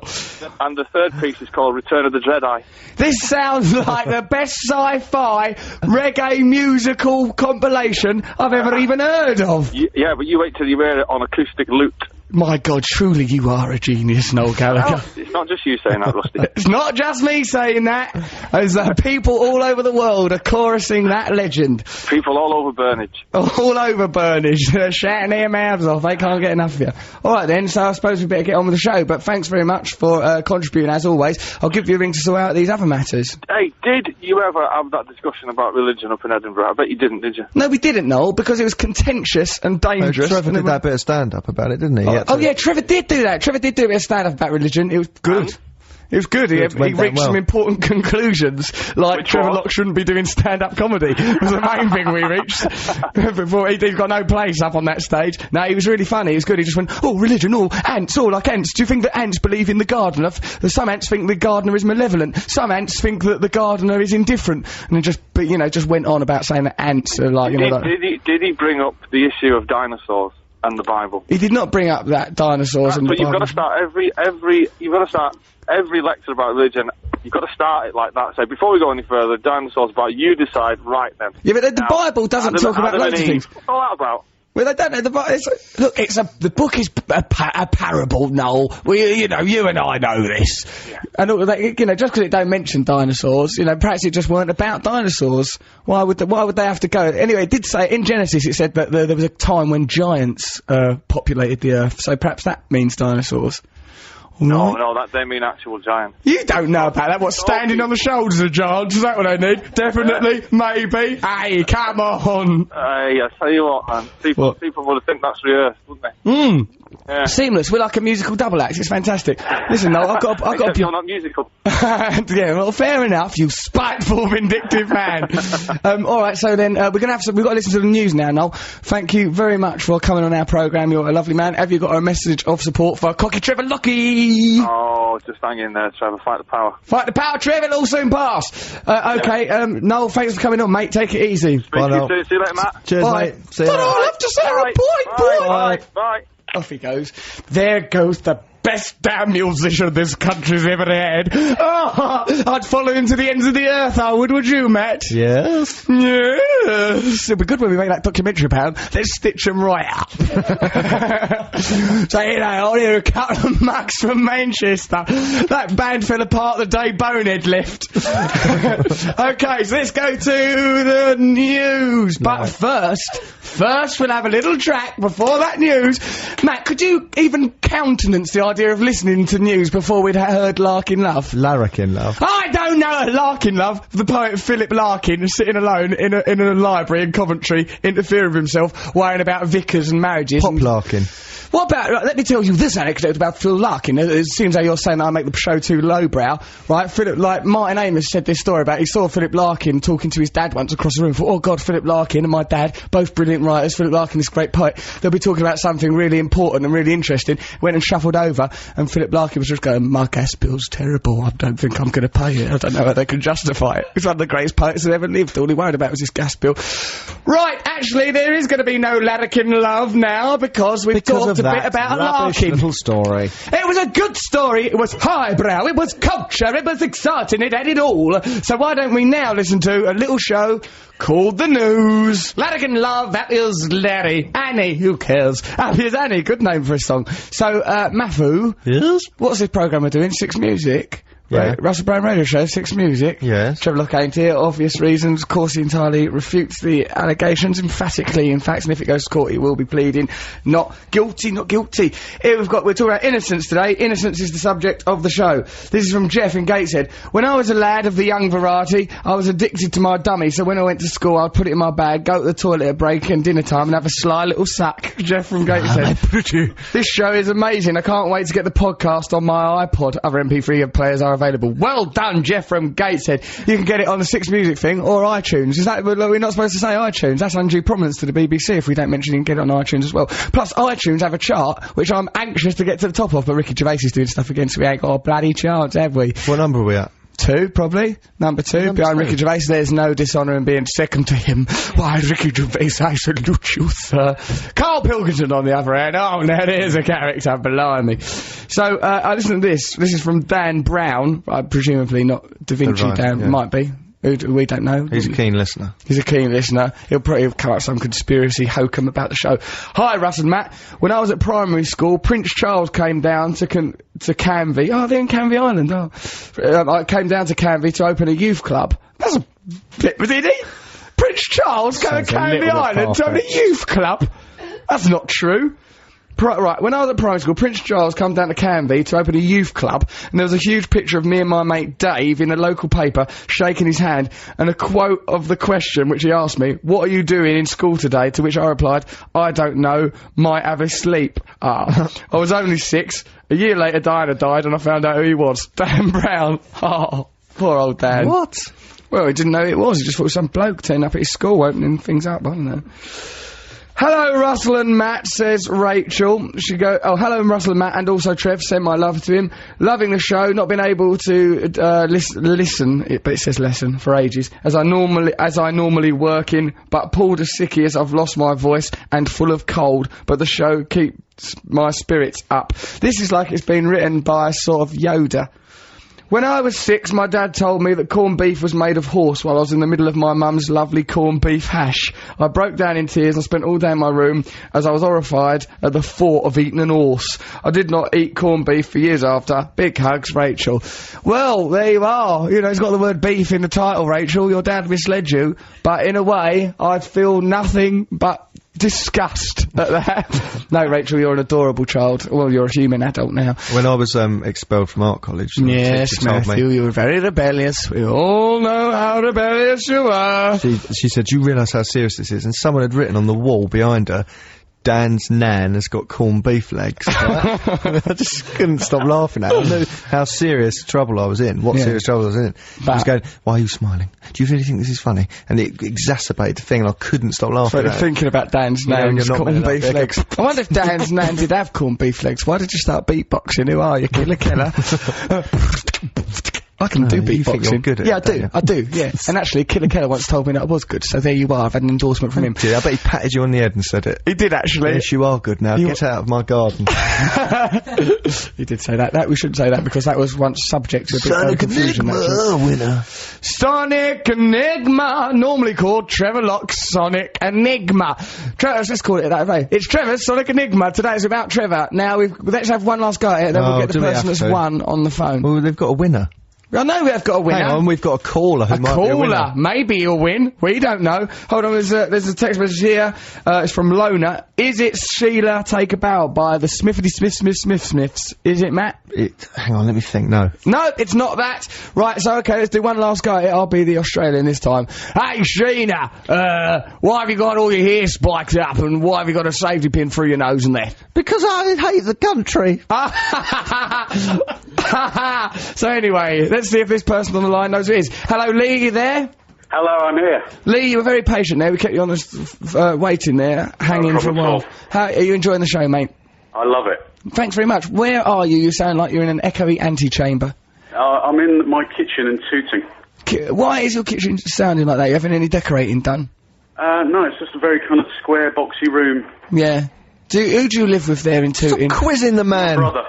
And the third piece is called Return of the Dread-Eye. This sounds like the best sci-fi reggae musical compilation I've ever even heard of. Yeah, but you wait till you hear it on acoustic lute. My God, truly you are a genius, Noel Gallagher. Oh, it's not just you saying that, Rusty. It's not just me saying that. As people all over the world are chorusing that legend. People all over Burnage. All over Burnage. They're shouting their mouths off. They can't get enough of you. Alright then, so I suppose we better get on with the show. But thanks very much for contributing as always. I'll give you a ring to sort out these other matters. Hey, did you ever have that discussion about religion up in Edinburgh? I bet you didn't, did you? No, we didn't, Noel, because it was contentious and dangerous. Trevor and did that bit of stand-up about it, didn't he? Oh yeah, Trevor did do that. Trevor did do a bit of stand-up about religion. It was good. It was good. He Went reached down well. some important conclusions, like Which Trevor one? Locke shouldn't be doing stand-up comedy. It was the main thing we reached. Before he'd got no place up on that stage. No, he was really funny. He was good. He just went, oh, religion, oh, ants, oh, like ants. Do you think that ants believe in the gardener? Some ants think the gardener is malevolent. Some ants think that the gardener is indifferent. And it just went on about saying that ants are like, Did he bring up the issue of dinosaurs and the Bible? He did not bring up that dinosaurs and But the you've got Bible. to start every lecture about religion. You've got to start it like that. So before we go any further, dinosaurs about you decide right then. Yeah, but the Now, Bible doesn't talk about loads of things. What's all that about? Well, they don't know the Bible. The book is a parable, Noel. You know, you and I know this. Yeah. And, just because it don't mention dinosaurs, perhaps it just weren't about dinosaurs. Why would they have to go? Anyway, it did say, in Genesis, it said that there was a time when giants, populated the earth. So perhaps that means dinosaurs. No, they mean actual giants. You don't know about that. What's standing on the shoulders of giants? Is that what I need? Definitely. Maybe. Hey, come on. I tell you what, man. People would think that's the earth, wouldn't they? Yeah. Seamless. We're like a musical double act. It's fantastic. Listen, Noel, I've got Except you're not musical. yeah, well, fair enough, you spiteful, vindictive man. Alright, so then, we've got to listen to the news now, Noel. Thank you very much for coming on our programme. You're a lovely man. Have you got a message of support for Cocky Trevor Lockie? Oh, just hang in there, Trevor. Fight the power. Fight the power, Trevor, it'll soon pass. Okay, Noel, thanks for coming on, mate. Take it easy. Speak to you soon. See you later, Matt. Cheers, Bye. mate. See you But later. I'll have to say Bye. a point, boy. Bye. Bye. Off he goes. There goes the best damn musician this country's ever had. Oh, I'd follow him to the ends of the earth, I would you, Matt? Yes. Yes. It'll be good when we make that documentary about him. Let's stitch him right up. So, I'll hear a couple of mucks from Manchester. That band fell apart the day Bonehead left. Okay, so let's go to the news. But first we'll have a little track before that news. Matt, could you even countenance the idea of listening to news before we'd heard Larkin Love? Larkin Love. I don't know a Larkin Love. The poet Philip Larkin sitting alone in a library in Coventry, interfering with himself, worrying about vicars and marriages. Pop Larkin. What about, right, let me tell you this anecdote about Phil Larkin. It seems like you're saying that I make the show too lowbrow, right? Martin Amos said this story about, he saw Philip Larkin talking to his dad once across the room, thought, oh God, Philip Larkin and my dad, both brilliant writers, Philip Larkin is a great poet, they'll be talking about something really important and really interesting, went and shuffled over, and Philip Larkin was just going, my gas bill's terrible, I don't think I'm gonna pay it, I don't know how they can justify it. He's one of the greatest poets that ever lived, all he worried about was his gas bill. Right, actually, there is gonna be no Larkin Love now, because we've talked a bit about Larkin. Little story. It was a good story, it was highbrow, it was culture, it was exciting, it had it all. So why don't we now listen to a little show called The News. Larkin Love, that is Larry. Annie, who cares? Here's Annie, good name for a song. So, Mafu. Yes? What's this programme we're doing? Six Music? Yeah. Russell Brand Radio Show, 6 Music. Yes. Trevor Lock ain't here, obvious reasons. Of course, he entirely refutes the allegations, emphatically, in fact, and if it goes to court, he will be pleading not guilty, not guilty. Here we're talking about innocence today. Innocence is the subject of the show. This is from Jeff in Gateshead. When I was a lad of the young variety, I was addicted to my dummy, so when I went to school, I'd put it in my bag, go to the toilet at break and dinner time, and have a sly little suck. Jeff from Gateshead. Pretty. This show is amazing. I can't wait to get the podcast on my iPod. Other MP3 players are available. Well done, Jeff from Gateshead. You can get it on the 6 Music thing or iTunes. Is that, we're not supposed to say iTunes? That's undue prominence to the BBC if we don't mention you can get it on iTunes as well. Plus, iTunes have a chart, which I'm anxious to get to the top of, but Ricky Gervais is doing stuff again, so we ain't got a bloody chance, have we? What number are we at? 2, probably. Number 2. Behind Ricky Gervais, there's no dishonour in being second to him. Why, Ricky Gervais, I salute you, sir. Carl Pilkington, on the other hand. Oh, now there's a character below me. So, I listen to this. This is from Dan Brown. Presumably not Da Vinci Right, Dan. yeah. Might be. We don't know. He's a keen listener. He's a keen listener. He'll probably come up with some conspiracy hokum about the show. Hi, Russ and Matt. When I was at primary school, Prince Charles came down to Canvey. Oh, they're in Canvey Island. Oh. I came down to Canvey to open a youth club. That's a bit, did he? Prince Charles go to Sounds a Canvey little bit Island to open a far-fetched. youth club? That's not true. Right, when I was at primary school, Prince Charles come down to Canvey to open a youth club, and there was a huge picture of me and my mate Dave in a local paper, shaking his hand, and a quote of the question which he asked me, "What are you doing in school today?" To which I replied, "I don't know, might have a sleep." I was only 6. A year later, Diana died, and I found out who he was. Dan Brown. Oh, poor old Dan. What? Well, he didn't know who it was, he just thought it was some bloke turning up at his school opening things up, I don't know. Hello, Russell and Matt, says Rachel. She go, oh, hello, Russell and Matt, and also Trev, send my love to him. Loving the show, not been able to, listen, but it says lesson, for ages, as I normally working, but pulled a sickie as I've lost my voice and full of cold, but the show keeps my spirits up. This is like it's been written by a sort of Yoda. When I was 6, my dad told me that corned beef was made of horse while I was in the middle of my mum's lovely corned beef hash. I broke down in tears and spent all day in my room as I was horrified at the thought of eating an horse. I did not eat corned beef for years after. Big hugs, Rachel. Well, there you are. You know, it's got the word beef in the title, Rachel. Your dad misled you. But in a way, I feel nothing but disgust at that. No, Rachel, you're an adorable child. Well, you're a human adult now. When I was expelled from art college, Yes, she told Matthew, me, you were very rebellious. We all know how rebellious you are. she said, "Do you realise how serious this is?" And someone had written on the wall behind her, "Dan's nan has got corned beef legs." Right? I just couldn't stop laughing at it. I knew how serious trouble I was in, what serious trouble I was in. I was going, "Why are you smiling? Do you really think this is funny?" And it exacerbated the thing, and I couldn't stop laughing So at it. thinking about Dan's Yeah, nan's you're not corned really beef like- legs. I wonder if Dan's nan did have corned beef legs. Why did you start beatboxing? Who are you, Killer Keller? I can do you beatboxing. think you're good at yeah, it, don't you? I do, yeah. And actually, Killer Keller once told me that I was good, so there you are. I've had an endorsement from him. Did I bet he patted you on the head and said it. He did, actually. Yes, you are good now. Get out of my garden. He did say that. We shouldn't say that because that was once subject to a bit of confusion. actually. winner. Sonic Enigma, normally called Trevor Lock's Sonic Enigma. Let's call it that way. It's Trevor's Sonic Enigma. Today it's about Trevor. Now let's have one last go at it, then we'll get the do we person have that's to? won on the phone. Well, they've got a winner. I know we have got a winner. Hang on, we've got a caller who might be a winner. Maybe he'll win. We don't know. Hold on, there's a text message here. It's from Lona. Is it Sheila Take a Bow by the Smiths? Is it, Matt? Hang on, let me think. No. No, it's not that. Right, so okay, let's do one last go at it. I'll be the Australian this time. Hey, Sheena, why have you got all your hair spiked up and why have you got a safety pin through your nose and there? Because I hate the country. So anyway, let's see if this person on the line knows who it is. Hello, Lee, you there? Hello, I'm here. Lee, you were very patient there. We kept you on this, waiting there, hanging for a problem while. at all. How are you enjoying the show, mate? I love it. Thanks very much. Where are you? You sound like you're in an echoey antechamber. I'm in my kitchen and tooting. Why is your kitchen sounding like that? You having any decorating done? No, it's just a very kind of square, boxy room. Yeah. Who do you live with there in Tooting? Quizzing the man. Brother.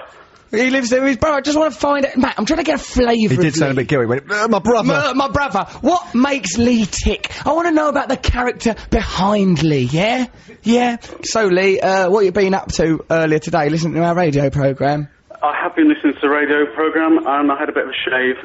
He lives there with his brother. I just want to find it. Matt, I'm trying to get a flavour He of did sound a Lee. bit guilty. He went, my brother. My brother. What makes Lee tick? I want to know about the character behind Lee, yeah? Yeah. So, Lee, what you been up to earlier today? Listening to our radio programme? I have been listening to the radio programme, and I had a bit of a shave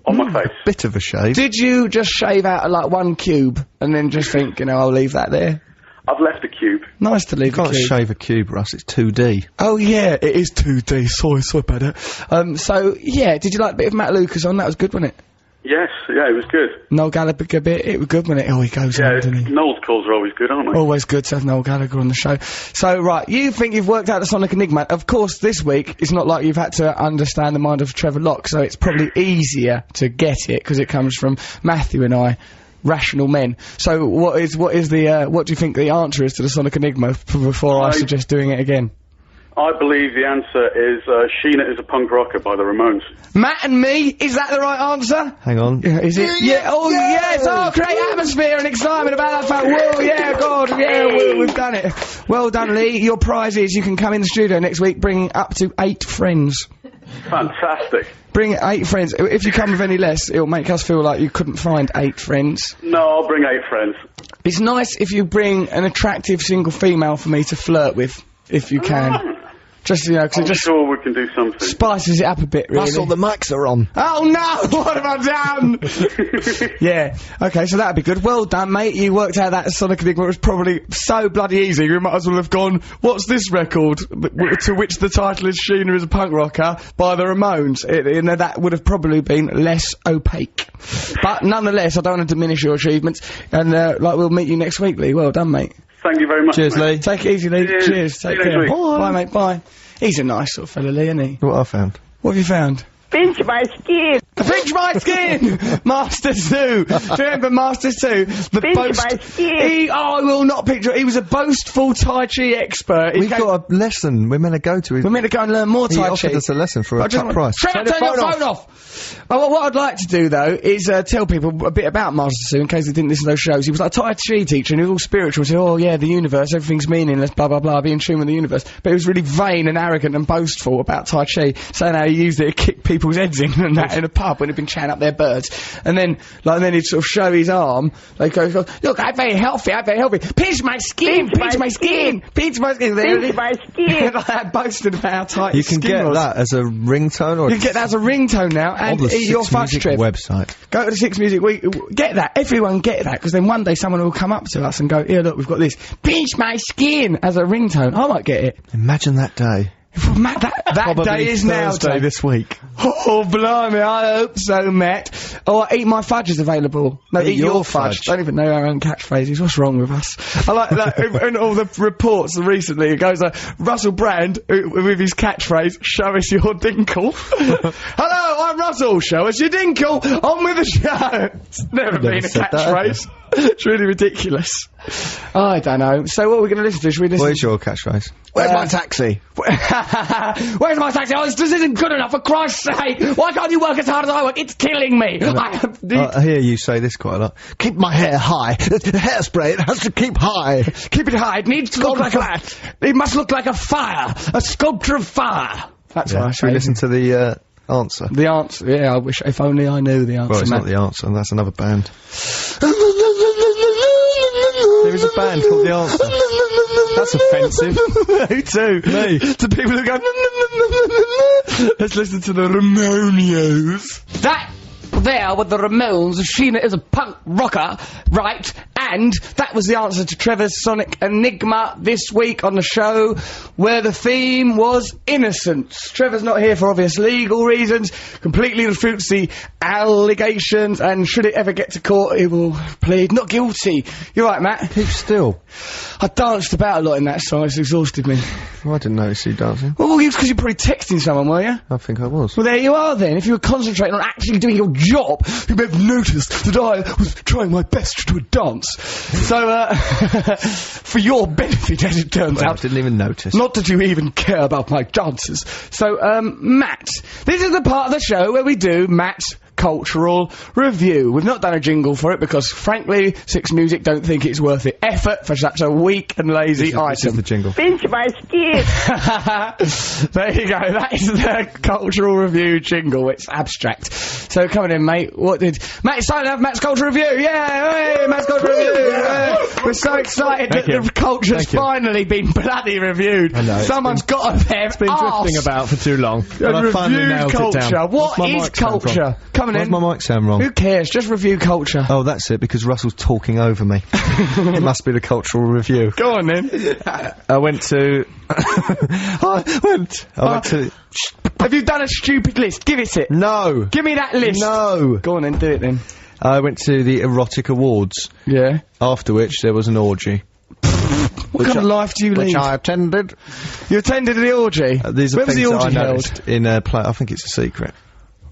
on my face. Bit of a shave. Did you just shave out like one cube and then just think, you know, I'll leave that there? I've left a cube. Nice to leave You a can't cube. shave a cube, Russ. It's 2D. Oh yeah, it is 2D. Sorry about that. So yeah, did you like a bit of Matt Lucas on? That was good, wasn't it? Yes, yeah, it was good. Noel Gallagher bit. It was good, wasn't it? Oh, he goes on, doesn't he? Noel's calls are always good, aren't they? Always good to have Noel Gallagher on the show. So, right, you think you've worked out the Sonic Enigma. Of course, this week, it's not like you've had to understand the mind of Trevor Locke, so it's probably easier to get it, because it comes from Matthew and I, rational men. So, what do you think the answer is to the Sonic Enigma before I suggest doing it again? I believe the answer is Sheena is a punk rocker by the Ramones. Matt and me? Is that the right answer? Hang on. Yeah, is it? Yeah, oh yes! Oh, great atmosphere and excitement about that fact. Whoa, yeah, God, yeah, we've done it. Well done, Lee. Your prize is you can come in the studio next week bringing up to 8 friends. Fantastic. Bring 8 friends. If you come with any less, it'll make us feel like you couldn't find 8 friends. No, I'll bring 8 friends. It's nice if you bring an attractive single female for me to flirt with, if you can. Just, you know, because it just sure we can do something. spices it up a bit, really. Russell, the mics are on. Oh no! What have I done? Yeah. Okay, so that'd be good. Well done, mate. You worked out that Sonic Enigma was probably so bloody easy. You might as well have gone, what's this record? To which the title is Sheena is a Punk Rocker by the Ramones. You know, that would have probably been less opaque. But nonetheless, I don't want to diminish your achievements. And, we'll meet you next week, Lee. Well done, mate. Thank you very much. Cheers, mate. Lee. Take it easy, Lee. Cheers. Cheers. Take See you care. next week. Bye, mate. Bye. He's a nice sort of fella, Lee, isn't he? What I found. What have you found? Pinch my skin. Pinch my skin! Masters 2! Do you remember Masters 2? The Pinch boast. my skin. I will not picture it. He was a boastful Tai Chi expert. We've got a lesson we're meant to go to. We're meant to go and learn more He Tai Chi. offered us a lesson for a top price. Trevor, turn your phone off! Oh, well, what I'd like to do, though, is tell people a bit about Masters 2 in case they didn't listen to those shows. He was like a Tai Chi teacher and he was all spiritual. He said, oh yeah, the universe, everything's meaningless, blah blah blah, be in tune with the universe. But he was really vain and arrogant and boastful about Tai Chi, saying how he used it to kick people's heads in and that in a pub when he'd been chatting up their birds. And then he'd sort of show his arm, like, look, I'm very healthy, pinch my skin, pinch my skin, pinch my skin. Pinch my skin. Like that, boasting about how tight You his can skin get was. that as a ringtone or You can get that as a ringtone now, and on the eat your Six fudge, Music Trev. website. Go to the Six Music Week, get that, everyone get that, because then one day someone will come up to us and go, here look, we've got this, pinch my skin, as a ringtone. I might get it. Imagine that day. Matt, that day is now, Thursday Dave. this week. Oh, blimey, I hope so, Matt. Oh, Eat My Fudge is available. No, Eat Your Fudge. Don't even know our own catchphrases. What's wrong with us? I like that in all the reports recently, it goes, Russell Brand, with his catchphrase, show us your dinkle. Hello, I'm Russell, show us your dinkle. On with the show. It's never been a catchphrase. It's really ridiculous. I don't know. So what are we going to listen to? Should we listen? What is your catchphrase? Where's my taxi? Where's my taxi? Oh, this isn't good enough, for Christ's sake! Why can't you work as hard as I work? It's killing me! I hear you say this quite a lot. Keep my hair high. Hairspray, it has to keep high. Keep it high. It needs to look like it must look like a fire. A sculpture of fire. That's what I Should we say. listen to the answer? The answer, yeah, I wish, if only I knew the answer, Well, it's Matt. not the answer, that's another band. There is a band called The Answer. That's offensive. Who to? Me. To people who go, let's listen to the Ramonios. That there with the Ramones, Sheena is a punk rocker, right? And that was the answer to Trevor's Sonic Enigma this week on the show, where the theme was innocence. Trevor's not here for obvious legal reasons, completely refutes the allegations, and should it ever get to court, he will plead not guilty. You're right, Matt. Keep still. I danced about a lot in that song, it's exhausted me. Oh, I didn't notice you dancing. Well, it's because you're probably texting someone, were you? I think I was. Well, there you are then. If you were concentrating on actually doing your job, you may have noticed that I was trying my best to do a dance. So, for your benefit, as it turns I out. didn't even notice. Not that you even care about my dances. So, Matt, this is the part of the show where we do Matt's Cultural Review. We've not done a jingle for it because, frankly, Six Music don't think it's worth the effort for such a weak and lazy item. This is the jingle. Pinch my skin. There you go, that is the Cultural Review jingle. It's abstract. So come on in, mate. What did... Matt, it's time to have Matt's Cultural Review! Yeah! Hey, Matt's Cultural Review! We're so excited that the culture's finally been bloody reviewed. I know. Someone's got a pair of Been drifting about for too long. But I finally Reviewed nailed culture. it down. What What's my is mic sound culture? wrong? Coming Why's in. my mic sound wrong? Who cares? Just review culture. Oh, that's it, because Russell's talking over me. It must be the cultural review. Go on then. I went to... I went to... Have you done a stupid list? Give it. No! Give me that list. No! Go on then, do it then. I went to the erotic awards, Yeah. after which there was an orgy. What kind of life do you lead? Which I attended. You attended the orgy? These are Where was things the that I orgy held? noticed in a play. I think it's a secret.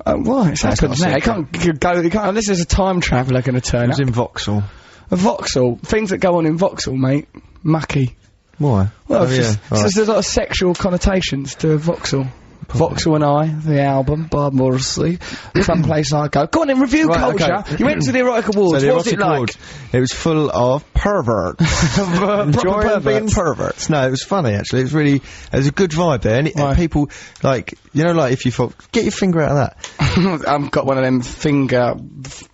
Why? It's That's happened not a now. You can't go, unless there's a time traveller going to turn It was up. in Vauxhall. A Vauxhall. Things that go on in Vauxhall, mate. Mucky. Why? Well, Oh, it's yeah. just, All right. there's a lot of sexual connotations to Vauxhall. Vauxhall and I, the album, Bob Morrissey, some place I go. Go on then, review Right, culture. okay. You went to the Erotic Awards. So the What was it erotic like? awards, it was full of perverts. Enjoying being perverts. No, it was funny actually. It was really, there was a good vibe there. And Right. people, like, you know, like if you thought, get your finger out of that. I've got one of them finger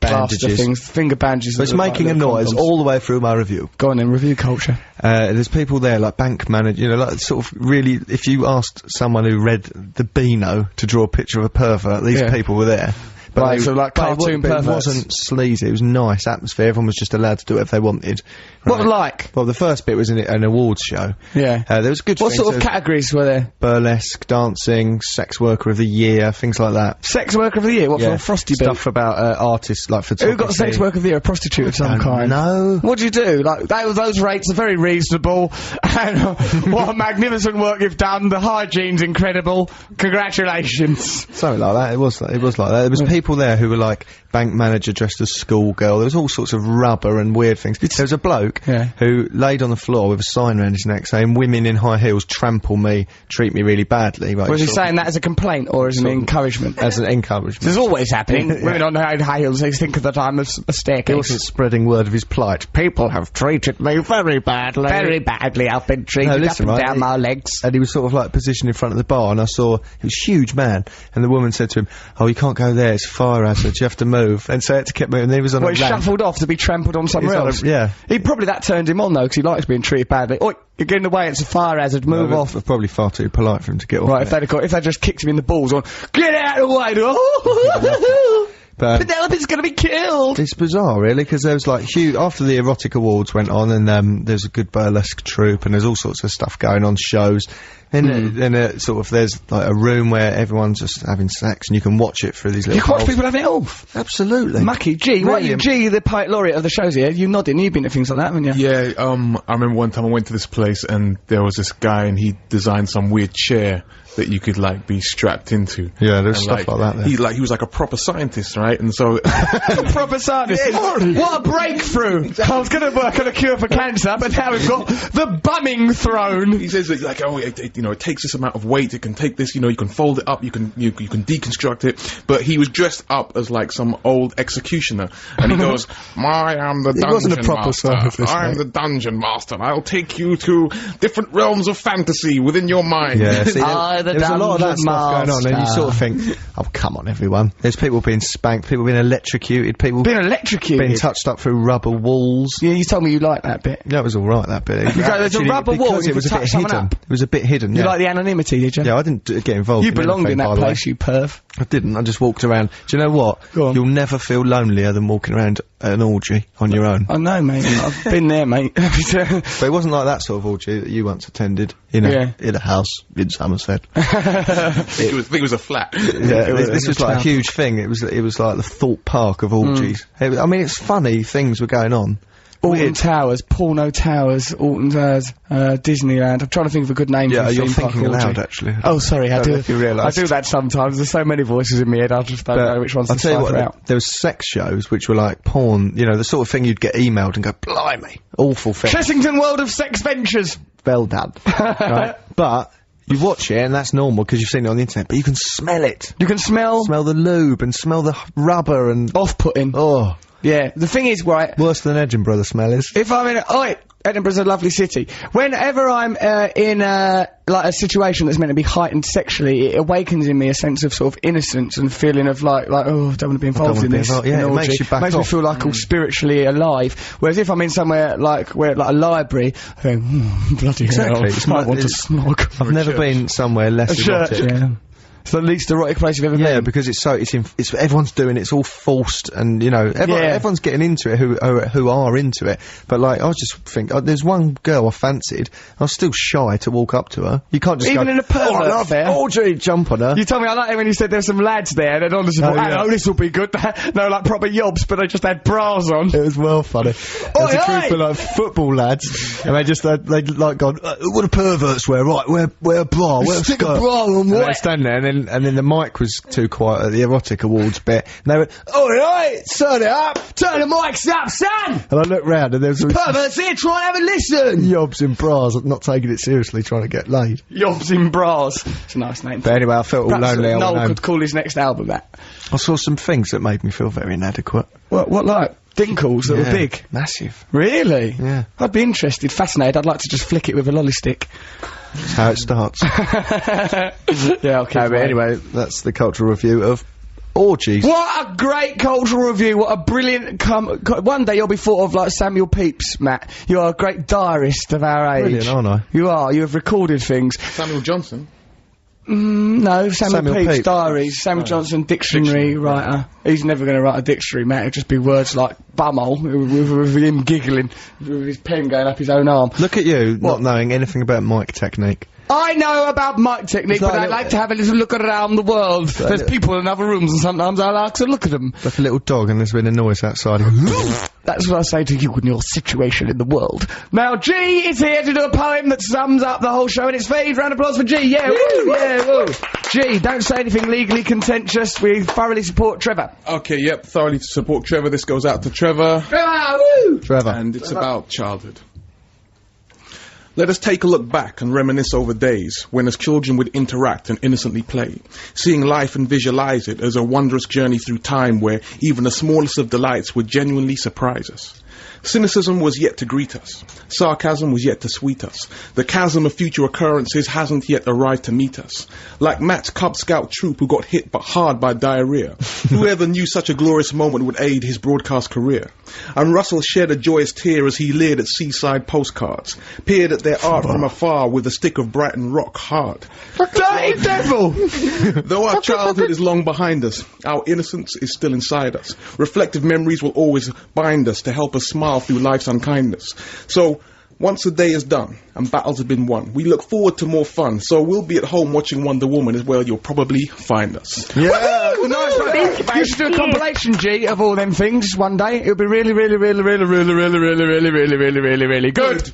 plaster Bandages. things, finger bandages. But it's that look making like a little noise condoms. all the way through my review. Go on then, review culture. There's people there, like bank manager, you know, like sort of really, if you asked someone who read the Beano to draw a picture of a pervert, these Yeah. people were there. Right, so like but it cartoon but it perverts. wasn't sleazy, it was nice atmosphere, everyone was just allowed to do whatever they wanted. What Right. like? Well, the first bit was an awards show. Yeah. There was good What things. sort of There was categories were there? burlesque, dancing, sex worker of the year, things like that. Sex worker of the year? What for a Frosty Bill? Stuff about artists, like Who photography. got sex worker of the year? A prostitute of some kind? No. What do you do? Like, those rates are very reasonable, and what a magnificent work you've done. The hygiene's incredible. Congratulations. Something like that. It was like that. There was people there who were like bank manager dressed as schoolgirl. There was all sorts of rubber and weird things. There was a bloke Yeah. who laid on the floor with a sign around his neck saying, "Women in high heels trample me, treat me really badly." Right, Was he sort of- saying that as a complaint or as an encouragement? as an encouragement? This is always happening. Yeah. Women on high heels, they think of the time as a He staircase. wasn't spreading word of his plight. People have treated me very badly. Very badly, I've been treated No, listen, up and right, down my legs. And he was sort of like positioned in front of the bar, and I saw he was a huge man, and the woman said to him, "Oh, you can't go there, it's a fire hazard, you have to move." And so he had to keep moving, and he was on Well, a he ramp. shuffled off to be trampled on somewhere He's on a- else. yeah. He probably, that turned him on though, because he likes being treated badly. Oi, you're getting away, it's a fire hazard, move off. Probably far too polite for him to get off. Right, if they'd just kicked him in the balls on, get out of the way, But Penelope's gonna be killed! it's bizarre, really, because there was like huge. After the erotic awards went on, and there's a good burlesque troupe, and there's all sorts of stuff going on, shows. And then sort of there's like a room where everyone's just having sex, and you can watch it through these little. You can watch holes. people having it off. Absolutely. Mucky, G, what are you, Brilliant. G, the poet laureate of the shows here? You nodding, you've been to things like that, haven't you? Yeah, I remember one time I went to this place and there was this guy and he designed some weird chair that you could like be strapped into. Yeah, there's And, stuff like that there. He was like a proper scientist, right? And so Proper scientist. What a breakthrough! I was going to work on a cure for cancer, but now we've got the bumming throne. he says that, like, oh, it takes this amount of weight. It can take this, you can fold it up. You can deconstruct it. But he was dressed up as like some old executioner, and he goes, "I am the dungeon wasn't a proper master. scientist, I'm mate. the dungeon master. I'll take you to different realms of fantasy within your mind." Yeah, see, I, the there was a lot of that dungeon stuff going on, and you master. sort of think, "Oh, come on, everyone!" There's people being spanked, people being electrocuted, people Being electrocuted. being touched up through rubber walls. Yeah, you told me you liked that bit. That was all right. That bit. go, there's a Actually, rubber wall, because you it was a could bit touch someone hidden. up. It was a bit hidden. You yeah. like the anonymity, did you? Yeah, I didn't get involved. You belonged anything, in by that the way. place, you perv. I didn't. I just walked around. Do you know what? Go on. You'll never feel lonelier than walking around at an orgy on your own. I know, mate. I've been there, mate. But it wasn't like that sort of orgy that you once attended in a house in Somerset. I think it was a flat. Yeah, was this was like a town. huge thing. It was like the Thorpe Park of orgies. I mean, it's funny things were going on. Alton Weird. Towers, Porno Towers, Alton Towers, Disneyland. I'm trying to think of a good name for Yeah, a you're theme park thinking orgy. aloud, actually. Oh, sorry, I Don't know do. if you realised. I do that sometimes. There's so many voices in my head, I just don't know which ones I'll to tell you decipher what, out. there was sex shows which were like porn, the sort of thing you'd get emailed and go, blimey, awful thing. Chessington World of Sex Ventures. Well done. Right? But you watch it and that's normal because you've seen it on the internet, but you can smell it. You can smell Smell the lube and smell the rubber and... off-putting. Oh. Yeah. The thing is, right, Worse than Edinburgh, the smell is. if I'm in Edinburgh's a lovely city. Whenever I'm in like a situation that's meant to be heightened sexually, it awakens in me a sense of sort of innocence and feeling of like oh, I don't want to be involved in this. Yeah, it makes you back Makes me off. feel like all spiritually alive. Whereas if I'm in somewhere like a library, I go, bloody Exactly. hell, It's might not- want to it's- snog. I've never been somewhere less erotic. Yeah. It's the least erotic place you've ever Yeah, been. because it's everyone's doing it, it's all forced, and you know, everyone's getting into it who are into it. But like, I just think there's one girl I fancied. I was still shy to walk up to her. You can't just Even go, in a pervert "Oh, I love fair." orgy," jump on her. You told me I liked it when you said there's some lads there, and then honestly, yeah. this will be good. No, like proper yobs, but they just had bras on. It was well funny. There's a group of like football lads, and they just they'd like gone, "What do perverts wear? Right, wear a bra, wear a Stick a skirt." bra on, And what? they stand there, and then the mic was too quiet at the erotic awards bit, and they went, "All right, turn it up." Turn the mics up, son! And I looked round, and there was Perverts here, try and have a listen! yobs in bras, not taking it seriously, trying to get laid. Yobs in bras. It's a nice name. But anyway, I felt all Perhaps lonely. I Noel went home. could call his next album that. I saw some things that made me feel very inadequate. What like? Dinkles that were Yeah, big? massive. Really? Yeah. I'd be interested, fascinated. I'd like to just flick it with a lolly stick. That's how it starts. Yeah, okay. But anyway, that's the cultural review of orgies. What a great cultural review, what a brilliant one day you'll be thought of like Samuel Pepys, Matt. You are a great diarist of our age. Brilliant, aren't I? You are, you have recorded things. Samuel Johnson. No, Samuel Pepys Pepys. diaries, Samuel Johnson dictionary writer. He's never going to write a dictionary, Matt. It'll just be words like bumhole, with him giggling, with his pen going up his own arm. Look at you, not knowing anything about mic technique. I know about mic technique, It's but like I a- like to have a little look around the world. There's people in other rooms, and sometimes I like to look at them. Like a little dog, and there's been a noise outside. That's what I say to you in your situation in the world. Now, G is here to do a poem that sums up the whole show in its feed. Round of applause for G. Yeah, woo, yeah, woo. G, don't say anything legally contentious. We thoroughly support Trevor. Okay, yep, thoroughly support Trevor. This goes out to Trevor. Trevor, woo! Trevor. And it's about childhood. Let us take a look back and reminisce over days when as children would interact and innocently play, seeing life and visualize it as a wondrous journey through time where even the smallest of delights would genuinely surprise us. Cynicism was yet to greet us. Sarcasm was yet to sweet us. The chasm of future occurrences hasn't yet arrived to meet us. Like Matt's Cub Scout troop who got hit but hard by diarrhea. Whoever knew such a glorious moment would aid his broadcast career. And Russell shed a joyous tear as he leered at seaside postcards, peered at their art from afar with a stick of Brighton rock hard. Dirty devil! Though our childhood is long behind us, our innocence is still inside us. Reflective memories will always bind us to help us smile through life's unkindness. So, once the day is done and battles have been won, we look forward to more fun. So we'll be at home watching Wonder Woman as well. You'll probably find us. Yeah, nice one. You should do a compilation, G, of all them things one day. It'll be really, really, really, really, really, really, really, really, really, really, really, really good.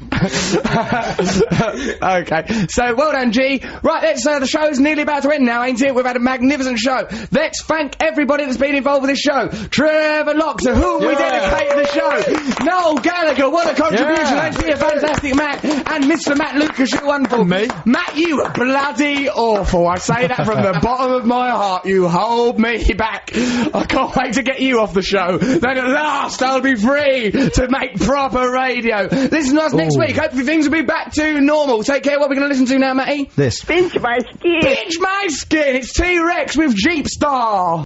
Okay, so well done, G. Right, let's. The show's nearly about to end now, ain't it? We've had a magnificent show. Let's thank everybody that's been involved with this show. Trevor Locke, to whom we dedicated the show. Noel Gallagher, what a contribution. Thanks for your fantastic Matt. And Mr. Matt Lucas, you're wonderful. Me? Matt, you were bloody awful. I say that from the bottom of my heart. You hold me back. I can't wait to get you off the show. Then at last I'll be free to make proper radio. Listen to us next week. Hopefully things will be back to normal. Take care. What are we going to listen to now, Matty? This. Pinch my skin. Pinch my skin. It's T-Rex with Jeep Star.